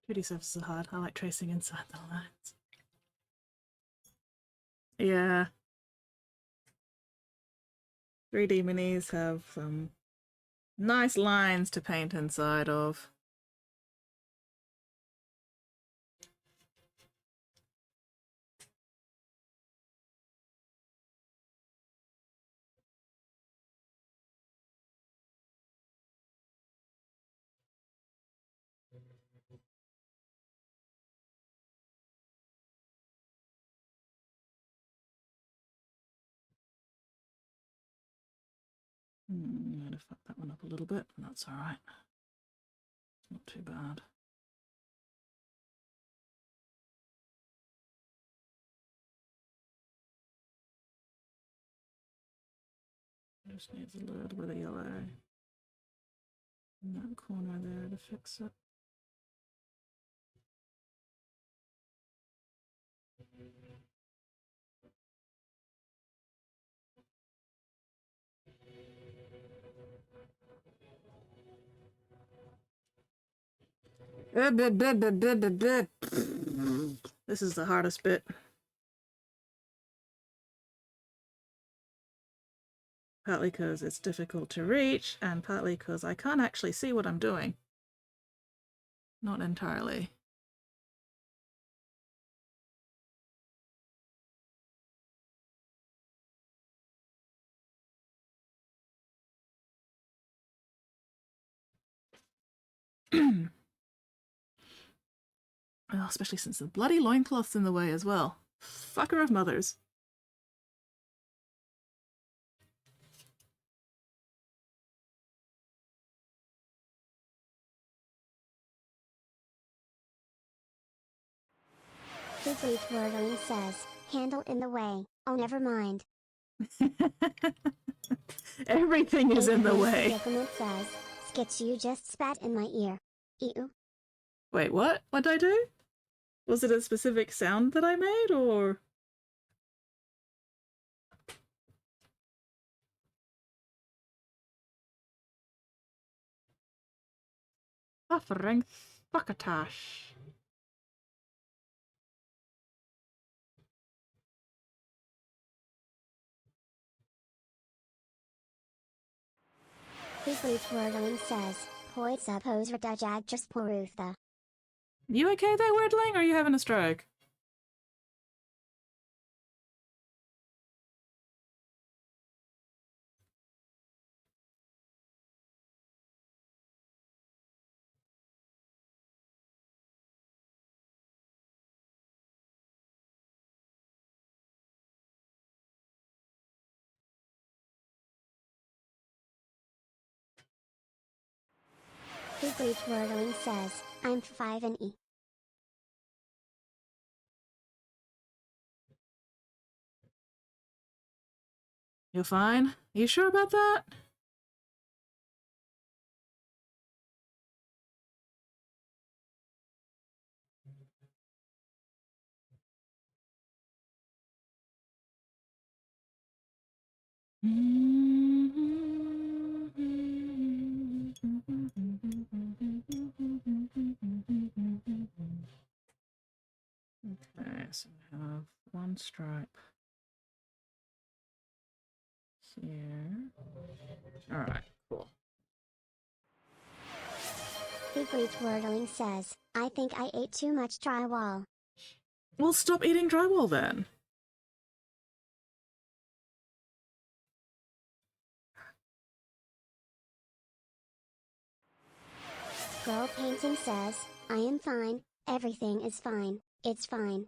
Pretty surfaces are hard. I like tracing inside the lines. Yeah. 3D minis have some nice lines to paint inside of. I'm gonna fuck that one up a little bit, but that's alright. It's not too bad. Just needs a little bit of yellow in that corner there to fix it. This is the hardest bit. Partly because it's difficult to reach, and partly because I can't actually see what I'm doing. Not entirely. Well, especially since the bloody loincloth's in the way as well. Fucker of mothers. Fizzly Twirling says, handle in the way. Oh, never mind. Everything is in the way. Predicament says, Skits, you just spat in my ear. Ew. Wait, what? What'd I do? Was it a specific sound that I made, or...? Stuffering fuckatash. Fizzly Twirling says, Poisa poser dajag just porutha. You okay there, Wordling, or are you having a stroke? Fizzly Twirling says, I'm 5 and E. You're fine? Are you sure about that? Okay, so we have one stripe here. Alright, cool. Secret Wordling says, I think I ate too much drywall. Well, stop eating drywall then. Girl Painting says, I am fine, everything is fine, it's fine.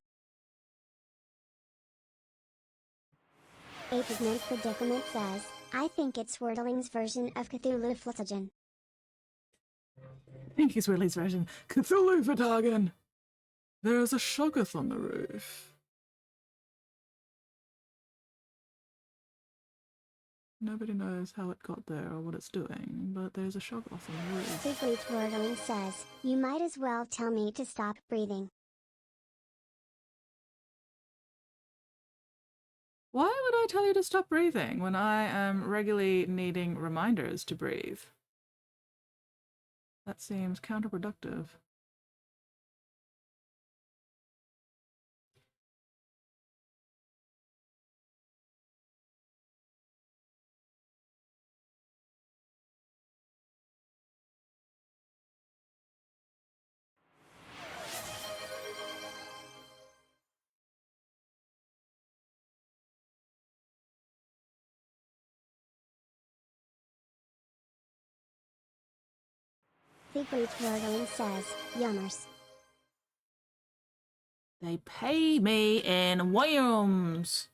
A Pigment Predicament says, I think it's Wordling's version of Cthulhu Flutagen. I think he's Willie's version. Cthulhu Vertagen! There's a shoggoth on the roof. Nobody knows how it got there or what it's doing, but there's a shoggoth on the roof. Secret Wordling says, you might as well tell me to stop breathing. Why would I tell you to stop breathing when I am regularly needing reminders to breathe? That seems counterproductive. Secret Wordling says, yummers. They pay me in worms.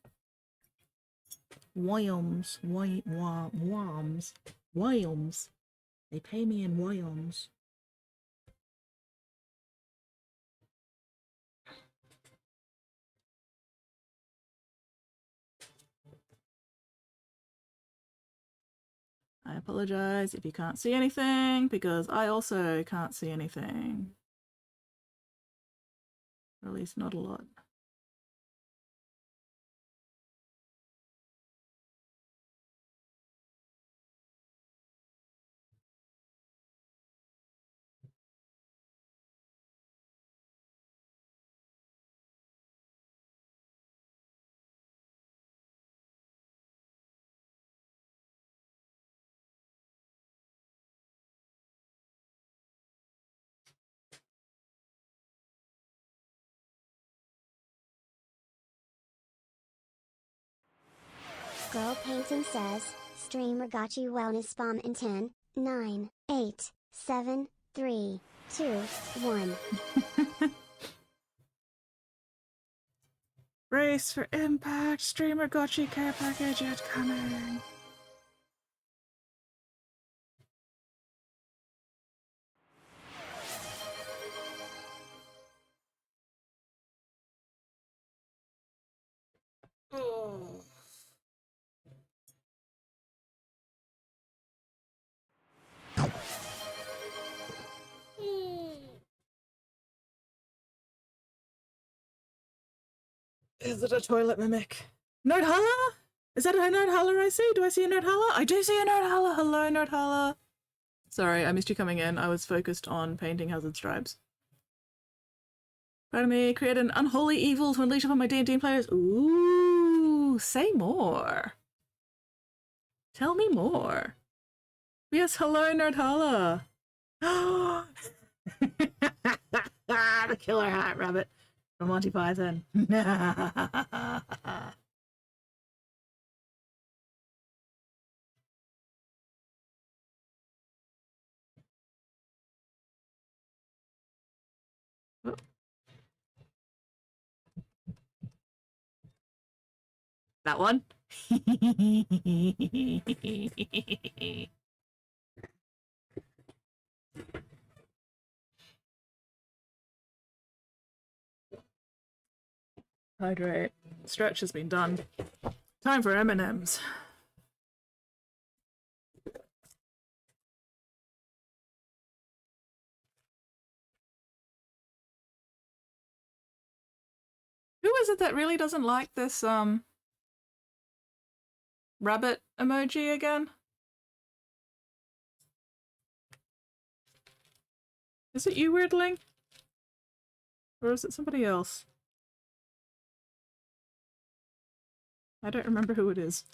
Worms. Worms. Worms. They pay me in worms. I apologize if you can't see anything, because I also can't see anything. Or at least not a lot. Girl Painting says, streamer got you wellness bomb in 10, 9, 8, 7, 3, 2, 1. Brace for impact. Streamer gotcha care package yet coming. Oh. Is it a toilet mimic? Nerd Holla? Is that a Nerd Holla I see? Do I see a Nerd Holla? I do see a Nerd Holla! Hello, Nerd Holla! Sorry, I missed you coming in. I was focused on painting Hazard Stripes. Pardon me, create an unholy evil to unleash upon my D&D players. Ooh, say more. Tell me more. Yes, hello, Nerd Holla. The killer hat rabbit from Monty Python. That one? Hydrate. Stretch has been done. Time for M&Ms. Who is it that really doesn't like this, rabbit emoji again? Is it you, Weirdling? Or is it somebody else? I don't remember who it is.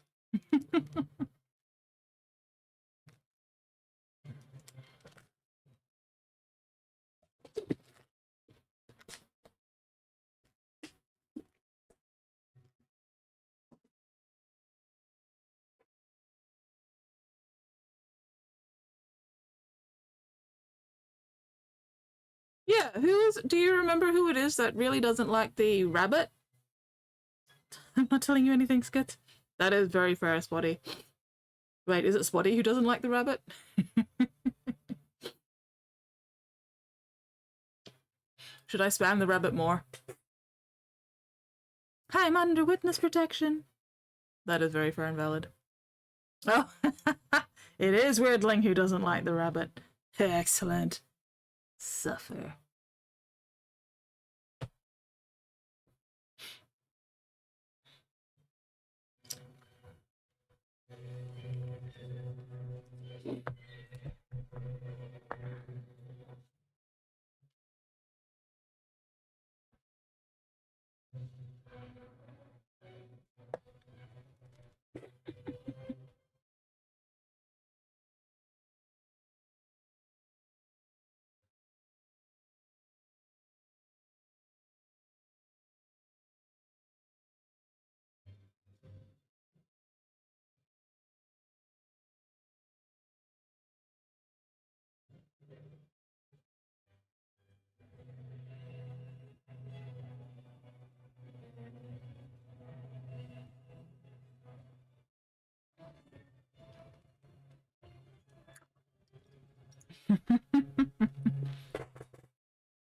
Yeah, do you remember who it is that really doesn't like the rabbit? I'm not telling you anything, Skit. That is very fair, Spotty. Wait, is it Spotty who doesn't like the rabbit? Should I spam the rabbit more? I'm under witness protection. That is very fair and valid. Oh, it is Weirdling who doesn't like the rabbit. Excellent. Suffer.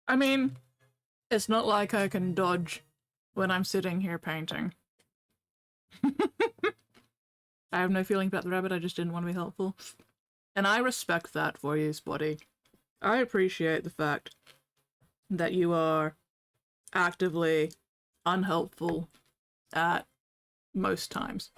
I mean, it's not like I can dodge when I'm sitting here painting. I have no feeling about the rabbit, I just didn't want to be helpful. And I respect that for you, Spotty. I appreciate the fact that you are actively unhelpful at most times.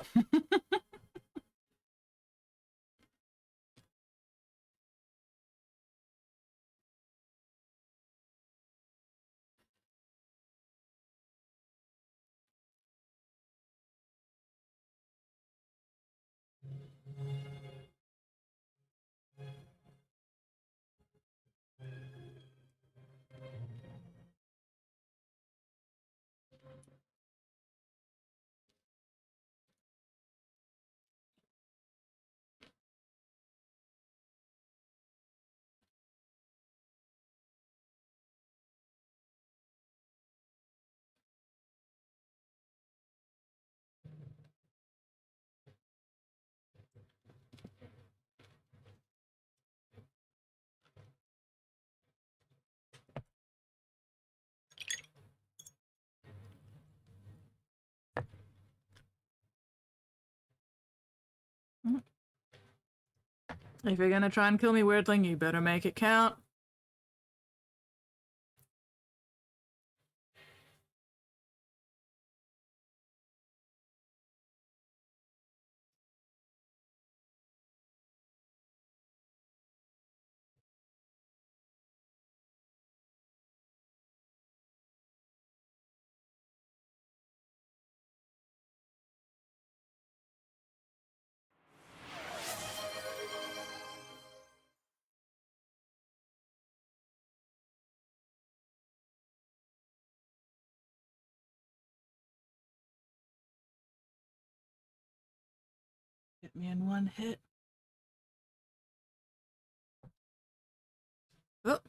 If you're gonna try and kill me, Weirdling, you better make it count. Get me in one hit. Oh,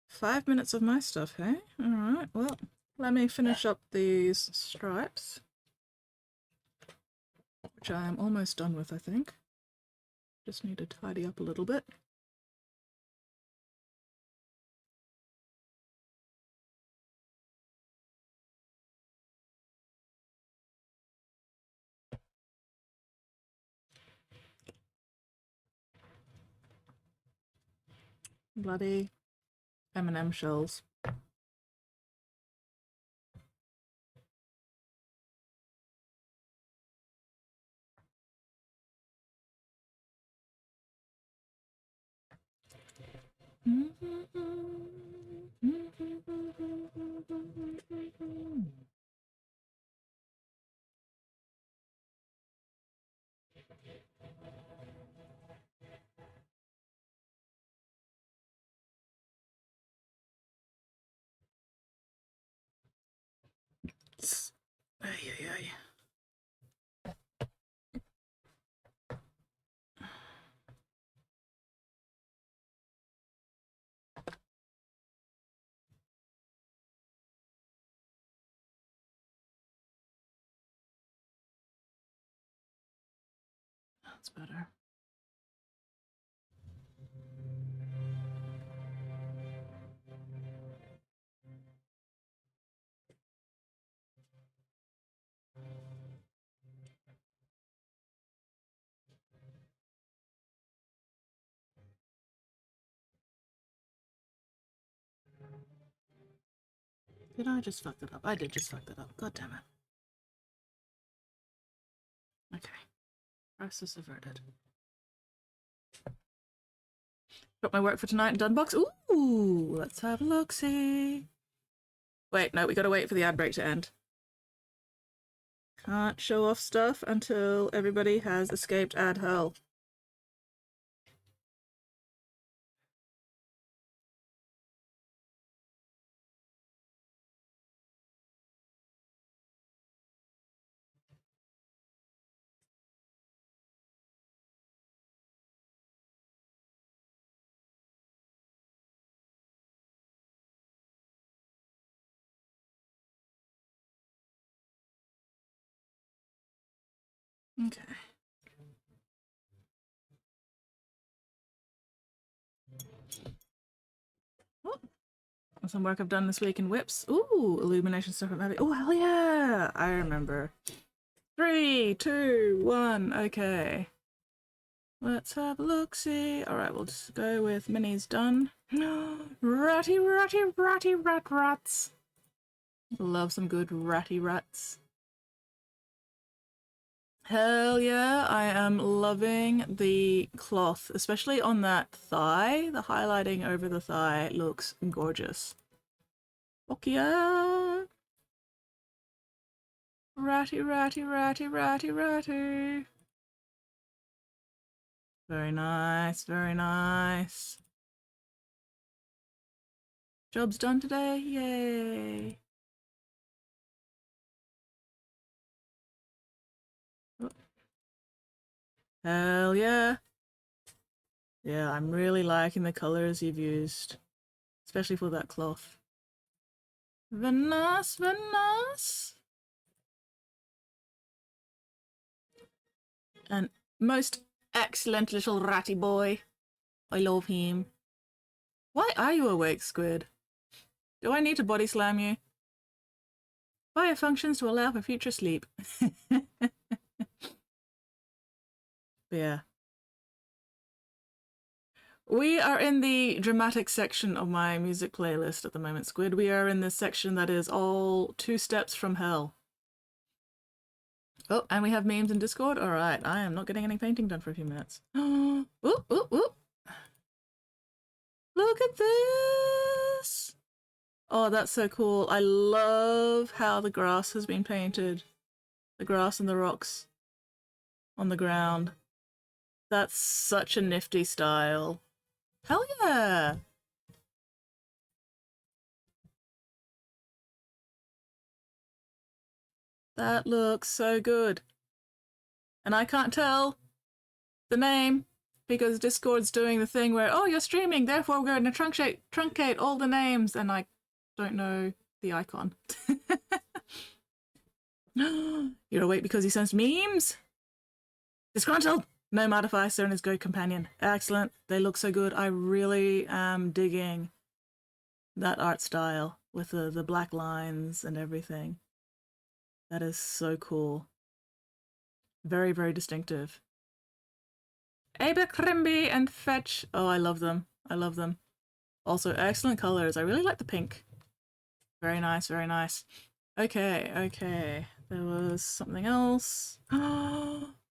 5 minutes of my stuff, hey? Alright, well, let me finish up these stripes, which I am almost done with, I think. Just need to tidy up a little bit. Bloody M&M shells. Ay, ay, ay. That's better. Did I just fuck that up? I did just fuck that up. God damn it. Okay. Process averted. Got my work for tonight and done box. Ooh, let's have a look-see. Wait, no, we gotta wait for the ad break to end. Can't show off stuff until everybody has escaped ad hell. Okay. Oh, some work I've done this week in whips. Ooh, illumination stuff I'm having. Oh, hell yeah! I remember. 3, 2, 1, okay. Let's have a look-see. Alright, we'll just go with minis done. Ratty, ratty, ratty, rat, rats. Love some good ratty rats. Hell yeah, I am loving the cloth, especially on that thigh. The highlighting over the thigh looks gorgeous. Fuck yeah! Ratty, ratty, ratty, ratty, ratty. Very nice, very nice. Job's done today, yay! Oh. Hell yeah! Yeah, I'm really liking the colours you've used, especially for that cloth. Very nice, very nice. And most excellent little ratty boy. I love him. Why are you awake, Squid? Do I need to body slam you? Fire functions to allow for future sleep. Yeah. We are in the dramatic section of my music playlist at the moment, Squid. We are in this section that is all 2 steps from hell. Oh, and we have memes in Discord? Alright, I am not getting any painting done for a few minutes. Ooh, ooh, ooh. Look at this! Oh, that's so cool. I love how the grass has been painted. The grass and the rocks on the ground. That's such a nifty style. Hell yeah! That looks so good. And I can't tell the name because Discord's doing the thing where, oh, you're streaming, therefore we're going to truncate all the names, and I don't know the icon. You're awake because he sends memes? Disgruntled! No modifier and his good companion. Excellent. They look so good. I really am digging that art style with the black lines and everything. That is so cool. Very, very distinctive. Abercrombie and Fetch. Oh, I love them. I love them. Also, excellent colors. I really like the pink. Very nice, very nice. Okay, okay. There was something else.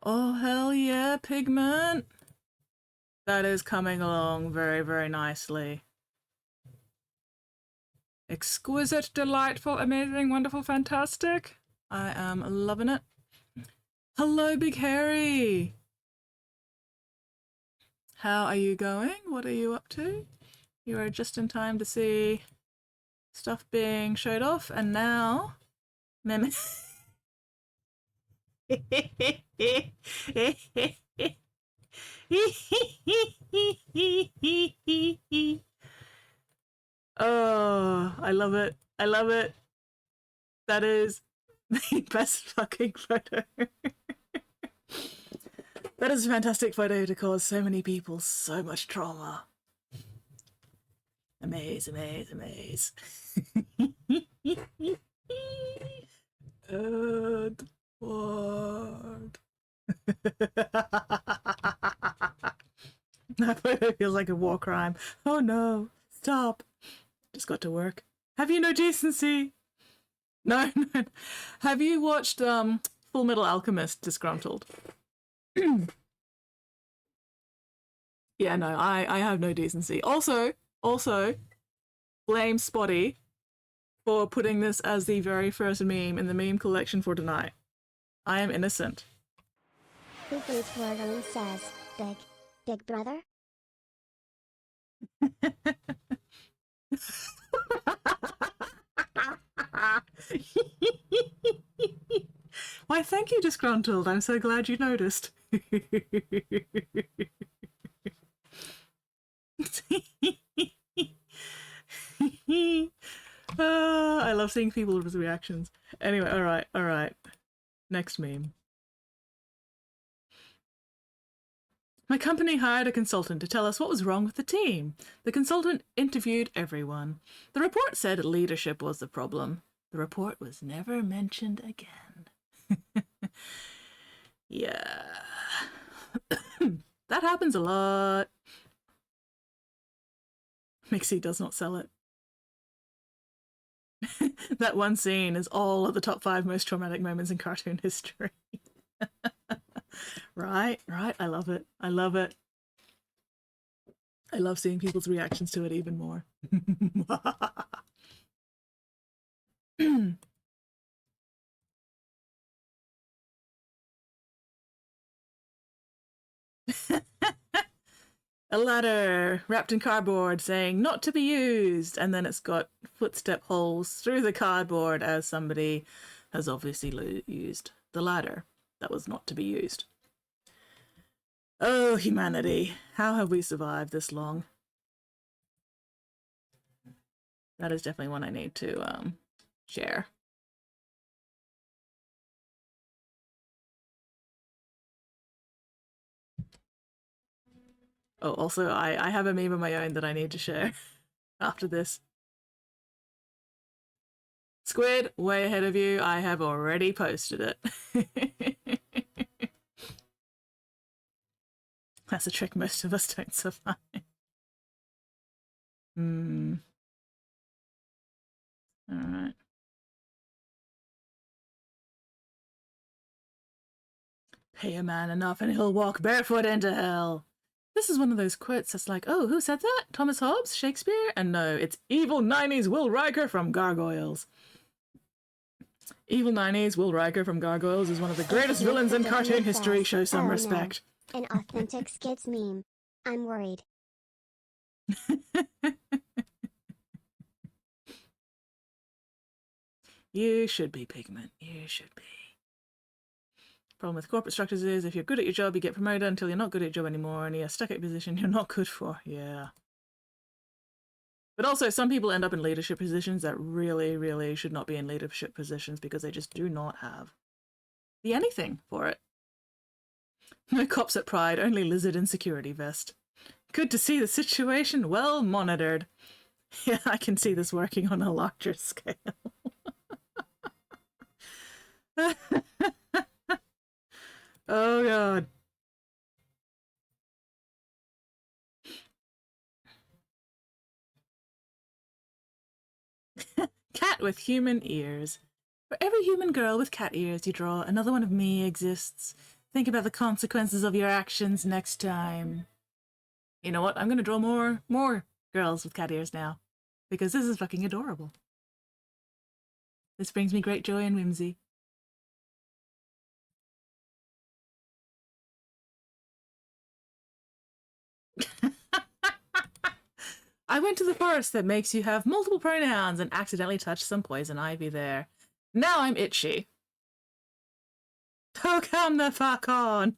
Oh, hell yeah, pigment! That is coming along very, very nicely. Exquisite, delightful, amazing, wonderful, fantastic. I am loving it. Hello, Big Harry! How are you going? What are you up to? You are just in time to see stuff being showed off, and now Mem Oh, I love it. I love it. That is the best fucking photo. That is a fantastic photo to cause so many people so much trauma. Amaze, amaze, amaze. Edward. That photo feels like a war crime. Oh no, stop. Just got to work. Have you no decency? No, no. Have you watched Full Metal Alchemist Disgruntled? Yeah, no, I have no decency. Also, blame Spotty for putting this as the very first meme in the meme collection for tonight. I am innocent. Kravek Morne says, Big brother? Why, thank you, Disgruntled. I'm so glad you noticed. I love seeing people's reactions. Anyway, alright. Next meme. My company hired a consultant to tell us what was wrong with the team. The consultant interviewed everyone. The report said leadership was the problem. The report was never mentioned again. Yeah. That happens a lot. Mixie does not sell it. That one scene is all of the top 5 most traumatic moments in cartoon history. Right. I love it. I love seeing people's reactions to it even more. A ladder wrapped in cardboard saying not to be used, and then it's got footstep holes through the cardboard as somebody has obviously used the ladder that was not to be used. Oh, humanity, how have we survived this long? That is definitely one I need to share. Oh, also, I have a meme of my own that I need to share after this. Squid, way ahead of you. I have already posted it. That's a trick most of us don't survive. Alright. Pay a man enough and he'll walk barefoot into hell. This is one of those quotes that's like, oh, who said that? Thomas Hobbes? Shakespeare? And no, it's Evil 90s Will Riker from Gargoyles. Evil 90s Will Riker from Gargoyles is one of the greatest villains in cartoon history. Show some respect. No. An authentic Skits meme. I'm worried. You should be, Pigment. You should be. Problem with corporate structures is if you're good at your job, you get promoted until you're not good at your job anymore, and you're stuck at a position you're not good for. Yeah. But also, some people end up in leadership positions that really, really should not be in leadership positions because they just do not have the anything for it. No cops at Pride, only lizard in security vest. Good to see the situation well monitored. Yeah, I can see this working on a larger scale. Oh god. Cat with human ears. For every human girl with cat ears you draw, another one of me exists. Think about the consequences of your actions next time. You know what? I'm gonna draw more girls with cat ears now. Because this is fucking adorable. This brings me great joy and whimsy. I went to the forest that makes you have multiple pronouns and accidentally touched some poison ivy there. Now I'm itchy. Oh, come the fuck on!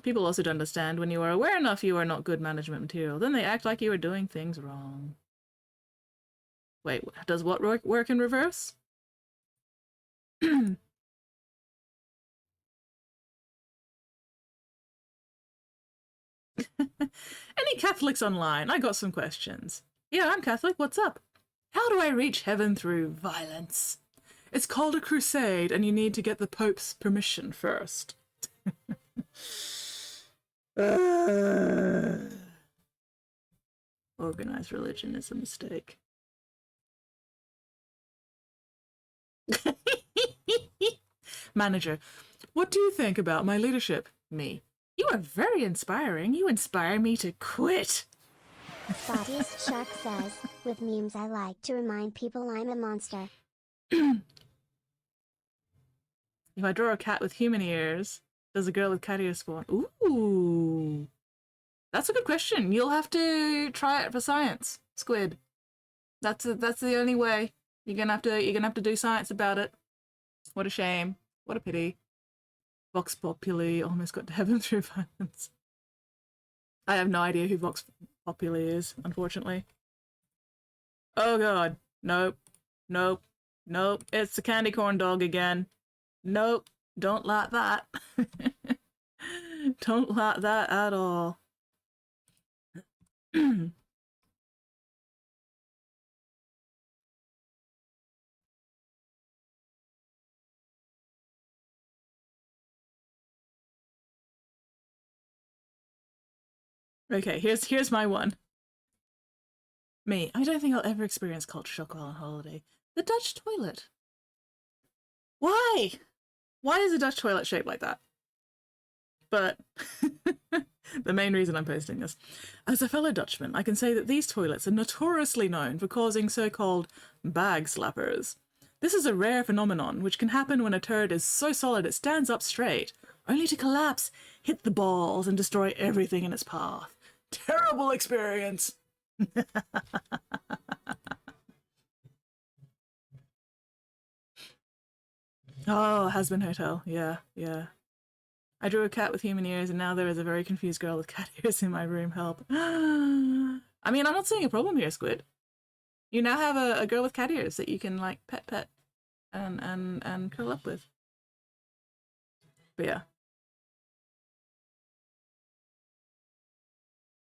People also don't understand when you are aware enough you are not good management material. Then they act like you are doing things wrong. Wait, does what work in reverse? Any Catholics online? I got some questions. Yeah, I'm Catholic. What's up? How do I reach heaven through violence? It's called a crusade, and you need to get the Pope's permission first. Organized religion is a mistake. Manager, what do you think about my leadership? Me. You are very inspiring. You inspire me to quit. Bobby's Shark says, with memes I like to remind people I'm a monster. If I draw a cat with human ears, does a girl with cat ears spawn? Ooh. That's a good question. You'll have to try it for science, Squid. That's the only way. You're gonna have to do science about it. What a shame. What a pity. Vox Populi almost got to heaven through violence. I have no idea who Vox Populi is, unfortunately. Oh god. Nope. Nope. Nope. It's the candy corn dog again. Nope. Don't like that. Don't like that at all. Okay, here's my one. Me, I don't think I'll ever experience culture shock while on holiday. The Dutch toilet. Why? Why is a Dutch toilet shaped like that? But the main reason I'm posting this. As a fellow Dutchman, I can say that these toilets are notoriously known for causing so-called bag slappers. This is a rare phenomenon which can happen when a turd is so solid it stands up straight, only to collapse, hit the balls, and destroy everything in its path. Terrible experience! Oh, Has-Been Hotel. Yeah, yeah. I drew a cat with human ears, and now there is a very confused girl with cat ears in my room. Help. I mean, I'm not seeing a problem here, Squid. You now have a girl with cat ears that you can, like, pet and curl up with. But yeah.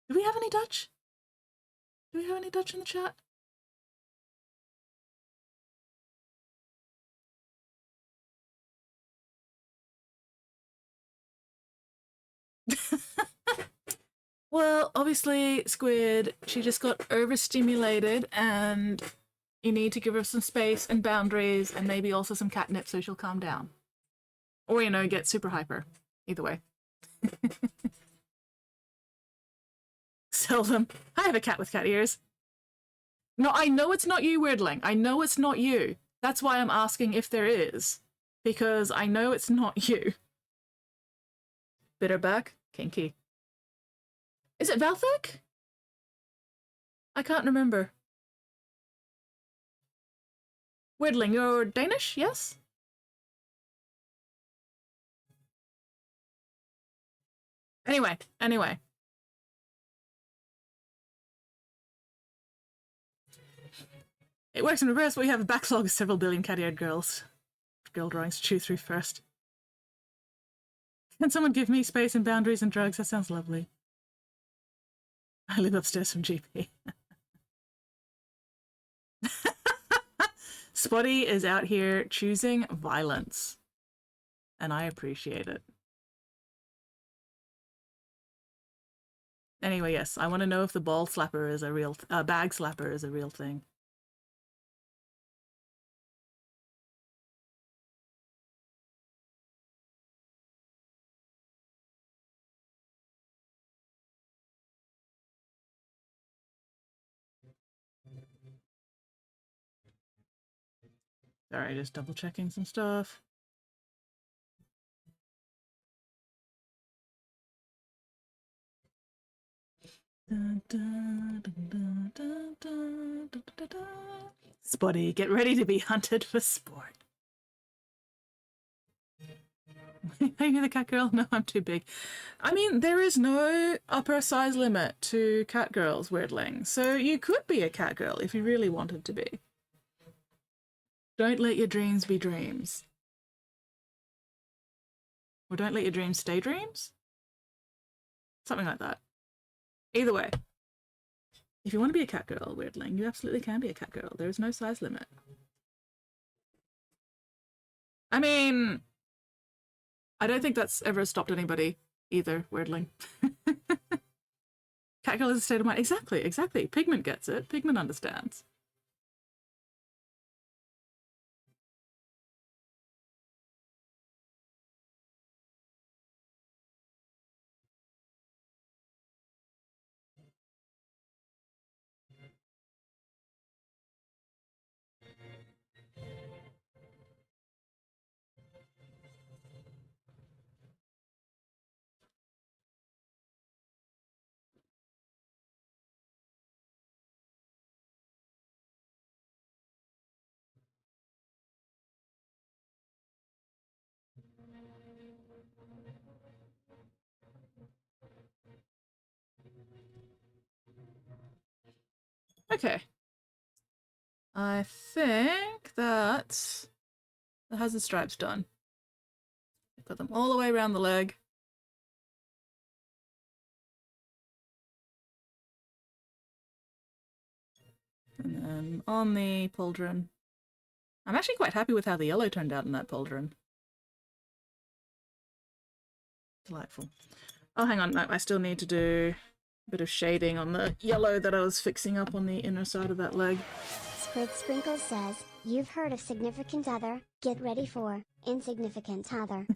Do we have any Dutch? Do we have any Dutch in the chat? Well, obviously, Squid, she just got overstimulated, and you need to give her some space and boundaries, and maybe also some catnip so she'll calm down. Or, you know, get super hyper. Either way. Sell them. I have a cat with cat ears. No, I know it's not you, Weirdling. I know it's not you. That's why I'm asking if there is. Because I know it's not you. Bitterback? Kinky. Is it Valthek? I can't remember. Weirdling, you're Danish, yes? Anyway. It works in reverse, but we have a backlog of several billion cat-eared girls. Girl drawings to chew through first. Can someone give me space and boundaries and drugs? That sounds lovely. I live upstairs from GP. Spotty is out here choosing violence. And I appreciate it. Anyway, yes, I want to know if the ball slapper is a real... bag slapper is a real thing. Sorry, just double checking some stuff. Spotty, get ready to be hunted for sport. Are you the cat girl? No, I'm too big. I mean, there is no upper size limit to cat girls, weirdling. So you could be a cat girl if you really wanted to be. Don't let your dreams be dreams. Or don't let your dreams stay dreams? Something like that. Either way, if you want to be a cat girl, weirdling, you absolutely can be a cat girl. There is no size limit. I mean, I don't think that's ever stopped anybody either, weirdling. Cat girl is a state of mind. Exactly, exactly. Pigment gets it. Pigment understands. Okay. I think that has the stripes done. Got them all the way around the leg. And then on the pauldron. I'm actually quite happy with how the yellow turned out in that pauldron. Delightful. Oh, hang on. No, I still need to do a bit of shading on the yellow that I was fixing up on the inner side of that leg. Squid Sprinkle says, you've heard of significant other, get ready for insignificant other.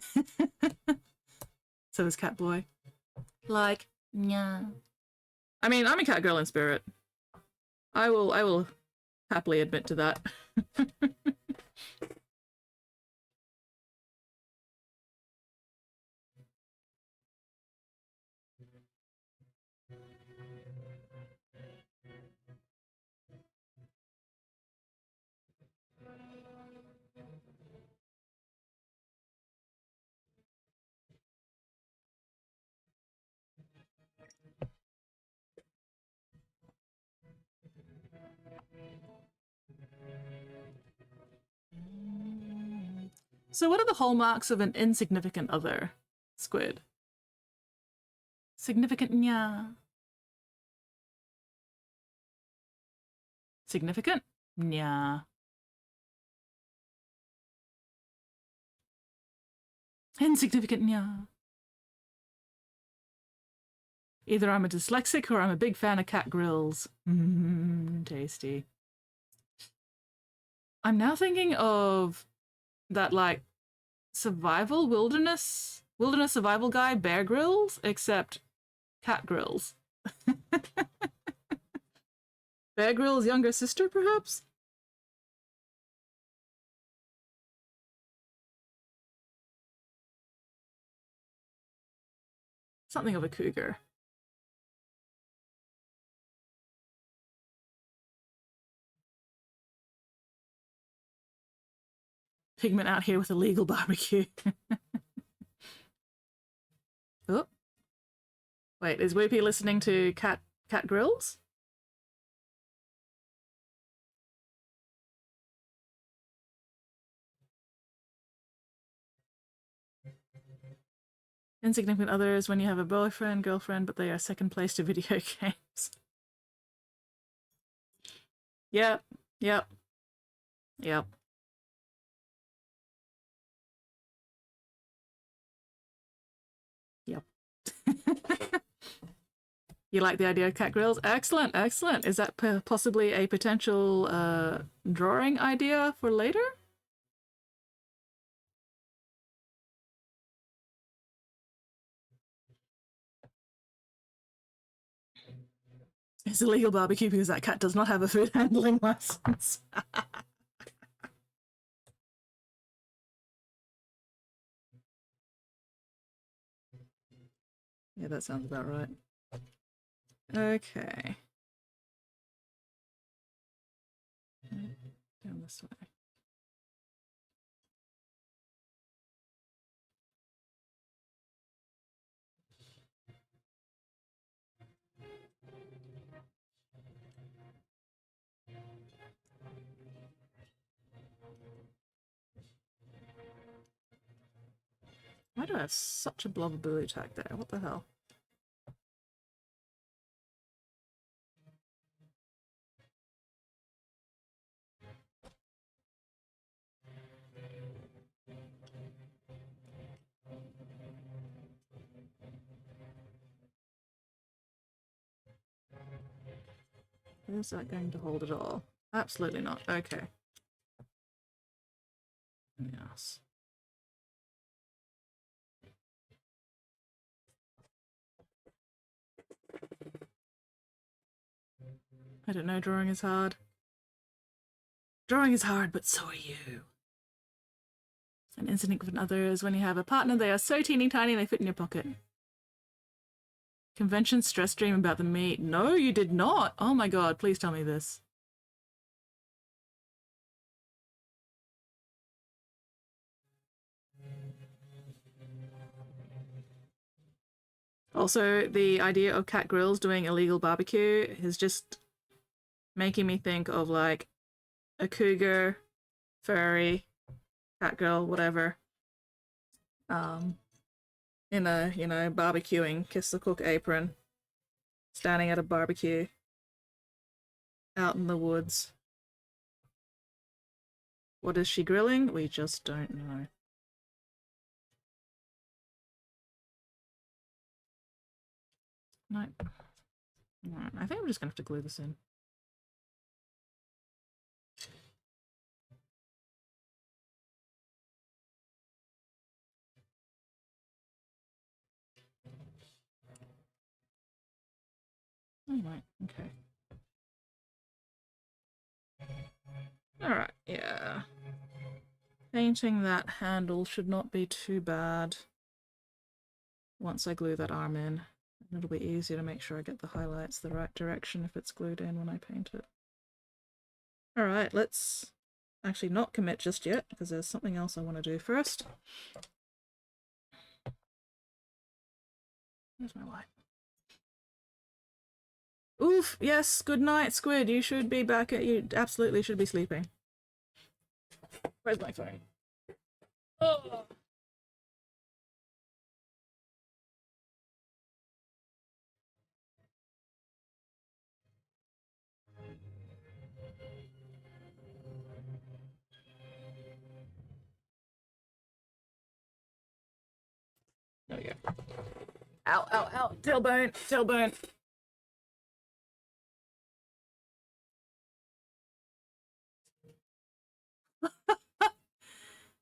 So is Catboy. Like, yeah. I mean, I'm a cat girl in spirit. I will happily admit to that. So what are the hallmarks of an insignificant other, Squid? Significant, nya. Significant, nya. Insignificant, nya. Either I'm a dyslexic or I'm a big fan of cat grills. Tasty. I'm now thinking of that, like, survival wilderness survival guy, Bear Grylls, except cat grills. Bear Grylls' younger sister, perhaps? Something of a cougar. Pigment out here with a legal barbecue. Oh. Wait, is Whoopi listening to cat grills? Insignificant others when you have a boyfriend, girlfriend, but they are second place to video games. Yep, yep, yep. Yep. You like the idea of cat grills? Excellent, excellent. Is that possibly a potential drawing idea for later? It's a legal barbecue because that cat does not have a food handling license. Yeah, that sounds about right. Okay. Down this way. Why do I have such a blobberbilly tag there? What the hell? Is that going to hold at all? Absolutely not. Okay. Yes. I don't know, drawing is hard. Drawing is hard, but so are you. An insignificant other is when you have a partner, they are so teeny tiny they fit in your pocket. Convention stress dream about the meat. No, you did not. Oh my god, please tell me this. Also, the idea of Cat Grills doing illegal barbecue is just making me think of like a cougar, furry, cat girl, whatever. In a, you know, barbecuing, kiss the cook apron, standing at a barbecue, out in the woods. What is she grilling? We just don't know. No. Alright, I think I'm just gonna have to glue this in. Alright, okay. Alright, yeah. Painting that handle should not be too bad. Once I glue that arm in, it'll be easier to make sure I get the highlights the right direction if it's glued in when I paint it. Alright, let's actually not commit just yet, because there's something else I want to do first. Where's my light? Oof, yes, good night, Squid. You should be back at, you absolutely should be sleeping. Where's my phone? Oh. There we go. Ow, ow, ow. Tailbone, tailbone.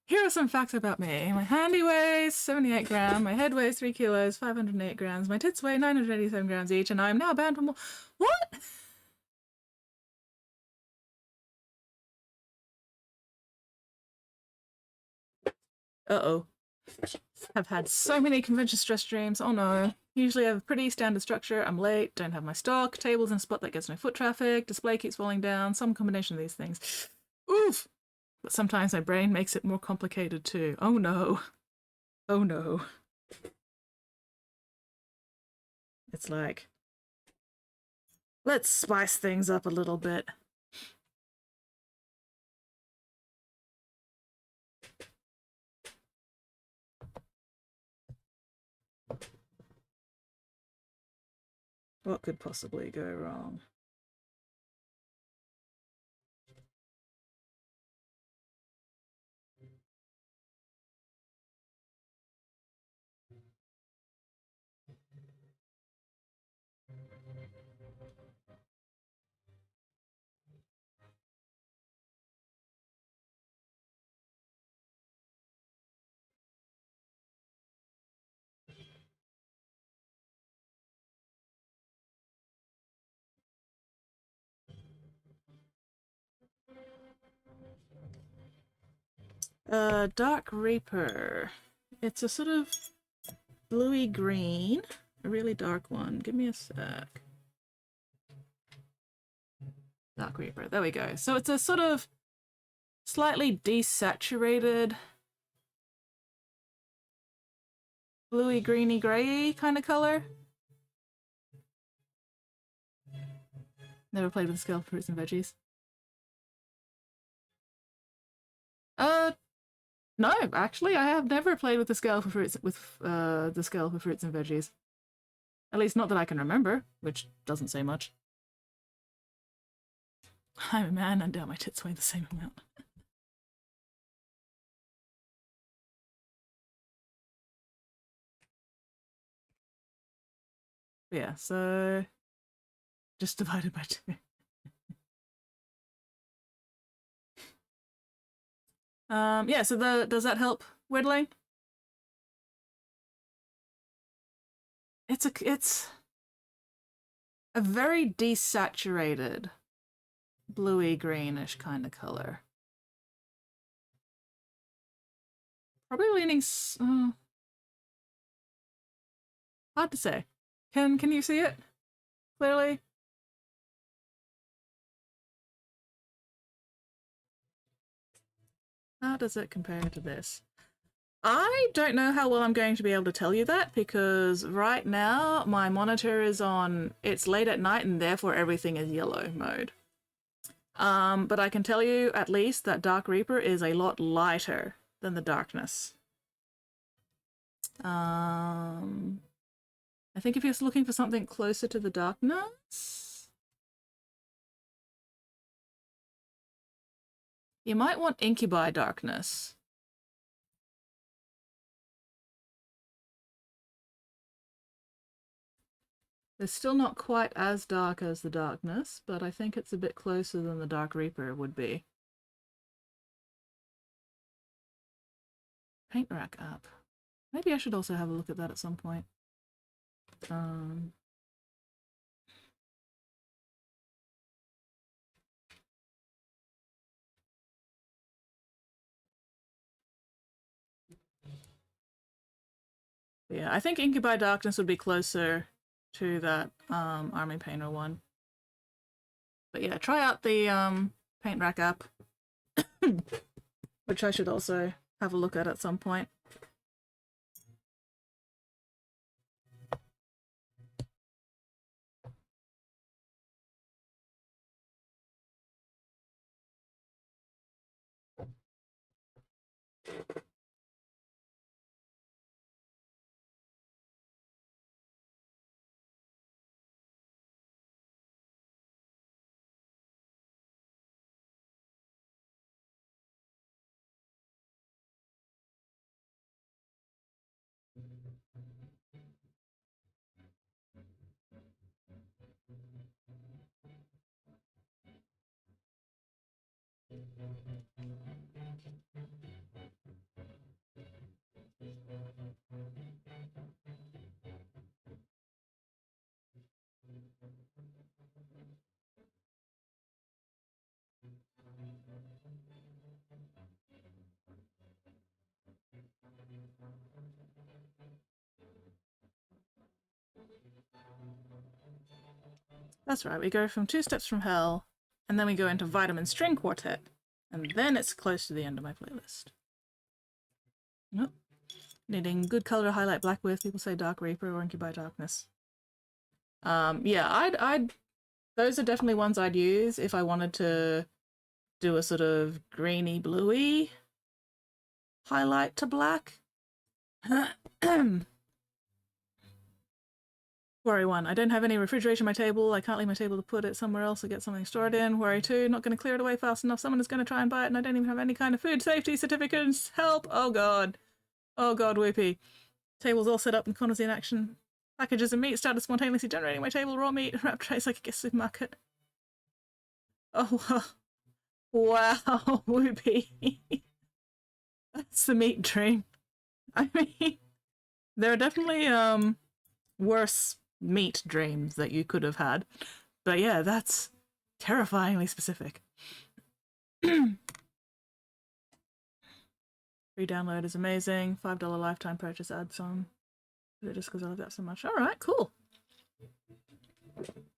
Here are some facts about me. My handy weighs 78 grams, my head weighs 3 kilos, 508 grams, my tits weigh 987 grams each, and I am now banned from... What? Uh-oh. I've had so many convention stress dreams. Oh no. Usually I have a pretty standard structure. I'm late, don't have my stock, tables in a spot that gets no foot traffic, display keeps falling down, some combination of these things. Oof! But sometimes my brain makes it more complicated too. Oh no. Oh no. It's like, let's spice things up a little bit. What could possibly go wrong? Dark Reaper. It's a sort of bluey green, a really dark one. Give me a sec. Dark Reaper. There we go. So it's a sort of slightly desaturated bluey, greeny, grey kind of color. Never played with scale fruits and veggies. No, actually, I have never played with the scale for fruits the scale for fruits and veggies. At least not that I can remember, which doesn't say much. I'm a man, and my tits weigh the same amount. But yeah, so just divided by 2. Yeah, so does that help whittling? It's a very desaturated bluey greenish kind of color. Probably leaning hard to say. Can you see it clearly? How does it compare to this? I don't know how well I'm going to be able to tell you that, because right now my monitor is on, it's late at night and therefore everything is yellow mode. But I can tell you at least that Dark Reaper is a lot lighter than the darkness. I think if you're looking for something closer to the darkness, you might want Incubi Darkness. It's still not quite as dark as the darkness, but I think it's a bit closer than the Dark Reaper would be. Paint rack up. Maybe I should also have a look at that at some point. Yeah, I think Incubi Darkness would be closer to that Army Painter one. But yeah, try out the Paint Rack app, which I should also have a look at some point. That's right, we go from 2 Steps from Hell, and then we go into Vitamin String Quartet, and then it's close to the end of my playlist. Nope. Needing good color to highlight black with, people say Dark Reaper or Incubi Darkness. Yeah, I'd those are definitely ones I'd use if I wanted to do a sort of greeny bluey highlight to black. Worry 1, I don't have any refrigeration on my table. I can't leave my table to put it somewhere else or get something stored in. Worry 2, not going to clear it away fast enough. Someone is going to try and buy it and I don't even have any kind of food safety certificates. Help! Oh god. Oh god, whoopee. Table's all set up and corners in action. Packages of meat started spontaneously generating my table. Raw meat, wrapped trays like a supermarket. Oh, wow, whoopee. That's the meat dream. I mean, there are definitely, worse meat dreams that you could have had. But yeah, that's terrifyingly specific. Free download is amazing. $5 lifetime purchase adds on. Just because I love that so much. Alright, cool.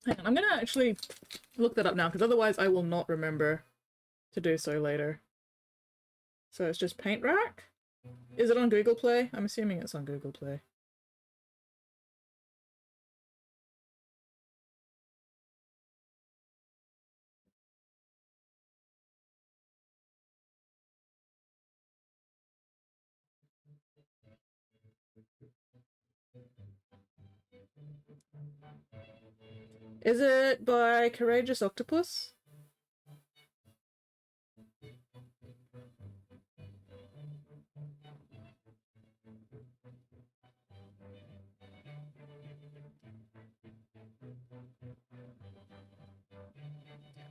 Hang on, I'm gonna actually look that up now, because otherwise I will not remember to do so later. So it's just Paint Rack? Is it on Google Play? I'm assuming it's on Google Play. Is it by Courageous Octopus?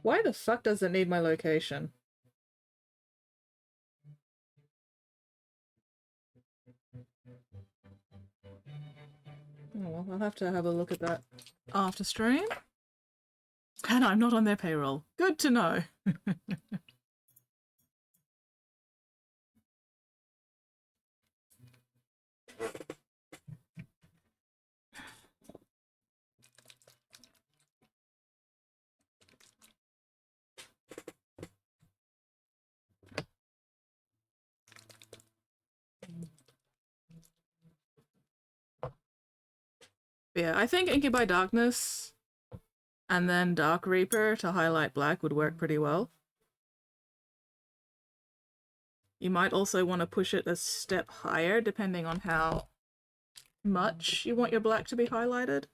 Why the fuck does it need my location? Oh well, I'll have to have a look at that after stream. And I'm not on their payroll. Good to know. Yeah, I think Inky by Darkness and then Dark Reaper to highlight black would work pretty well. You might also want to push it a step higher depending on how much you want your black to be highlighted.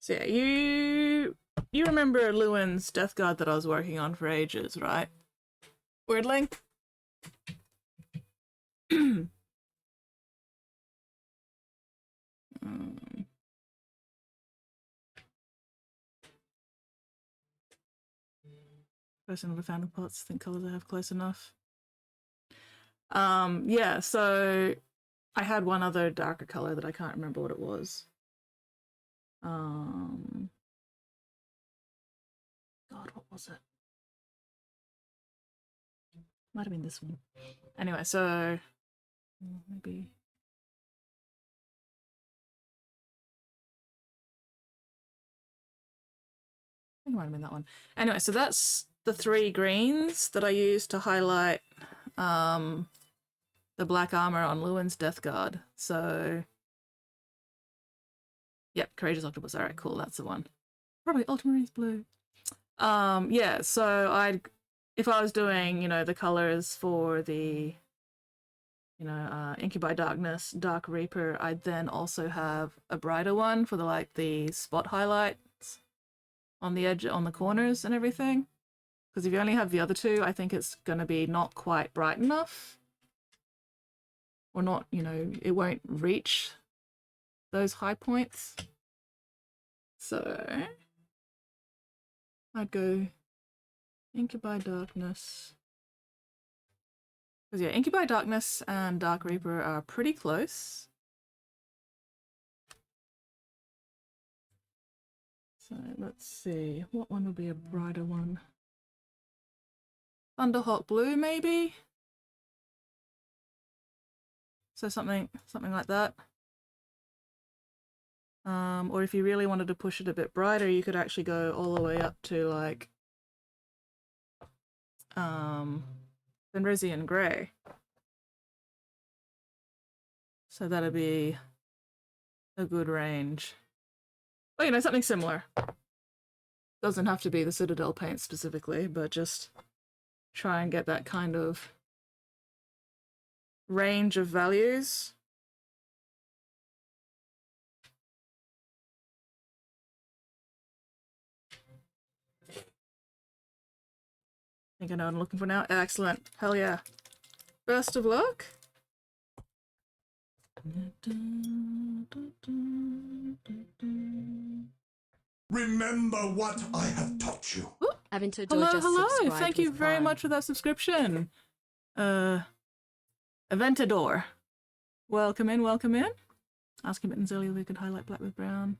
So yeah, you remember Lewin's Death Guard that I was working on for ages, right? Weirdly. Close enough to found pots. Think colors I have close enough. Yeah, so I had one other darker color that I can't remember what it was. God, what was it? Might have been this one. Anyway, so maybe I think it might have been that one. Anyway, so that's the 3 greens that I used to highlight the black armor on Lewin's Death Guard. So yep, Courageous Octopus. Alright, cool, that's the one. Probably Ultramarines Blue. Yeah, so if I was doing, you know, the colors for the, you know, Inky by Darkness, Dark Reaper, I'd then also have a brighter one for the spot highlights on the edge, on the corners and everything. Because if you only have the other 2, I think it's gonna be not quite bright enough. Or not, you know, it won't reach those high points. So I'd go Inky by Darkness. Because yeah, Inky by Darkness and Dark Reaper are pretty close. So let's see, what one will be a brighter one? Thunderhawk Blue, maybe? So something like that. Or if you really wanted to push it a bit brighter, you could actually go all the way up to like Fenrisian Grey. So that'd be a good range. Well, you know, something similar. Doesn't have to be the Citadel paint specifically, but just try and get that kind of range of values. I think I know what I'm looking for now. Excellent. Hell yeah. Best of luck. Remember what I have taught you. Aventador Hello, just hello. subscribed Thank you with very Prime. much for that subscription. Aventador. Welcome in, welcome in. Asking Mittens earlier we could highlight black with brown.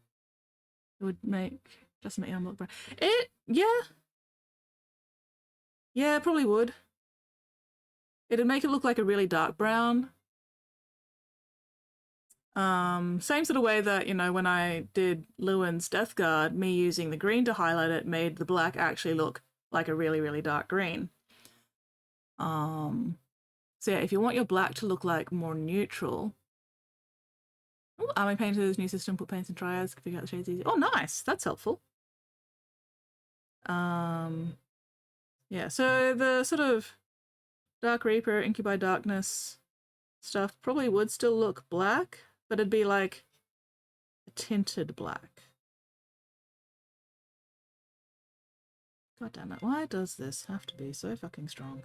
It would make just make look brown. Yeah, probably would. It'd make it look like a really dark brown. Same sort of way that, you know, when I did Lewin's Death Guard, me using the green to highlight it made the black actually look like a really, really dark green. So yeah, if you want your black to look like more neutral. Oh, Army Painter's new system, put paints in triads, figure out the shades easy. Oh, nice. That's helpful. Yeah, so the sort of Dark Reaper, Incubi Darkness stuff probably would still look black, but it'd be like a tinted black. God damn it, why does this have to be so fucking strong?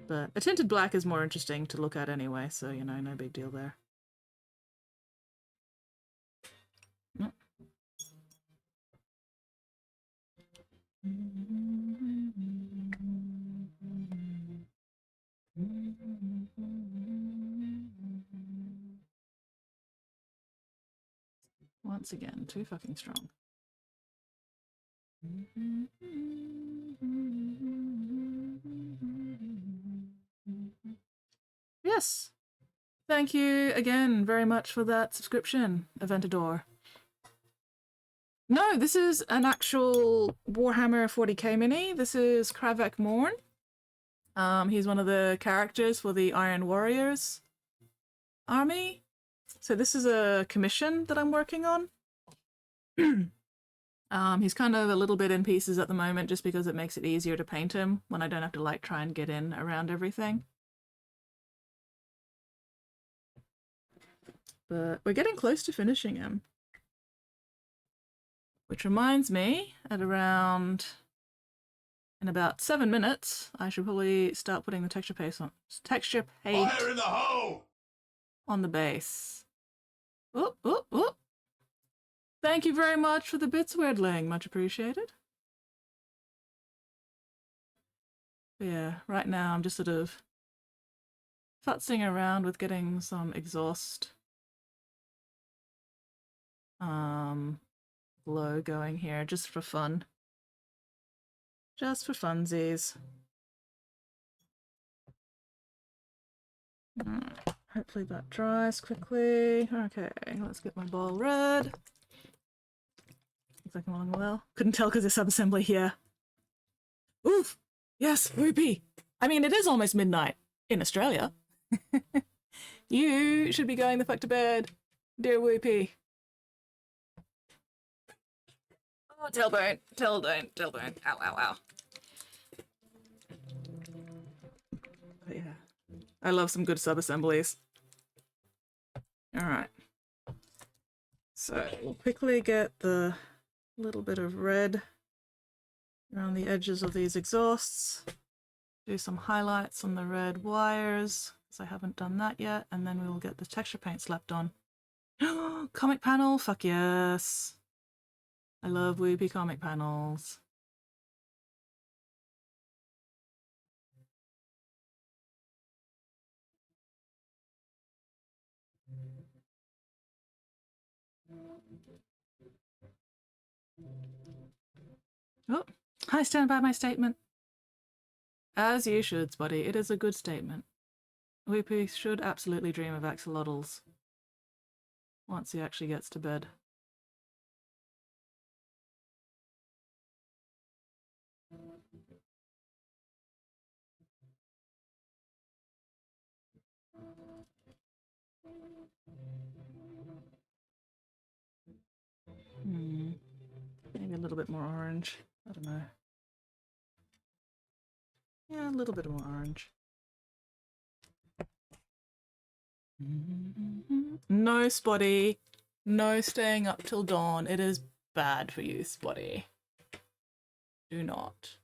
But a tinted black is more interesting to look at anyway, so, you know, no big deal there. Nope. Once again, too fucking strong. Yes. Thank you again very much for that subscription, Aventador. No, this is an actual Warhammer 40k mini. This is Kravek Morne. He's one of the characters for the Iron Warriors army. So this is a commission that I'm working on. He's kind of a little bit in pieces at the moment just because it makes it easier to paint him when I don't have to like try and get in around everything. But we're getting close to finishing him. Which reminds me, at around, in about 7 minutes, I should probably start putting the texture paste on. Fire in the hole! On the base. Oh, oh, oh. Thank you very much for the bits, Weirdling. Much appreciated. But yeah, right now I'm just sort of futzing around with getting some exhaust glow going here, just for fun. Just for funsies. Hopefully that dries quickly. Okay, let's get my ball red. Looks like I'm along well. Couldn't tell because there's subassembly here. Oof! Yes, whoopee! I mean, it is almost midnight in Australia. You should be going the fuck to bed, dear whoopee. Oh, tailbone, tailbone, tailbone. Ow, ow, ow. But yeah, I love some good subassemblies. Alright. So we'll quickly get the little bit of red around the edges of these exhausts. Do some highlights on the red wires, because I haven't done that yet, and then we will get the texture paint slapped on. Comic panel, fuck yes. I love Whoopie comic panels. Oh, I stand by my statement. As you should, Spotty. It is a good statement. Whoopie should absolutely dream of axolotls once he actually gets to bed. Maybe a little bit more orange. I don't know. Yeah, a little bit more orange. No, Spotty. No staying up till dawn. It is bad for you, Spotty. Do not.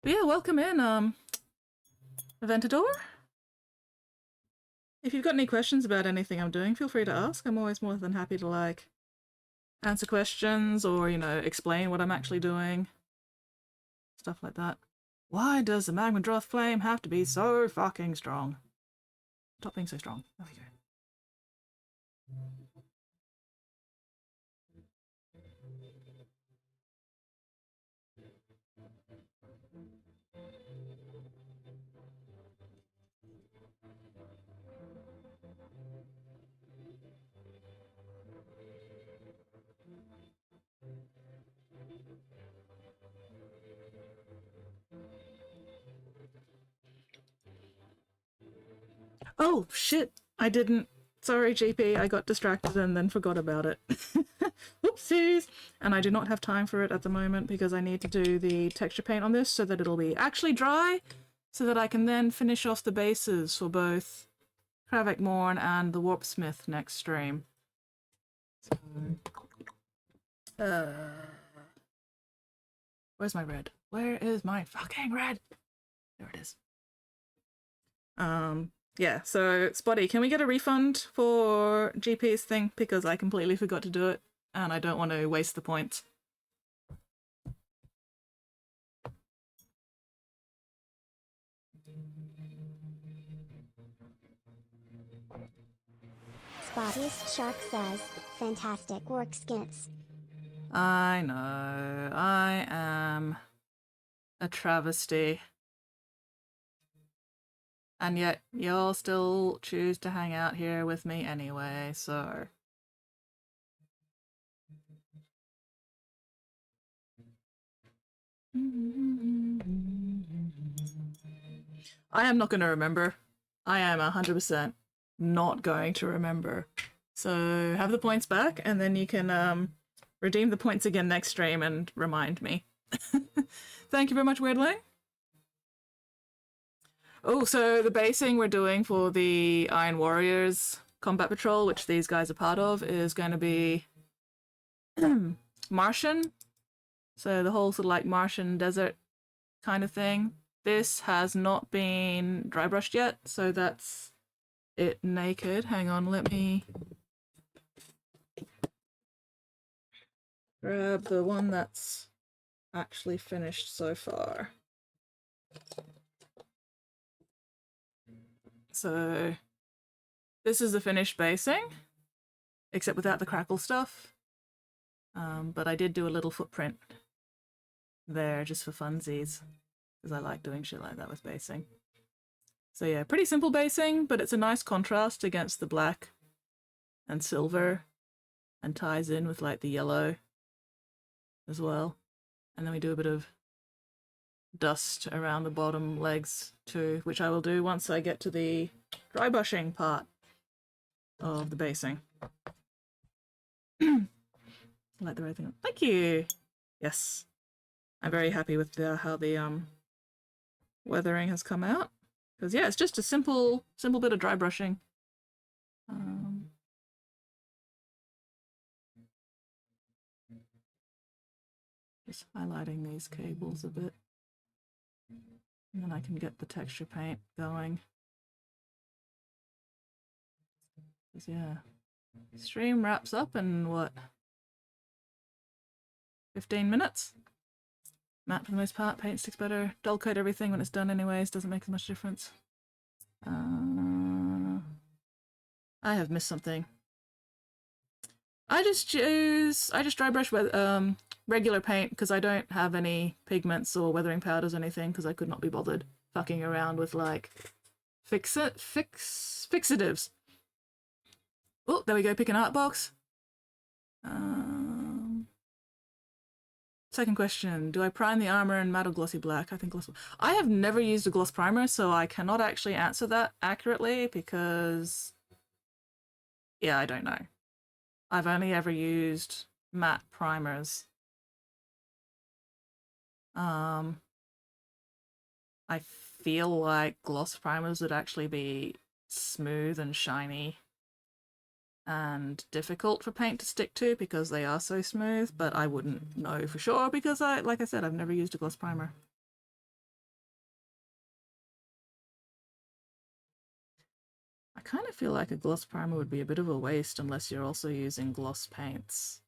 But yeah, welcome in, Aventador. If you've got any questions about anything I'm doing, feel free to ask. I'm always more than happy to, like, answer questions or, you know, explain what I'm actually doing. Stuff like that. Why does the magma droth flame have to be so fucking strong? Stop being so strong. There we go. Oh, shit. I didn't. Sorry, GP. I got distracted and then forgot about it. Oopsies. And I do not have time for it at the moment because I need to do the texture paint on this so that it'll be actually dry so that I can then finish off the bases for both Kravek Morne and the Warpsmith next stream. So, where's my red? Where is my fucking red? There it is. Yeah, so Spotty, can we get a refund for GP's thing? Because I completely forgot to do it and I don't want to waste the points. Spottiest Shark says, fantastic work, Skits. I know, I am a travesty. And yet, you'll still choose to hang out here with me anyway, so... I am not going to remember. I am 100% not going to remember. So, have the points back, and then you can, redeem the points again next stream and remind me. Thank you very much, Weirdling. Oh, so the basing we're doing for the Iron Warriors Combat Patrol, which these guys are part of, is going to be Martian. So the whole sort of like Martian desert kind of thing. This has not been dry brushed yet, so that's it naked. Hang on, let me grab the one that's actually finished so far. So this is the finished basing, except without the crackle stuff. But I did do a little footprint there just for funsies, because I like doing shit like that with basing. So yeah, pretty simple basing, but it's a nice contrast against the black and silver, and ties in with like the yellow as well. And then we do a bit of dust around the bottom legs too, which I will do once I get to the dry brushing part of the basing. Like the right thing. Thank you. Yes, I'm very happy with how the weathering has come out, because yeah, it's just a simple bit of dry brushing. Just highlighting these cables a bit, and then I can get the texture paint going. Because yeah, stream wraps up in what, 15 minutes? Matte for the most part, paint sticks better. Dull coat everything when it's done anyways, doesn't make as much difference. I have missed something. I just dry brush with regular paint because I don't have any pigments or weathering powders or anything, because I could not be bothered fucking around with like fixatives. Oh, there we go, pick an art box. Second question, do I prime the armor in matte or glossy black? I think gloss. I have never used a gloss primer, so I cannot actually answer that accurately because, yeah, I don't know. I've only ever used matte primers. I feel like gloss primers would actually be smooth and shiny and difficult for paint to stick to because they are so smooth, but I wouldn't know for sure because like I said, I've never used a gloss primer. I kind of feel like a gloss primer would be a bit of a waste unless you're also using gloss paints.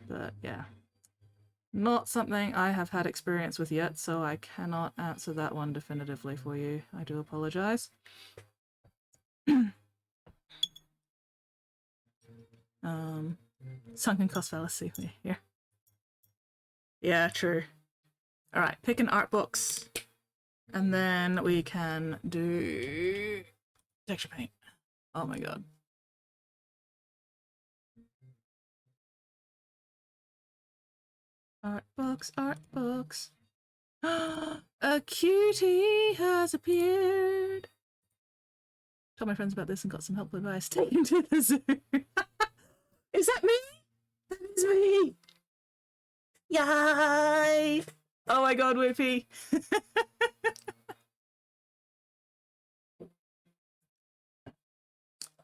But yeah, not something I have had experience with yet, so I cannot answer that one definitively for you. I do apologize. Sunken cost fallacy here. Yeah, true. All right, pick an art box, and then we can do texture paint. Oh my god. Art box, art box. A cutie has appeared. Told my friends about this and got some helpful advice. Take him to the zoo. Is that me? That is me. Yay! Oh my god, Whippy.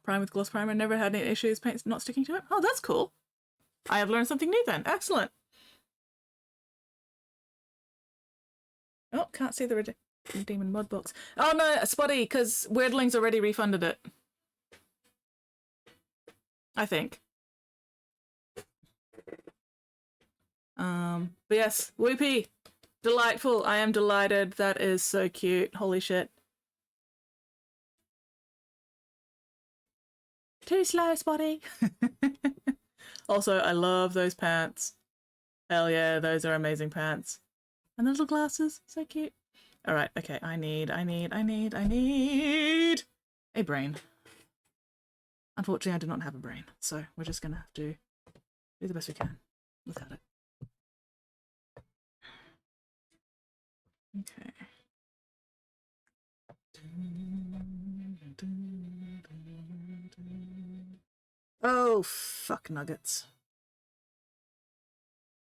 Prime with gloss primer. Never had any issues paint not sticking to it. Oh, that's cool. I have learned something new then. Excellent. Oh, can't see the Demon Mud box. Oh no, Spotty, because Weirdling's already refunded it. I think. But yes, Whoopee. Delightful. I am delighted. That is so cute. Holy shit. Too slow, Spotty. Also, I love those pants. Hell yeah, those are amazing pants. And the little glasses, so cute. All right, okay, I need a brain. Unfortunately, I do not have a brain, so we're just gonna have to do the best we can without it. Okay. Oh, fuck nuggets.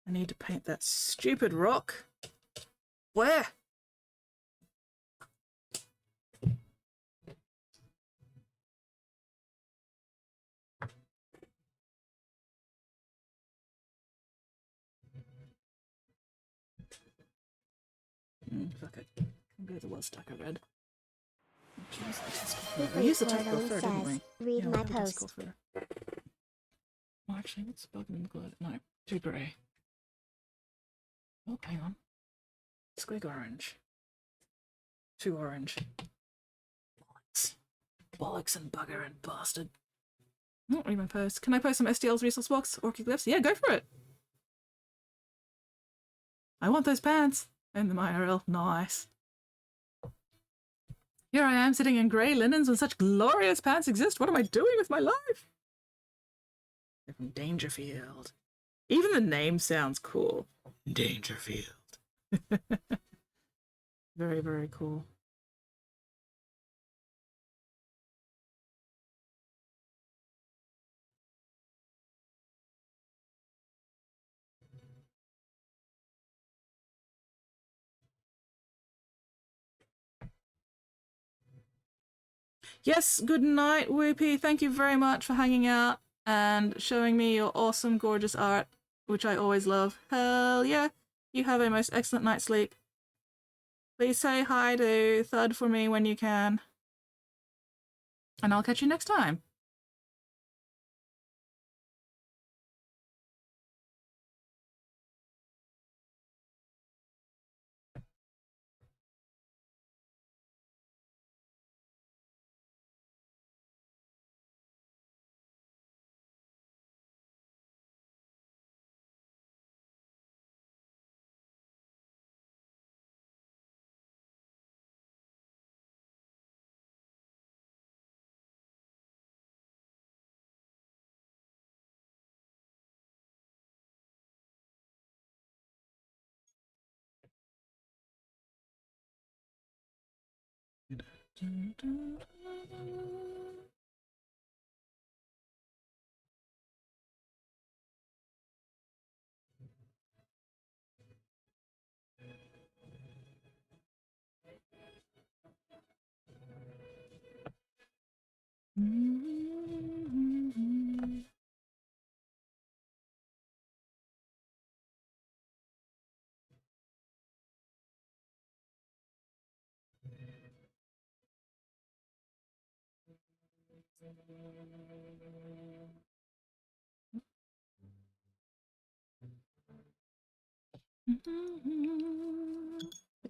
I need to paint that stupid rock. Where? Fuck it. Maybe there was stuck a red. We used the testicle fur, didn't we? Read my post. Well, actually, what's bug and blood? No, too grey. Oh, hang on. Squig orange. Too orange. Bollocks. Bollocks and bugger and bastard. Oh, read my post. Can I post some STL's resource box? Orky glyphs? Yeah, go for it. I want those pants. And the IRL. Nice. Here I am sitting in grey linens when such glorious pants exist. What am I doing with my life? They're from Dangerfield. Even the name sounds cool. Dangerfield. Very, very cool. Yes, good night, Whoopie. Thank you very much for hanging out and showing me your awesome, gorgeous art, which I always love. Hell yeah. You have a most excellent night's sleep. Please say hi to Thud for me when you can. And I'll catch you next time.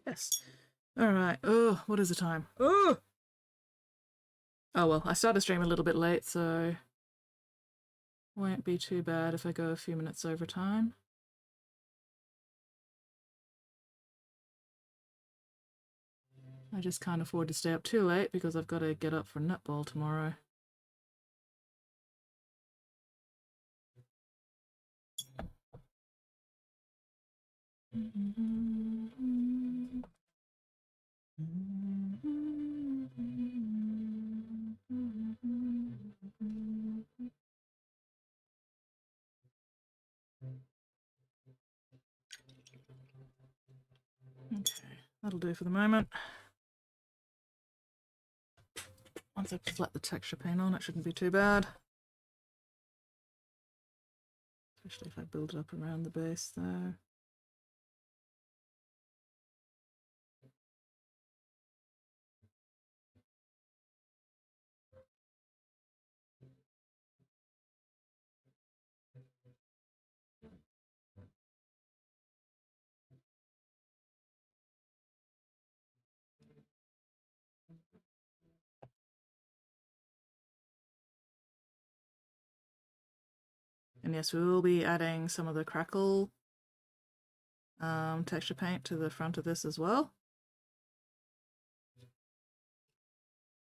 Yes. Alright. Oh, what is the time? Oh! Oh well, I started stream a little bit late, so won't be too bad if I go a few minutes over time. I just can't afford to stay up too late because I've got to get up for netball tomorrow. Okay, that'll do for the moment. Once I flat the texture paint on, it shouldn't be too bad. Especially if I build it up around the base there. And yes, we will be adding some of the crackle texture paint to the front of this as well.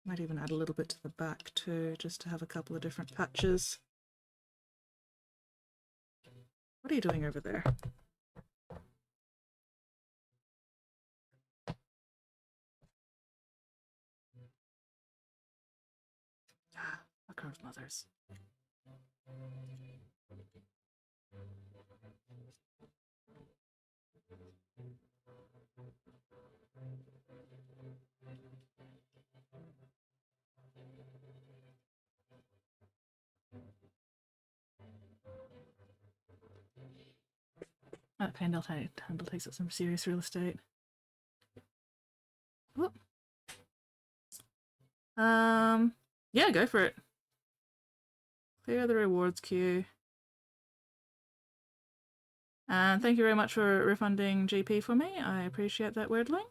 Might even add a little bit to the back too, just to have a couple of different patches. What are you doing over there? Ah, Macron's mothers. That handle takes up some serious real estate. Whoop. Yeah, go for it. Clear the rewards queue. And thank you very much for refunding GP for me. I appreciate that weirdly.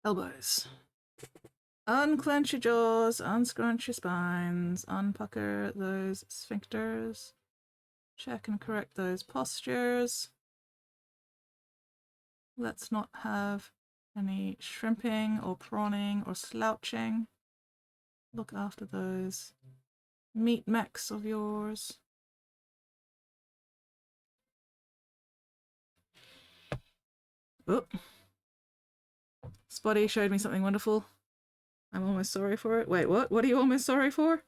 Elbows. Unclench your jaws, unscrunch your spines, unpucker those sphincters. Check and correct those postures. Let's not have any shrimping or prawning or slouching. Look after those meat mechs of yours. Oh. Spotty showed me something wonderful. I'm almost sorry for it. Wait, what? What are you almost sorry for?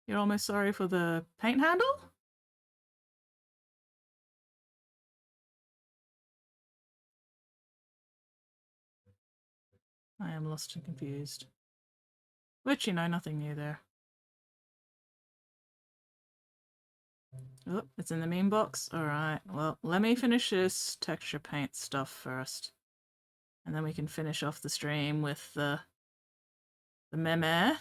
You're almost sorry for the paint handle? I am lost and confused. Which, you know, nothing new there. Oh, it's in the meme box? Alright, well, let me finish this texture paint stuff first. And then we can finish off the stream with the meme.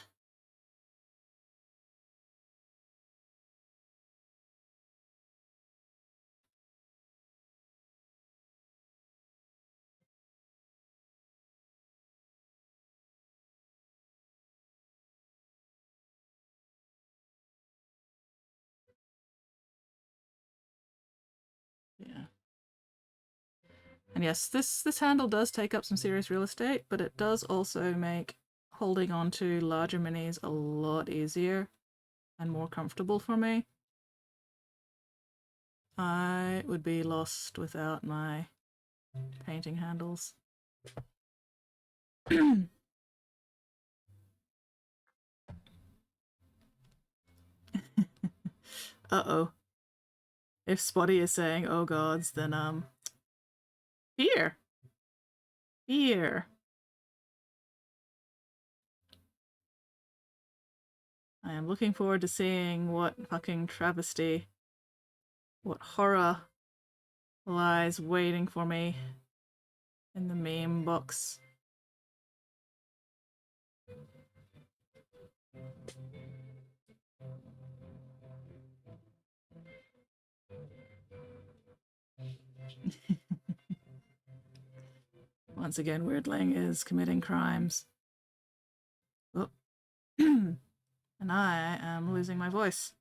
Yeah. And yes, this handle does take up some serious real estate, but it does also make holding on to larger minis a lot easier and more comfortable for me. I would be lost without my painting handles. Uh-oh. If Spotty is saying, oh gods, then, Fear! Fear! I am looking forward to seeing what fucking travesty, what horror lies waiting for me in the meme box. Once again, Weirdling is committing crimes. Oh. And I am losing my voice,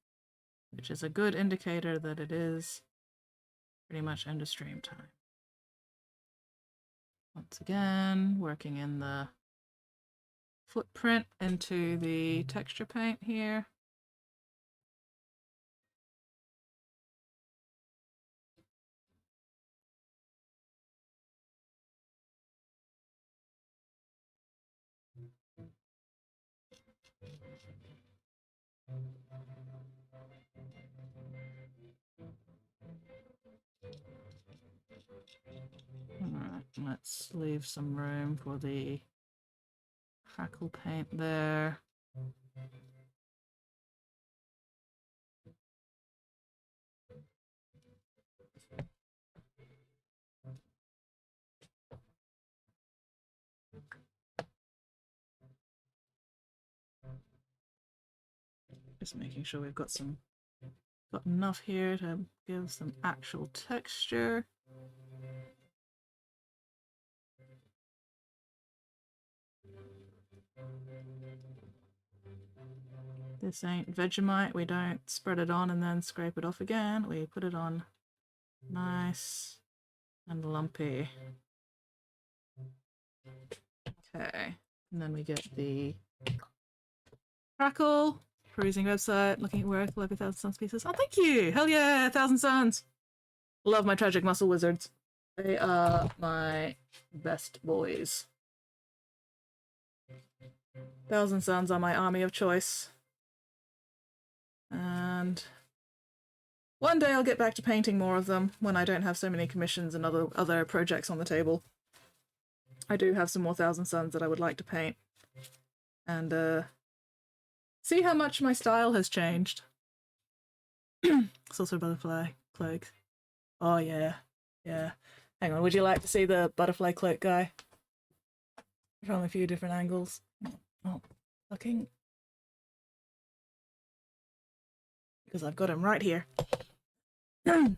which is a good indicator that it is pretty much end of stream time. Once again, working in the footprint into the texture paint here. Alright, let's leave some room for the crackle paint there. Just making sure we've got enough here to give some actual texture. This ain't Vegemite. We don't spread it on and then scrape it off again. We put it on nice and lumpy. Okay, and then we get the crackle. Perusing website, looking at work, love 1,000 Suns pieces. Oh, thank you! Hell yeah, 1,000 Suns! Love my tragic muscle wizards. They are my best boys. 1,000 Suns are my army of choice. And one day I'll get back to painting more of them when I don't have so many commissions and other projects on the table. I do have some more 1,000 Suns that I would like to paint. And, see how much my style has changed. It's also a butterfly cloak. Oh yeah, yeah. Hang on, would you like to see the butterfly cloak guy? From a few different angles. Oh, fucking... Because I've got him right here. So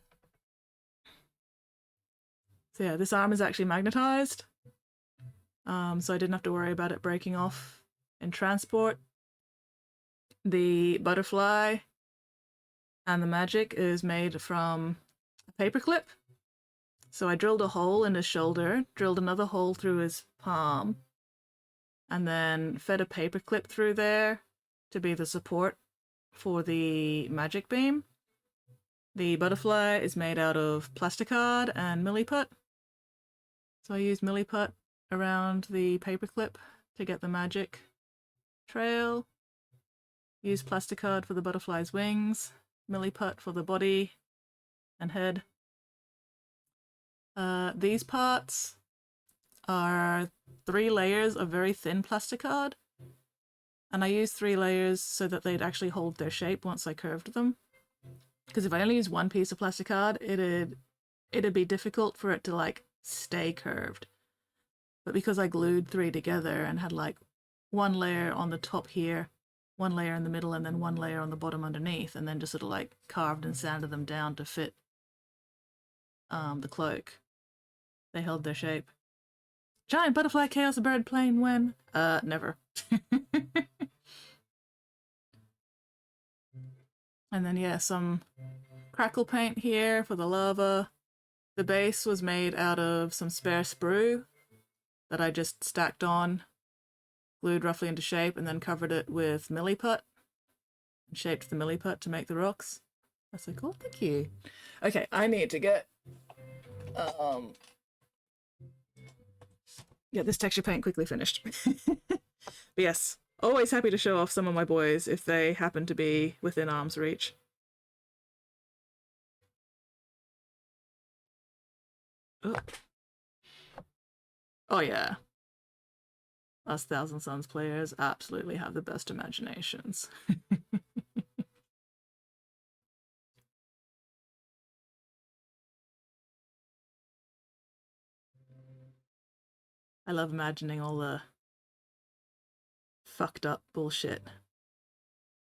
yeah, this arm is actually magnetized. So I didn't have to worry about it breaking off in transport. The butterfly and the magic is made from a paperclip. So I drilled a hole in his shoulder, drilled another hole through his palm, and then fed a paperclip through there to be the support for the magic beam. The butterfly is made out of plasticard and milliput. So I used milliput around the paperclip to get the magic trail. Use plasticard for the butterfly's wings, milliput for the body and head. These parts are 3 layers of very thin plasticard, and I used 3 layers so that they'd actually hold their shape once I curved them. Because if I only use one piece of plasticard, it'd be difficult for it to like stay curved. But because I glued 3 together and had like 1 layer on the top here, 1 layer in the middle, and then 1 layer on the bottom underneath, and then just sort of like carved and sanded them down to fit the cloak, they held their shape. Giant butterfly chaos bird plane when? Never. And then yeah, some crackle paint here for the lava. The base was made out of some spare sprue that I just stacked on, glued roughly into shape, and then covered it with milliput and shaped the milliput to make the rocks. That's so cool. Thank you. Okay, I need to get this texture paint quickly finished. But yes, always happy to show off some of my boys if they happen to be within arm's reach. Oh, oh yeah. Us Thousand Suns players absolutely have the best imaginations. I love imagining all the fucked up bullshit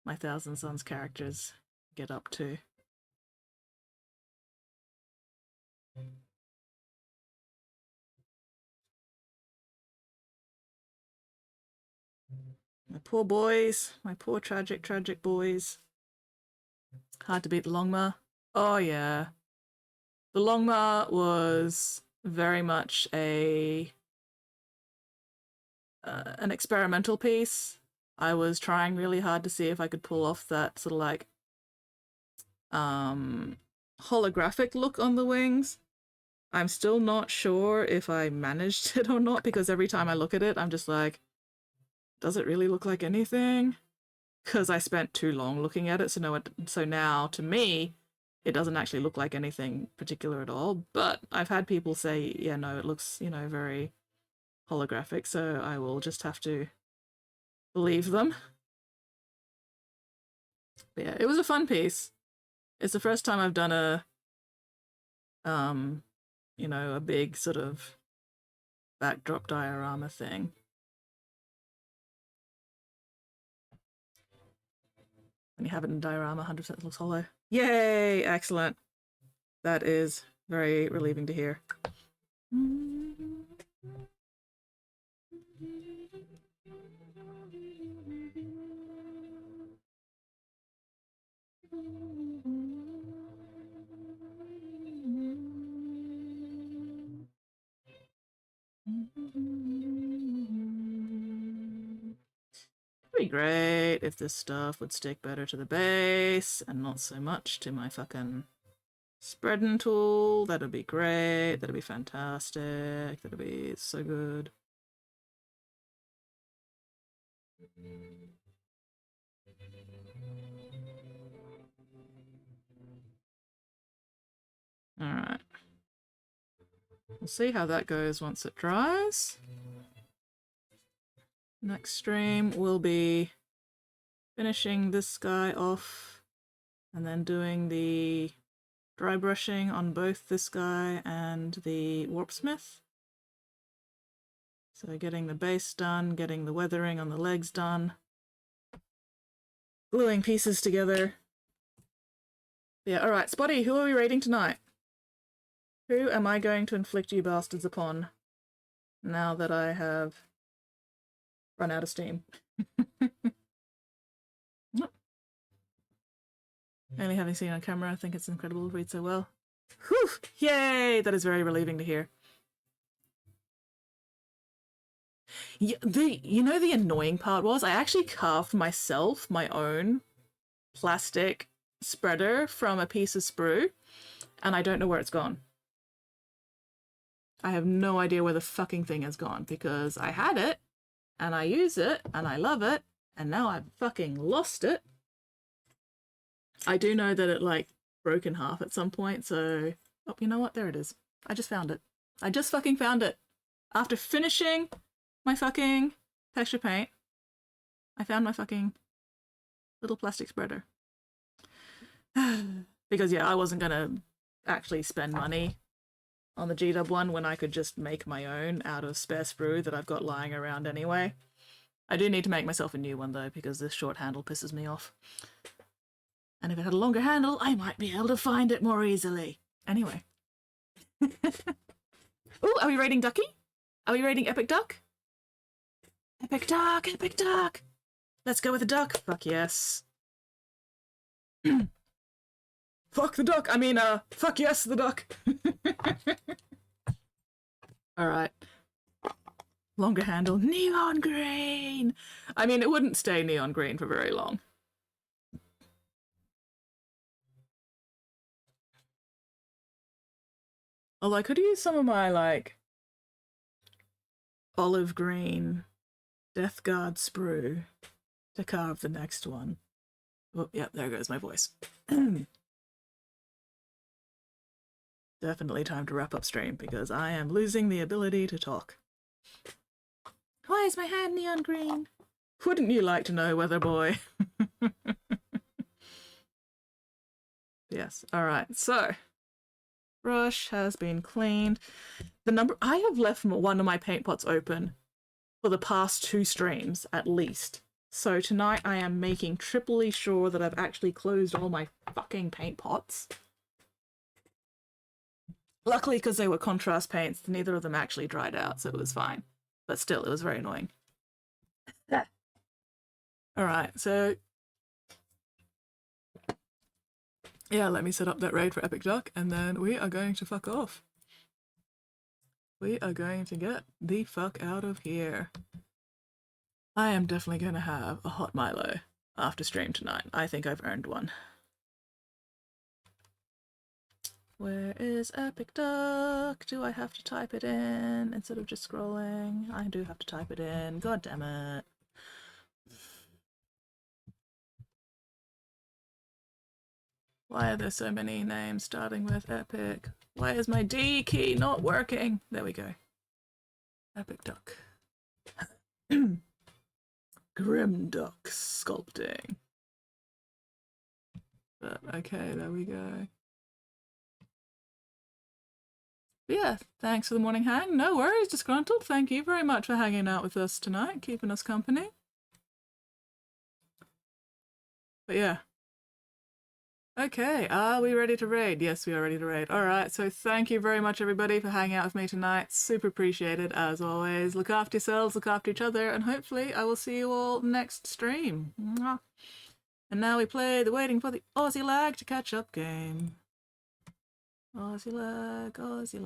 my Thousand Suns characters get up to. My poor boys, my poor tragic boys. Hard to beat the Longma. Oh yeah. The Longma was very much an experimental piece. I was trying really hard to see if I could pull off that sort of like holographic look on the wings. I'm still not sure if I managed it or not, because every time I look at it, I'm just like, does it really look like anything? Because I spent too long looking at it, so now, to me, it doesn't actually look like anything particular at all. But I've had people say, yeah, no, it looks, very holographic, so I will just have to believe them. But yeah, it was a fun piece. It's the first time I've done a big sort of backdrop diorama thing. When you have it in diorama, 100% looks hollow. Yay! Excellent. That is very relieving to hear. It'd be great if this stuff would stick better to the base and not so much to my fucking spreading tool. That'd be great. That'd be fantastic. That'd be so good. Alright. We'll see how that goes once it dries. Next stream will be finishing this guy off and then doing the dry brushing on both this guy and the Warpsmith. So getting the base done, getting the weathering on the legs done, gluing pieces together. Yeah, alright, Spotty, who are we raiding tonight? Who am I going to inflict you bastards upon now that I have run out of steam? Only having seen it on camera, I think it's incredible to read so well. Whew! Yay! That is very relieving to hear. Yeah, the annoying part was I actually carved myself my own plastic spreader from a piece of sprue, and I don't know where it's gone. I have no idea where the fucking thing has gone, because I had it, and I use it, and I love it, and now I've fucking lost it. I do know that it, like, broke in half at some point, so... Oh, you know what? There it is. I just found it. I just fucking found it. After finishing my fucking texture paint, I found my fucking little plastic spreader. Because, yeah, I wasn't gonna actually spend money on the G-Dub one when I could just make my own out of spare sprue that I've got lying around anyway. I do need to make myself a new one, though, because this short handle pisses me off. And if it had a longer handle, I might be able to find it more easily. Anyway. Ooh, are we raiding Ducky? Are we raiding Epic Duck? Epic Duck! Epic Duck! Let's go with the duck. Fuck yes. Fuck the duck! I mean, fuck yes, the duck! Alright. Longer handle. Neon green! I mean, it wouldn't stay neon green for very long. Although I could use some of my, like, olive green Death Guard sprue to carve the next one. Oh, yep, there goes my voice. Definitely time to wrap up stream because I am losing the ability to talk. Why is my hand neon green? Wouldn't you like to know, weather boy? Yes, alright, so brush has been cleaned. I have left one of my paint pots open for the past 2 streams at least. So tonight I am making triply sure that I've actually closed all my fucking paint pots. Luckily, because they were contrast paints, neither of them actually dried out, so it was fine. But still, it was very annoying. Alright, so yeah, let me set up that raid for Epic Duck, and then we are going to fuck off. We are going to get the fuck out of here. I am definitely going to have a hot Milo after stream tonight. I think I've earned one. Where is Epic Duck? Do I have to type it in instead of just scrolling? I do have to type it in. God damn it. Why are there so many names starting with Epic? Why is my D key not working? There we go. Epic Duck. Grim Duck sculpting. But okay, there we go. But yeah, thanks for the morning hang. No worries, Disgruntled. Thank you very much for hanging out with us tonight, keeping us company. But yeah. Okay, are we ready to raid? Yes, we are ready to raid. Alright, so thank you very much everybody for hanging out with me tonight. Super appreciated as always. Look after yourselves, look after each other, and hopefully I will see you all next stream. Mwah. And now we play the Waiting for the Aussie Lag to Catch Up game. Aussie Lag, Aussie Lag.